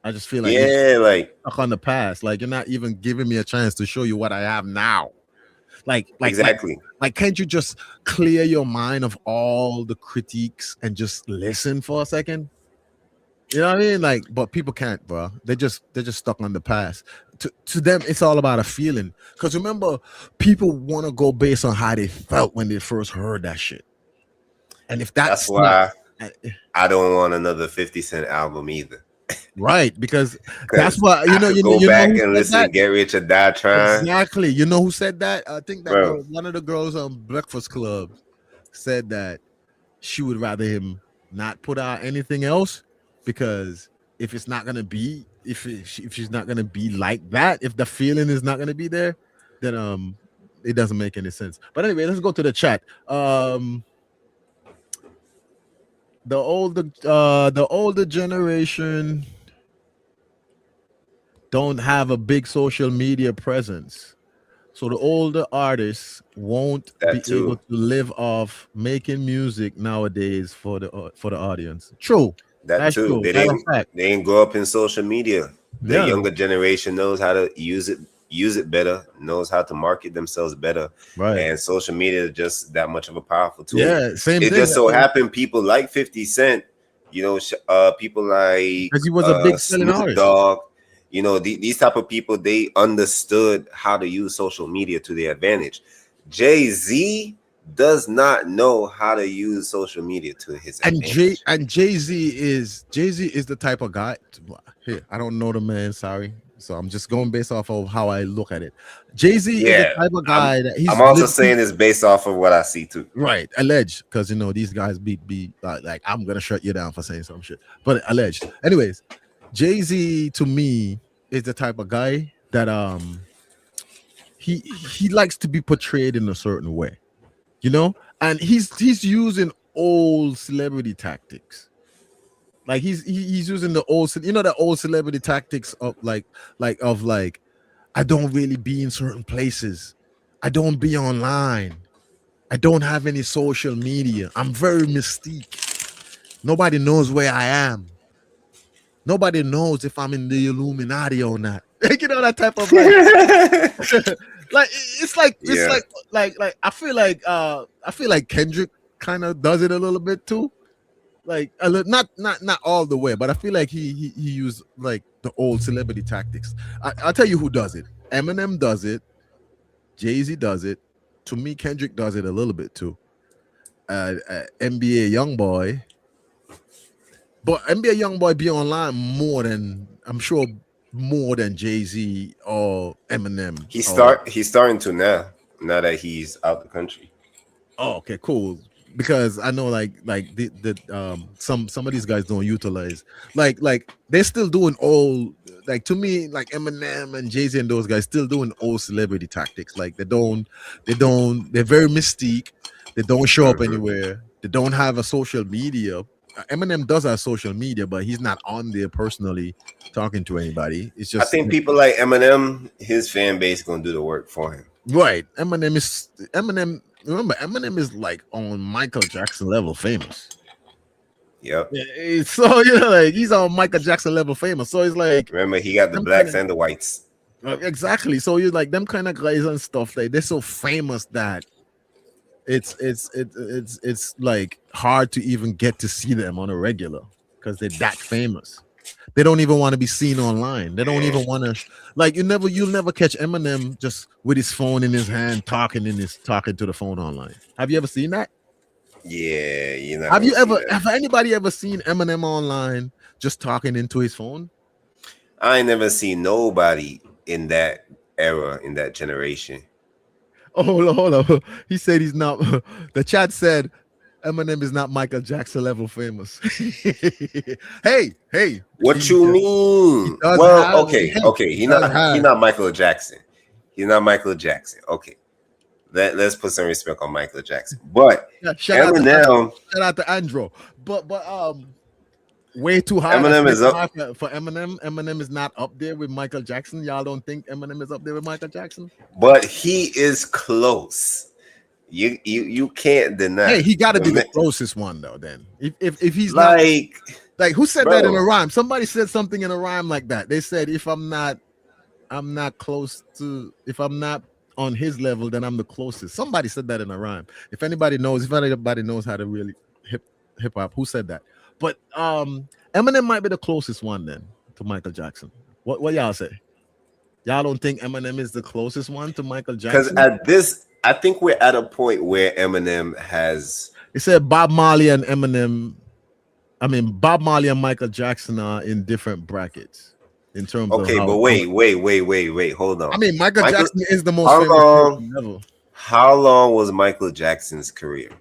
I just feel like like stuck on the past. Like you're not even giving me a chance to show you what I have now. Like exactly. Like can't you just clear your mind of all the critiques and just listen for a second? You know what I mean? Like, but people can't, bro. They're just stuck on the past. To them, it's all about a feeling. Because remember, people want to go based on how they felt when they first heard that shit. And if that's why I don't want another 50 Cent album either. Right, because that's why you go back and listen to Get Rich or Die Trying. Exactly. You know who said that? I think that girl, one of the girls on Breakfast Club said that she would rather him not put out anything else because if it's not gonna be, if she's not gonna be like that, if the feeling is not gonna be there, then it doesn't make any sense. But anyway, let's go to the chat. The older generation don't have a big social media presence, so the older artists won't be able to live off making music nowadays for the audience. True, that's true. They didn't grow up in social media. The younger generation knows how to use it better, knows how to market themselves better, right? And social media is just that much of a powerful tool. Yeah, same thing. It just so happened people like 50 Cent, people like because he was a big selling artist. Dog, these type of people, they understood how to use social media to their advantage. JayZ does not know how to use social media to his advantage. JayZ is the type of guy. Here, I don't know the man. Sorry, so I'm just going based off of how I look at it. JayZ is the type of guy that he's. I'm also saying this based off of what I see too. Right, alleged, because these guys be like I'm gonna shut you down for saying some shit, but alleged. Anyways, JayZ to me is the type of guy that he likes to be portrayed in a certain way, and he's using old celebrity tactics. Like he's using the old, the old celebrity tactics of like I don't really be in certain places, I don't be online, I don't have any social media, I'm very mystique, nobody knows where I am, nobody knows if I'm in the Illuminati or not. That type of like it's like I feel like Kendrick kind of does it a little bit too. Like not all the way, but I feel like he used like the old celebrity tactics. I'll tell you who does it. Eminem does it. JayZ does it. To me, Kendrick does it a little bit too. NBA YoungBoy, but NBA YoungBoy be online more than JayZ or Eminem. He's starting to now that he's out the country. Oh, okay, cool. Because I know like some of these guys don't utilize like they're still doing old, like to me, like Eminem and JayZ and those guys still doing old celebrity tactics. Like they're very mystique, they don't show up anywhere, they don't have a social media. Eminem does have social media, but he's not on there personally talking to anybody. It's just, I think people like Eminem, his fan base gonna do the work for him. Right. Eminem. Remember, Eminem is like on Michael Jackson level famous. Yep. Yeah, so like he's on Michael Jackson level famous. So it's like, remember, he got the blacks and the whites. Exactly. So you're like them kind of guys and stuff. Like they're so famous that it's like hard to even get to see them on a regular because they're that famous. They don't even want to be seen online. They don't even want to, like, you'll never catch Eminem just with his phone in his hand talking to the phone online. Have you ever seen that? Yeah, have anybody ever seen Eminem online just talking into his phone? I ain't never seen nobody in that era, in that generation. Oh, hold on. He said he's not. The chat said Eminem is not Michael Jackson level famous. Hey. What you mean? Well, okay. He's not Michael Jackson. He's not Michael Jackson. Okay. Let's put some respect on Michael Jackson. But shout out to Andrew. But way too high. Eminem is up for Eminem. Eminem is not up there with Michael Jackson. Y'all don't think Eminem is up there with Michael Jackson? But he is close. You can't deny. Hey, he got to be the closest one though. Then if he's like who said that in a rhyme? Somebody said something in a rhyme like that. They said if I'm not close to, if I'm not on his level, then I'm the closest. Somebody said that in a rhyme. If anybody knows how to really hip hop, who said that? But Eminem might be the closest one then to Michael Jackson. What y'all say? Y'all don't think Eminem is the closest one to Michael Jackson? Because I think we're at a point where Eminem has. It said Bob Marley and Michael Jackson are in different brackets in terms of. Okay, but wait, hold on. I mean, Michael Jackson is the most famous person ever. How long was Michael Jackson's career?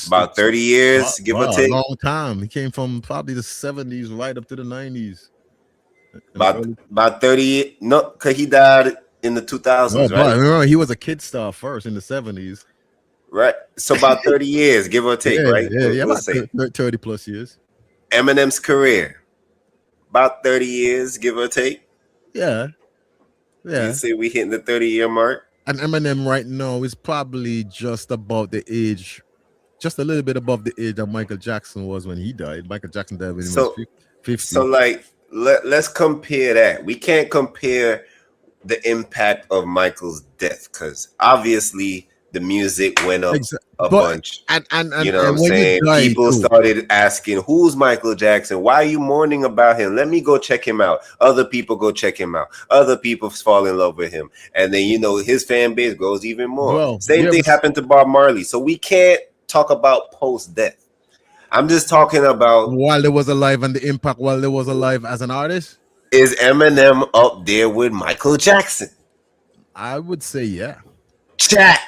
About 30 years, give or take. A long time. He came from probably the 70s right up to the 90s. About 30. No, because he died in the 2000s, right? Remember, he was a kid star first in the 70s. Right. So about 30 years, give or take, right? Yeah, about 30 plus years. Eminem's career, about 30 years, give or take. Yeah. You say we hitting the 30-year mark? And Eminem right now is probably just about the age, just a little bit above the age that Michael Jackson was when he died. Michael Jackson died when he was 50. So like, let's compare that. We can't compare the impact of Michael's death because obviously the music went up a But bunch. and You know what I'm when you saying? die People too, started asking, who's Michael Jackson? Why are you mourning about him? Let me go check him out. Other people go check him out. Other people fall in love with him. And then, you know, his fan base grows even more. bro. Same thing happened to Bob Marley. So we can't talk about post-death. I'm just talking about While they was alive and the impact while they was alive as an artist. Is Eminem up there with Michael Jackson? I would say yeah. Chat.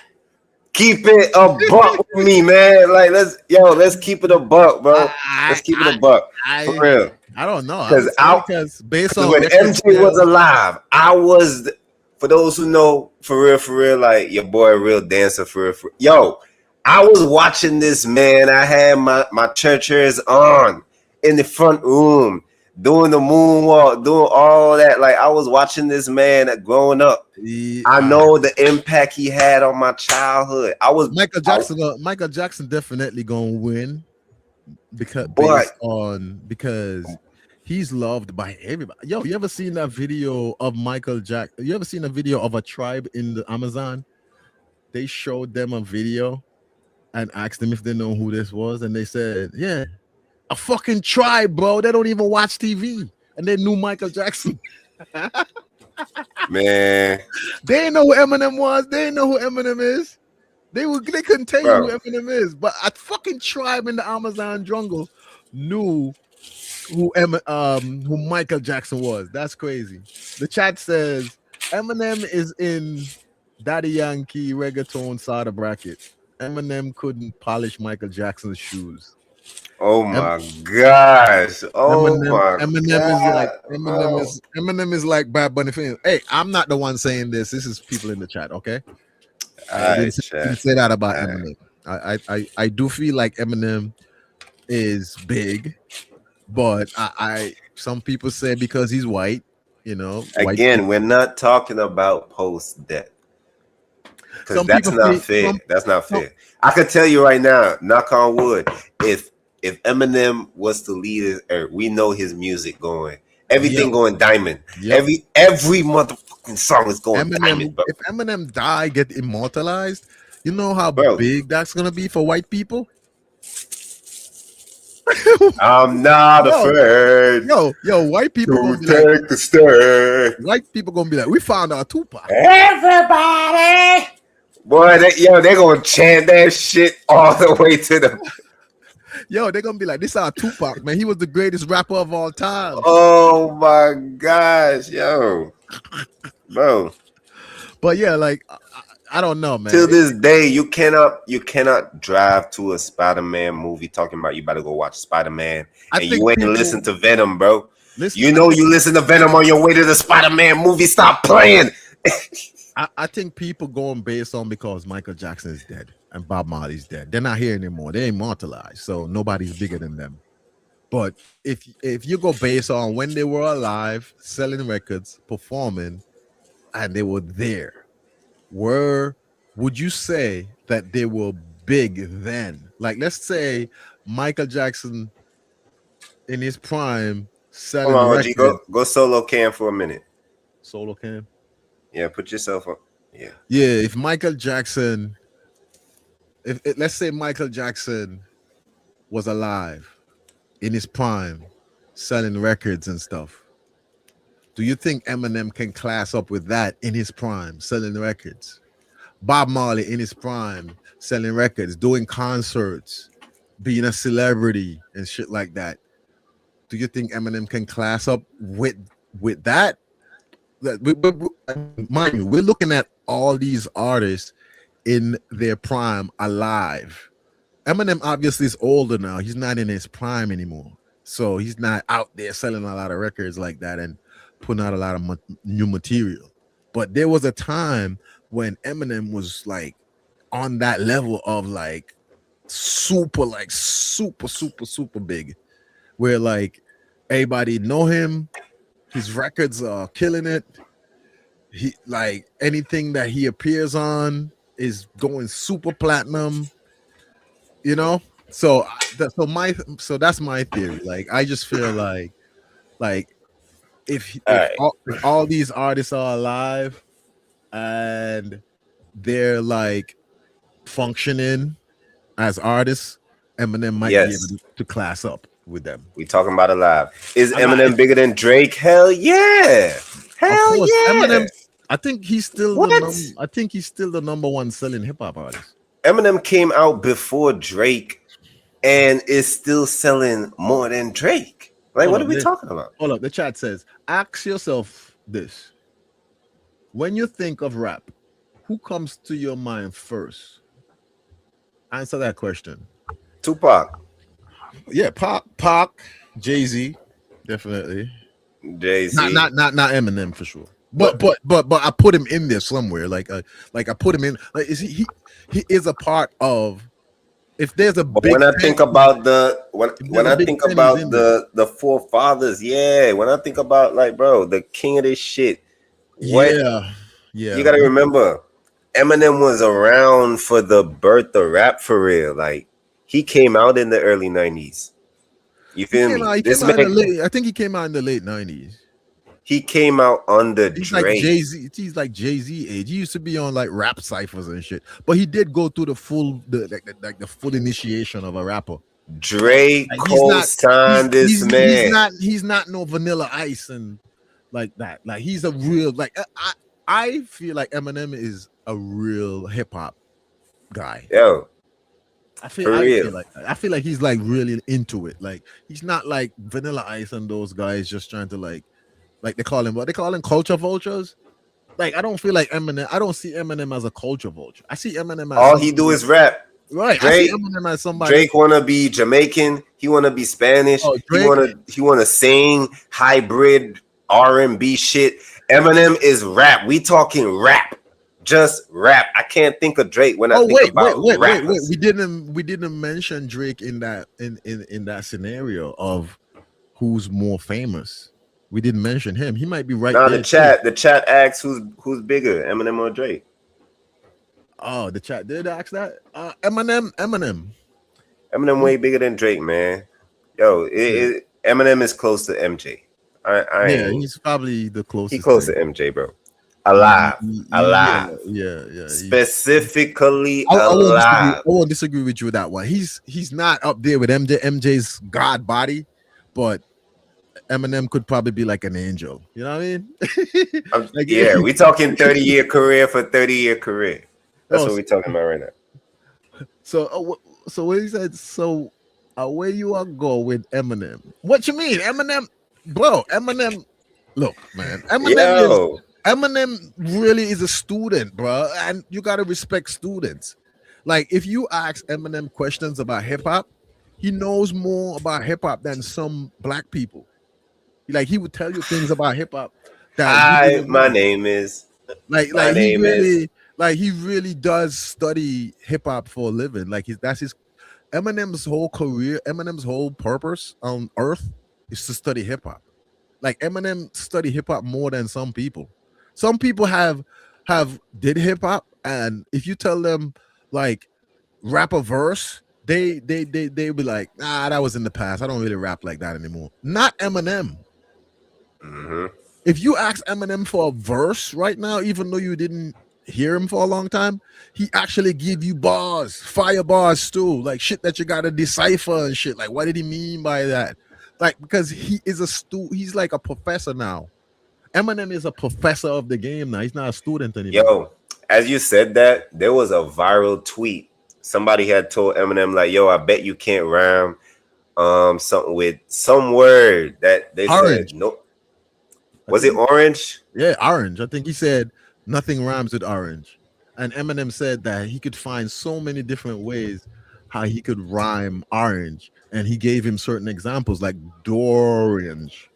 Keep it a buck with me, man. Like let's keep it a buck, bro. Let's keep it a buck. For real. I don't know. Because based on when MJ was alive, I was, for those who know, for real, like your boy, a real dancer, for real. Yo, I was watching this, man. I had my churchers on in the front room, doing the moonwalk, doing all that. Like I was watching this man growing up. I know the impact he had on my childhood. Michael Jackson definitely gonna win because he's loved by everybody. Yo, you ever seen that video of Michael Jackson? You ever seen a video of a tribe in the Amazon? They showed them a video and asked them if they know who this was, and they said, "Yeah, a fucking tribe, bro. They don't even watch TV, and they knew Michael Jackson." Man, they didn't know who Eminem was. They didn't know who Eminem is. They couldn't tell you who Eminem is. But a fucking tribe in the Amazon jungle knew who Michael Jackson was. That's crazy. The chat says Eminem is in Daddy Yankee reggaeton side of bracket. Eminem couldn't polish Michael Jackson's shoes. Oh my gosh! Eminem is like Bad Bunny fans. Hey, I'm not the one saying this. This is people in the chat. Okay, I didn't say that about Eminem. I do feel like Eminem is big, but some people say because he's white. You know, again, we're not talking about post-death because that's not fair. That's not fair. I could tell you right now, knock on wood, if Eminem was to lead his earth, we know his music going, everything going diamond. Yep. Every motherfucking song is going diamond. Bro. If Eminem die, get immortalized, you know how big that's gonna be for white people. I'm not afraid. Yo, white people to take the stand. White people gonna be like, we found our Tupac. Everybody, boy, they're gonna chant that shit all the way to the. Yo, they're gonna be like, this is our Tupac, man. He was the greatest rapper of all time. Oh my gosh, yo, bro. But yeah, like I don't know, man. Till this day, you cannot drive to a Spider-Man movie talking about you better go watch Spider-Man and you ain't listen to Venom, bro. You listen to Venom on your way to the Spider-Man movie. Stop playing. I think people going based on because Michael Jackson is dead and Bob Marley's dead. They're not here anymore. They're immortalized, so nobody's bigger than them. But if you go based on when they were alive, selling records, performing, and they were there, would you say that they were big then? Like, let's say Michael Jackson in his prime selling records. Go solo cam for a minute. Solo cam? Yeah, put yourself up. Yeah. Yeah, if Michael Jackson, let's say Michael Jackson was alive in his prime, selling records and stuff, do you think Eminem can class up with that in his prime, selling records? Bob Marley in his prime, selling records, doing concerts, being a celebrity and shit like that. Do you think Eminem can class up with that? Mind you, we're looking at all these artists in their prime alive. Eminem obviously is older now. He's not in his prime anymore. So he's not out there selling a lot of records like that and putting out a lot of new material. But there was a time when Eminem was like on that level of like super big, where like everybody know him. His records are killing it. He like anything that he appears on is going super platinum. You know, so that's my theory. Like I just feel like if all these artists are alive and they're like functioning as artists, Eminem might be Yes. able to class up with them. We talking about alive. Is I'm not- Eminem bigger than Drake? Hell yeah. Of Hell course, yeah. Eminem. I think he's still What? the number one selling hip hop artist. Eminem came out before Drake and is still selling more than Drake. Like, Hold what up, are we the- talking about? Hold up, the chat says, ask yourself this. When you think of rap, who comes to your mind first? Answer that question. Tupac. Yeah, Pac, JayZ, definitely. JayZ. Not Eminem for sure. But I put him in there somewhere. Like I put him in. Like is he is a part of. If there's a But big when I thing- think about the when there's I a big think thing, about he's in there. the forefathers, yeah. When I think about like, bro, the king of this shit. What yeah, you gotta remember, Eminem was around for the birth of rap for real. Like he came out in the early 90s. You feel me? He This came out in man, the late, I think he came out in the late 90s. he came out under He's Drake. like JayZ. He's like JayZ age. He used to be on like rap ciphers and shit. But he did go through the full the full initiation of a rapper. Drake Like, he's not- co-signed this man. He's not no Vanilla Ice and like that. Like he's a real like I feel like Eminem is a real hip hop guy. Yo, I for real. feel like he's like really into it. Like he's not like Vanilla Ice and those guys just trying to like they call him culture vultures. Like I don't feel like Eminem. I don't see Eminem as a culture vulture. I see Eminem as All he do is rap. right. Drake- I see Eminem as somebody. Drake wanna be Jamaican. He wanna be Spanish. Oh, He wanna sing hybrid R&B shit. Eminem is rap. We talking rap, just rap. I can't think of Drake when I think about wait. rappers. We didn't mention Drake in that in that scenario of who's more famous. We didn't mention him. He might be right Now there. the chat asks who's bigger, Eminem or Drake. Oh, the chat did ask that. Eminem. Eminem way bigger than Drake, man. Yo, Eminem is close to MJ. Yeah, he's probably the closest. He close to MJ, bro. Alive. Yeah. Specifically I alive. won't disagree with you with that one. He's not up there with MJ. MJ's God body, but Eminem could probably be like an angel. You know what I mean? Yeah, we talking 30-year career for 30-year career. That's Oh, what we talking about right now. So when he said, so where you are go with Eminem? What you mean, Eminem, bro? Eminem, look, man, Eminem really is a student, bro, and you gotta respect students. Like if you ask Eminem questions about hip hop, he knows more about hip hop than some black people. Like he would tell you things about hip hop. Hi, my name is. He really does study hip hop for a living. Like that's his Eminem's whole career, Eminem's whole purpose on earth is to study hip hop. Like Eminem study hip hop more than some people. Some people have did hip hop, and if you tell them like rap a verse, they be like, nah, that was in the past. I don't really rap like that anymore. Not Eminem. Mm-hmm. If you ask Eminem for a verse right now, even though you didn't hear him for a long time, he actually give you bars, fire bars too, like shit that you gotta decipher and shit. Like, what did he mean by that? Like, because he is he's like a professor now. Eminem is a professor of the game now. He's not a student anymore. Yo, as you said that, there was a viral tweet. Somebody had told Eminem, like, yo, I bet you can't rhyme something with some word that they Orange. said nope. Was it orange? Yeah, orange. I think he said nothing rhymes with orange. And Eminem said that he could find so many different ways how he could rhyme orange. And he gave him certain examples like dorange.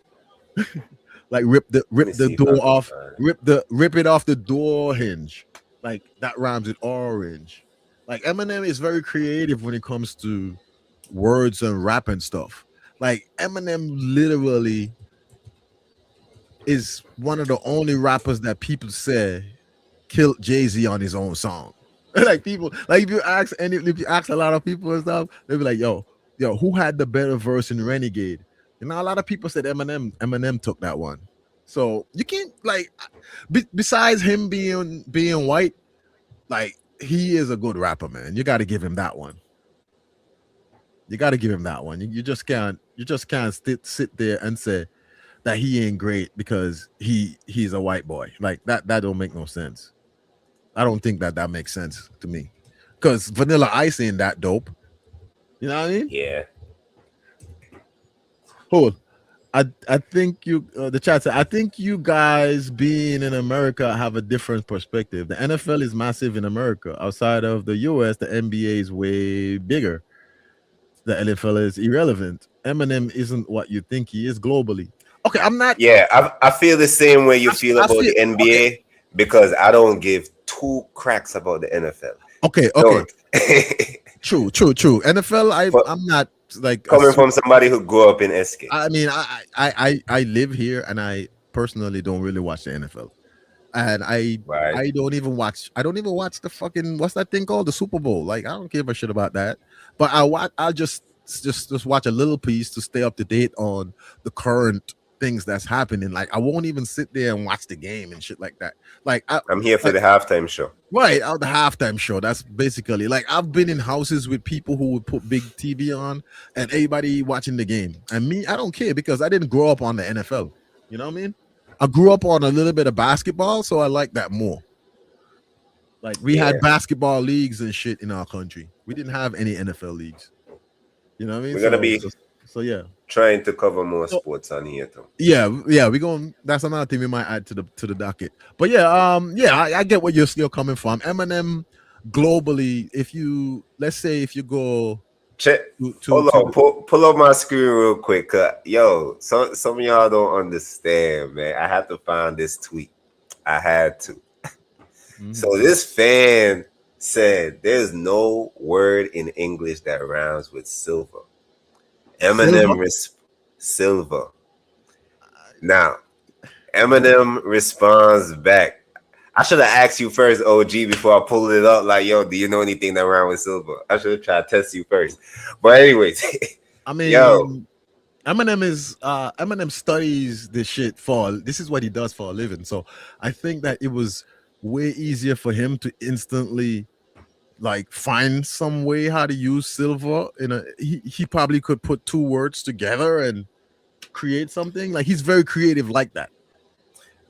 Like rip the door off, rip it off the door hinge. Like that rhymes with orange. Like Eminem is very creative when it comes to words and rap and stuff. Like Eminem literally is one of the only rappers that people say killed JayZ on his own song. Like people, like if you ask a lot of people and stuff, they'll be like, yo, who had the better verse in Renegade? You know, a lot of people said Eminem took that one. So you can't like besides him being white, like he is a good rapper, man. You got to give him that one. You got to give him that one. You just can't sit there and say that he ain't great because he's a white boy. Like that don't make no sense. I don't think that makes sense to me. Because Vanilla Ice ain't that dope. You know what I mean? Yeah. Hold. I think you the chat said I think you guys being in America have a different perspective. The NFL is massive in America. Outside of the US, the NBA is way bigger. The NFL is irrelevant. Eminem isn't what you think he is globally. Okay, I'm not. Yeah, I feel the same way you feel about the NBA because I don't give two cracks about the NFL. Okay. True. NFL, I'm not like coming from somebody who grew up in SK. I mean, I live here and I personally don't really watch the NFL. And I don't even watch the fucking what's that thing called? The Super Bowl. Like I don't give a shit about that. But I'll just watch a little piece to stay up to date on the current things that's happening. Like I won't even sit there and watch the game and shit like that. Like I'm here for the halftime show. Right, the halftime show. That's basically like I've been in houses with people who would put big TV on and everybody watching the game. And me, I don't care because I didn't grow up on the NFL. You know what I mean? I grew up on a little bit of basketball, so I like that more. Like we had basketball leagues and shit in our country. We didn't have any NFL leagues. You know what I mean? We're gonna be yeah, trying to cover more sports on here too. Yeah, we're going. That's another thing we might add to the docket. But I get where you're still coming from. Eminem globally, let's say if you go check, hold on, pull up my screen real quick. Yo, some of y'all don't understand, man. I have to find this tweet. I had to. So this fan said, "There's no word in English that rhymes with silver." Eminem silver. Now, Eminem responds back. I should have asked you first, OG, before I pulled it up. Like, yo, do you know anything that rhymes with silver? I should have tried to test you first. But anyways, I mean, yo, Eminem studies this shit this is what he does for a living. So I think that it was way easier for him to instantly like find some way how to use silver he probably could put two words together and create something. Like he's very creative like that.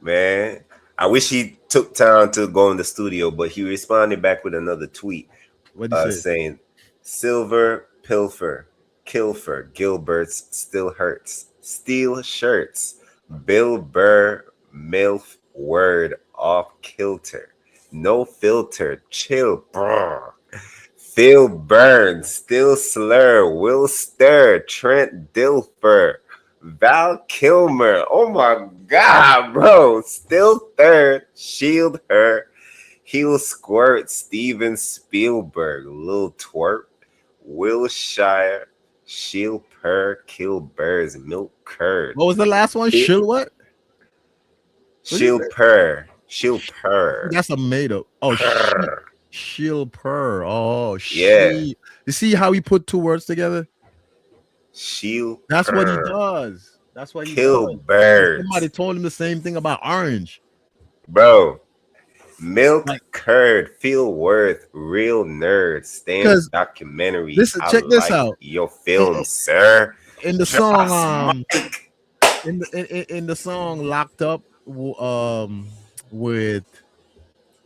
Man, I wish he took time to go in the studio, but he responded back with another tweet saying silver pilfer kilfer Gilbert's still hurts steel shirts Bill Burr milf word off kilter no filter, chill, brr. Phil Burns, still slur, Will Stir, Trent Dilfer, Val Kilmer. Oh my God, bro. Still third, shield her, heel squirt, Steven Spielberg, Lil Twerp, Will Shire, shield per, kill birds, milk curd. What was the last one? Shield what? Shield per. Shield purr. That's a made up. Oh, shield purr. Oh, yeah. You see how he put two words together? Shield. That's what he does. That's what he kill does. birds. Somebody told him the same thing about orange, bro. Milk curd. Feel worth. Real nerd. Stand documentary. Listen, check this out. Your film, sir. In the song, in the song, Locked Up. With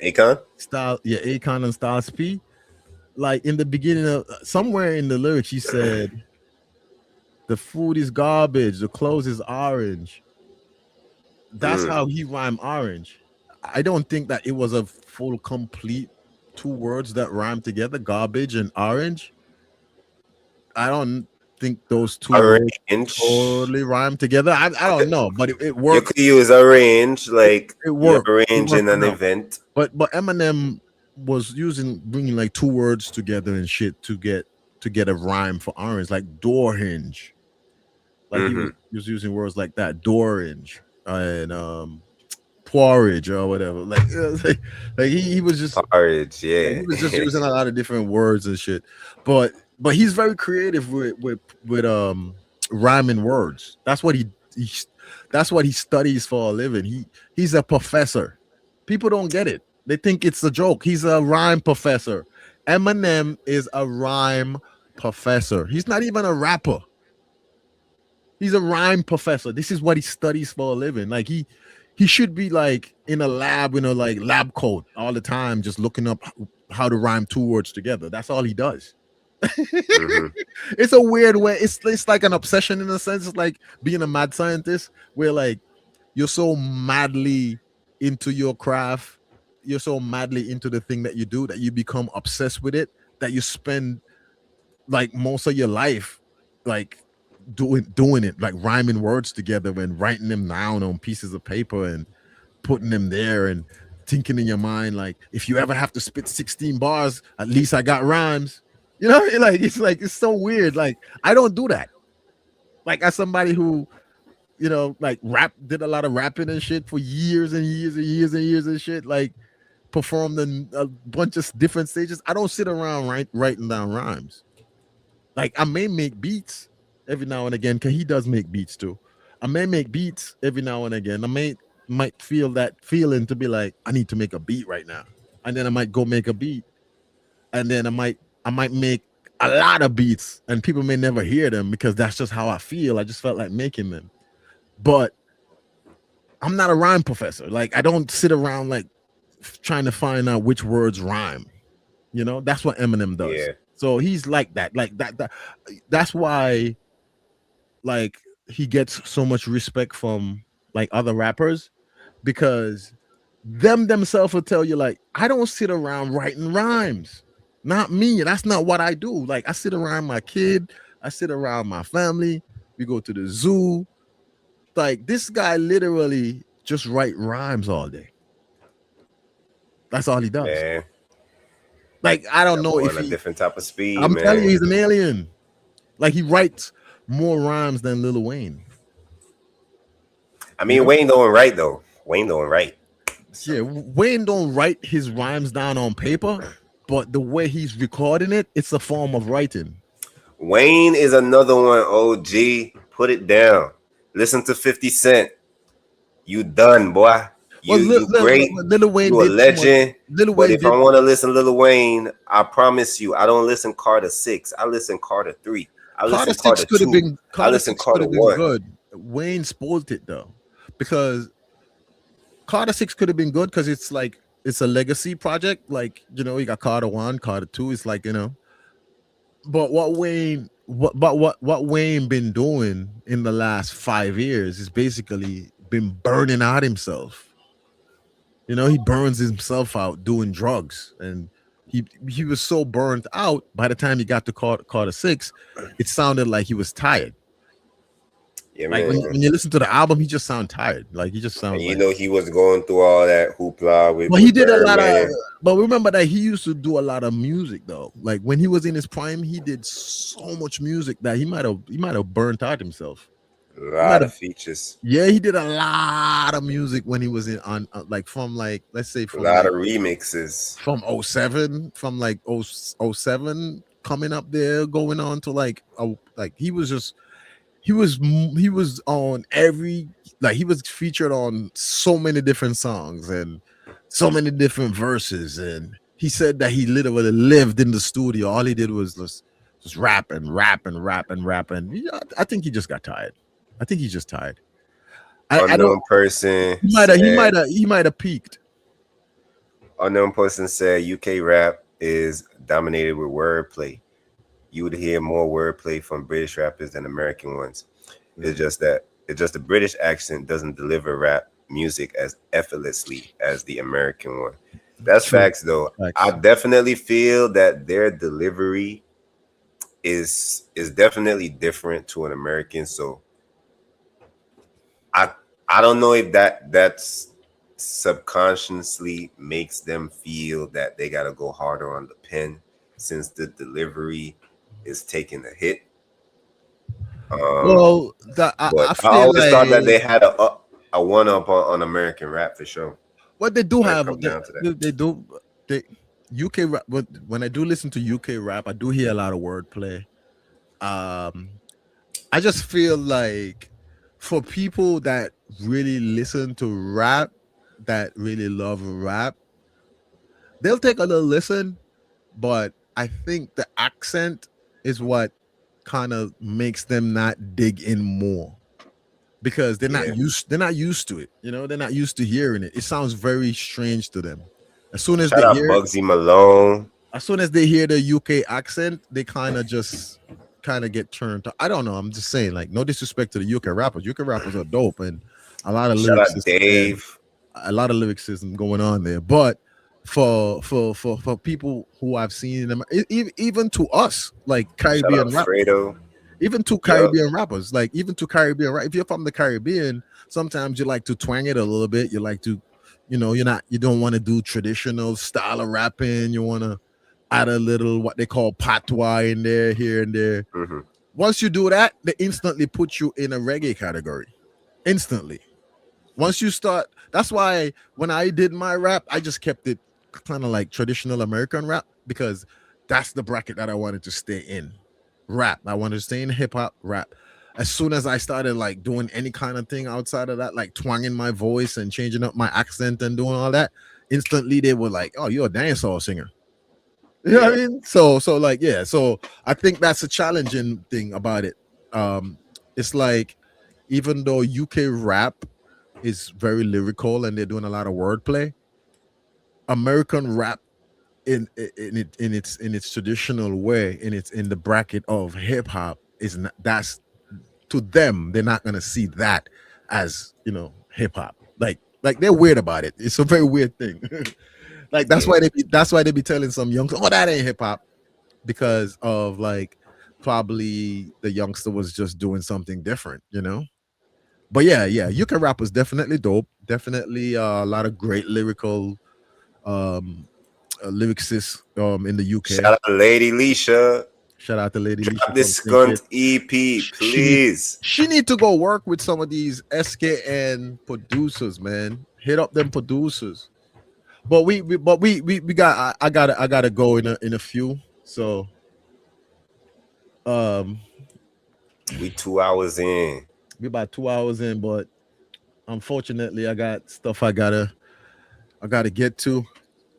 Akon, Akon and Styles P. Like in the beginning of somewhere in the lyrics, he said, "The food is garbage, the clothes is orange." That's how he rhymed orange. I don't think that it was a full, complete two words that rhyme together, garbage and orange. I don't think those two words totally rhyme together. I don't know, but it worked. You could use arrange, like it worked. Arrange in an event. But Eminem was bringing like two words together and shit to get a rhyme for orange, like door hinge. Like he was using words like that, door hinge and porridge or whatever. Like he was just porridge, yeah. He was just using a lot of different words and shit. But he's very creative with rhyming words. That's what he studies for a living. He's a professor. People don't get it. They think it's a joke. He's a rhyme professor. Eminem is a rhyme professor. He's not even a rapper. He's a rhyme professor. This is what he studies for a living. Like he should be like in a lab, like lab coat all the time, just looking up how to rhyme two words together. That's all he does. It's a weird way. It's like an obsession in a sense. It's like being a mad scientist where like you're so madly into your craft, you're so madly into the thing that you do that you become obsessed with it, that you spend like most of your life like doing it, like rhyming words together and writing them down on pieces of paper and putting them there and thinking in your mind like, if you ever have to spit 16 bars, at least I got rhymes. It's so weird. Like I don't do that. Like as somebody who like did a lot of rapping and shit for years and years and years and years and shit, like performed in a bunch of different stages. I don't sit around writing down rhymes. Like I may make beats every now and again, because he does make beats too. I may make beats every now and again. I might feel that feeling to be like, I need to make a beat right now. And then I might go make a beat. And then I might make a lot of beats and people may never hear them because that's just how I feel. I just felt like making them. But I'm not a rhyme professor. Like I don't sit around like trying to find out which words rhyme. That's what Eminem does. Yeah. So he's like that. Like that's why like he gets so much respect from like other rappers, because themselves will tell you like, I don't sit around writing rhymes. Not me. That's not what I do. Like I sit around my kid, I sit around my family, we go to the zoo. Like this guy literally just write rhymes all day. That's all he does. Man. Like I don't know if he's a different type of speed. I'm telling you, he's an alien. Like he writes more rhymes than Lil Wayne. I mean, Wayne don't write though. Wayne don't write. So. Yeah, Wayne don't write his rhymes down on paper, but the way he's recording it, it's a form of writing. Wayne is another one. OG, put it down. Listen to 50 Cent. You done, boy. You great. Lil Wayne, you a legend. But if I want to listen to Lil Wayne, I promise you, I don't listen Carter 6. I listen Carter 3. I listen Carter 2. I listen Carter 1. Good. Wayne spoiled it though, because Carter 6 could have been good because it's like it's a legacy project. Like you got Carter 1, Carter 2. It's like But what Wayne been doing in the last 5 years is basically been burning out himself. He burns himself out doing drugs, and he was so burnt out by the time he got to Carter 6, it sounded like he was tired. Yeah, like when you listen to the album, he just sound tired. Like he just sounds. He was going through all that hoopla with. Well, he did a lot of. But remember that he used to do a lot of music though. Like when he was in his prime, he did so much music that he might have burnt out himself. A lot of features. Yeah, he did a lot of music when he was on from let's say from a lot of remixes from 07, from 07 coming up there, going on to he was on every, he was featured on so many different songs and so many different verses, and he said that he literally lived in the studio. All he did was just rap and rap and rap and rap, and I think he just got tired. I think he's just tired. Unknown person. He might have peaked. Unknown person said UK rap is dominated with wordplay. You would hear more wordplay from British rappers than American ones. It's just the British accent doesn't deliver rap music as effortlessly as the American one. That's true. Facts though. Facts. I definitely feel that their delivery is definitely different to an American. So I don't know if that's subconsciously makes them feel that they got to go harder on the pen since the delivery is taking a hit. I always thought that they had a one up on American rap for sure. What they do have, they UK rap. When I do listen to UK rap, I do hear a lot of wordplay. I just feel like for people that really listen to rap, that really love rap, they'll take a little listen, but I think the accent is what kind of makes them not dig in more because they're not used to it. You know, they're not used to hearing it. It sounds very strange to them. As soon as Shout they out hear, Bugsy Malone. as soon as they hear the UK accent, they kind of get turned. I don't know. I'm just saying, like, no disrespect to the UK rappers. UK rappers are dope, and a lot of Shout out lyrics, Dave. a lot of lyricism going on there. But for people who I've seen them, even to us, like Caribbean rap, even to Caribbean rappers, like even to Caribbean rap. If you're from the Caribbean, sometimes you like to twang it a little bit. You like to, you know, you don't want to do traditional style of rapping. You want to add a little what they call patois in there, here and there. Mm-hmm. Once you do that, they instantly put you in a reggae category. Instantly. Once you start, that's why when I did my rap, I just kept it kind of like traditional American rap because that's the bracket that I wanted to stay in. Rap. I wanted to stay in hip hop rap. As soon as I started like doing any kind of thing outside of that, like twanging my voice and changing up my accent and doing all that, instantly they were like, "Oh, you're a dancehall singer." You know what I mean? So like, yeah. So I think that's a challenging thing about it. It's like, even though UK rap is very lyrical and they're doing a lot of wordplay, American rap in its traditional way, in the bracket of hip hop, is not, that's to them, they're not gonna see that as, you know, hip hop. Like they're weird about it. It's a very weird thing. Like that's why they be telling some young, oh, that ain't hip hop, because of like probably the youngster was just doing something different, you know. But yeah, UK rap was definitely dope. Definitely a lot of great lyrical lyricists in the UK. Shout out to Lady Leisha. Shout out to Lady Leisha. Drop this Skunt EP, please. She need to go work with some of these SKN producers, man. Hit up them producers. But we got I gotta go in a few. So we 2 hours in. We about 2 hours in, but unfortunately I got stuff I gotta get to.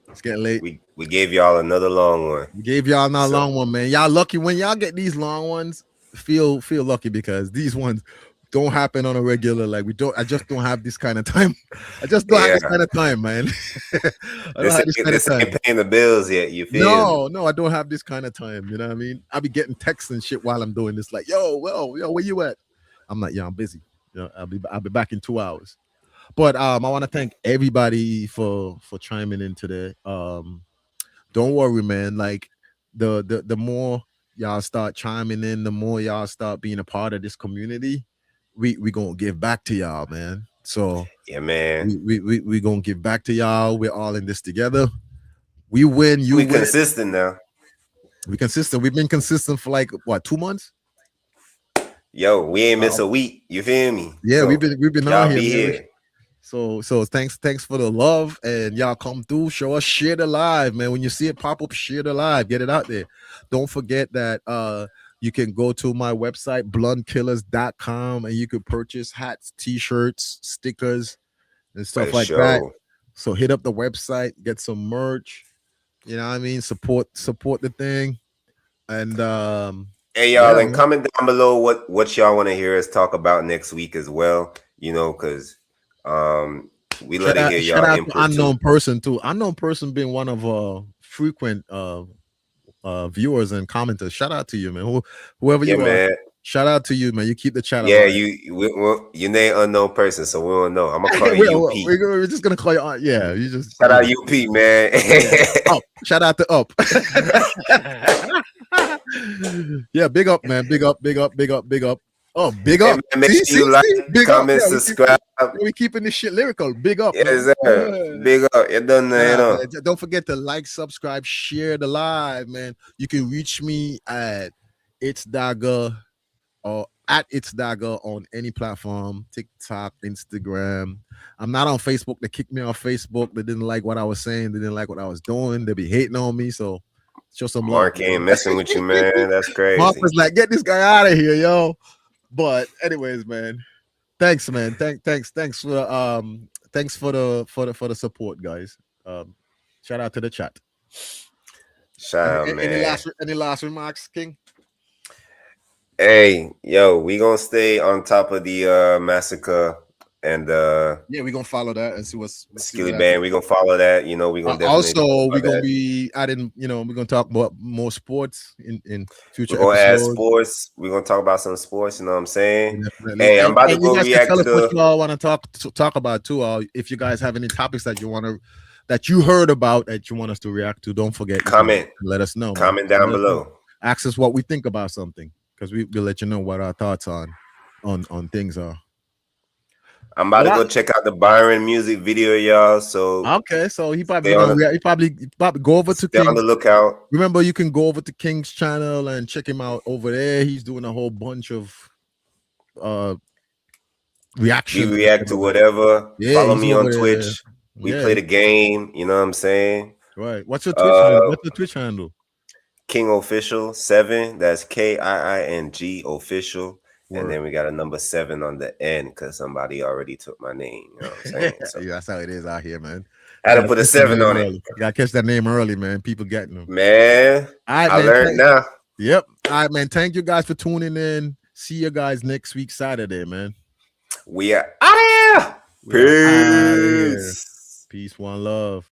It's getting late. We gave y'all another long one. We gave y'all another long one, man. Y'all lucky when y'all get these long ones. Feel lucky because these ones don't happen on a regular. Like I just don't have this kind of time. I just don't have this kind of time, man. This ain't paying the bills yet. You feel? No, I don't have this kind of time. You know what I mean? I'll be getting texts and shit while I'm doing this. Like, yo, where you at? I'm like, yeah, I'm busy. You know, I'll be back in 2 hours. But I want to thank everybody for chiming in today. Don't worry, man. Like the more y'all start chiming in, the more y'all start being a part of this community, we gonna give back to y'all, man. So yeah, man. We gonna give back to y'all. We're all in this together. We win, you win. We consistent now. We consistent. We've been consistent for like what, 2 months? Yo, we ain't miss a week. You feel me? Yeah, so we've been out here. Man. So thanks for the love, and y'all come through, show us, share the live, man. When you see it pop up, share the live, get it out there. Don't forget that you can go to my website, blunkillers.com, and you can purchase hats, t-shirts, stickers, and stuff like that. So hit up the website, get some merch. You know what I mean? Support the thing. And hey y'all, and comment down below what y'all want to hear us talk about next week as well. You know, because we let it hear y'all input. Unknown person too. Unknown person being one of frequent viewers and commenters. Shout out to you, man. Whoever you are, shout out to you, man. You keep the chat. Yeah, you name unknown person, so we don't know. I'm gonna call you UP. We're just gonna call you. Yeah, you just shout out UP, man. Up. Shout out to Up. Yeah, big up, man. Big up. Oh, big up. Hey, man, make sure you like, comment, subscribe. We keeping this shit lyrical. Big up. Yes, sir. Big up. You done that, you know. Don't forget to like, subscribe, share the live, man. You can reach me at It's Dagger or at It's Dagger on any platform, TikTok, Instagram. I'm not on Facebook. They kicked me off Facebook. They didn't like what I was saying. They didn't like what I was doing. They be hating on me. So show some love. Mark ain't messing with you, man. That's crazy. Mark was like, get this guy out of here, yo. But anyways, man, thanks, man. Thanks for the support, guys. Shout out to the chat. Shout out, man. Any last remarks, King? Hey, yo, we gonna stay on top of the Masicka and yeah, we're gonna follow that and see what's Skillibeng. We're gonna follow that. You know, we're gonna definitely also we're gonna be adding, you know, we're gonna talk about more sports in future we're gonna episodes. add sports. We're gonna talk about some sports, you know what I'm saying? Definitely. Hey, I'm about to go react to what you all want to talk about too. If you guys have any topics that you heard about that you want us to react to, don't forget, comment, let us know. Comment down below. Ask us what we think about something, because we'll let you know what our thoughts on things are. I'm about to go check out the Byron music video, y'all. So okay, so he probably go over to King. On the lookout. Remember, you can go over to King's channel and check him out over there. He's doing a whole bunch of reactions. We react to whatever. Yeah, follow me on Twitch. We play the game. You know what I'm saying? Right. What's your Twitch handle? What's your Twitch handle? King Official 7. That's KIING Official. Word. And then we got a number 7 on the end because somebody already took my name. You know what I'm saying? So, yeah, that's how it is out here, man. I had to put a 7 on it. You gotta catch that name early, man. People getting them. Man, I learned now. Yep. All right, man. Thank you guys for tuning in. See you guys next week, Saturday, man. We are out of here. Peace. Peace, one love.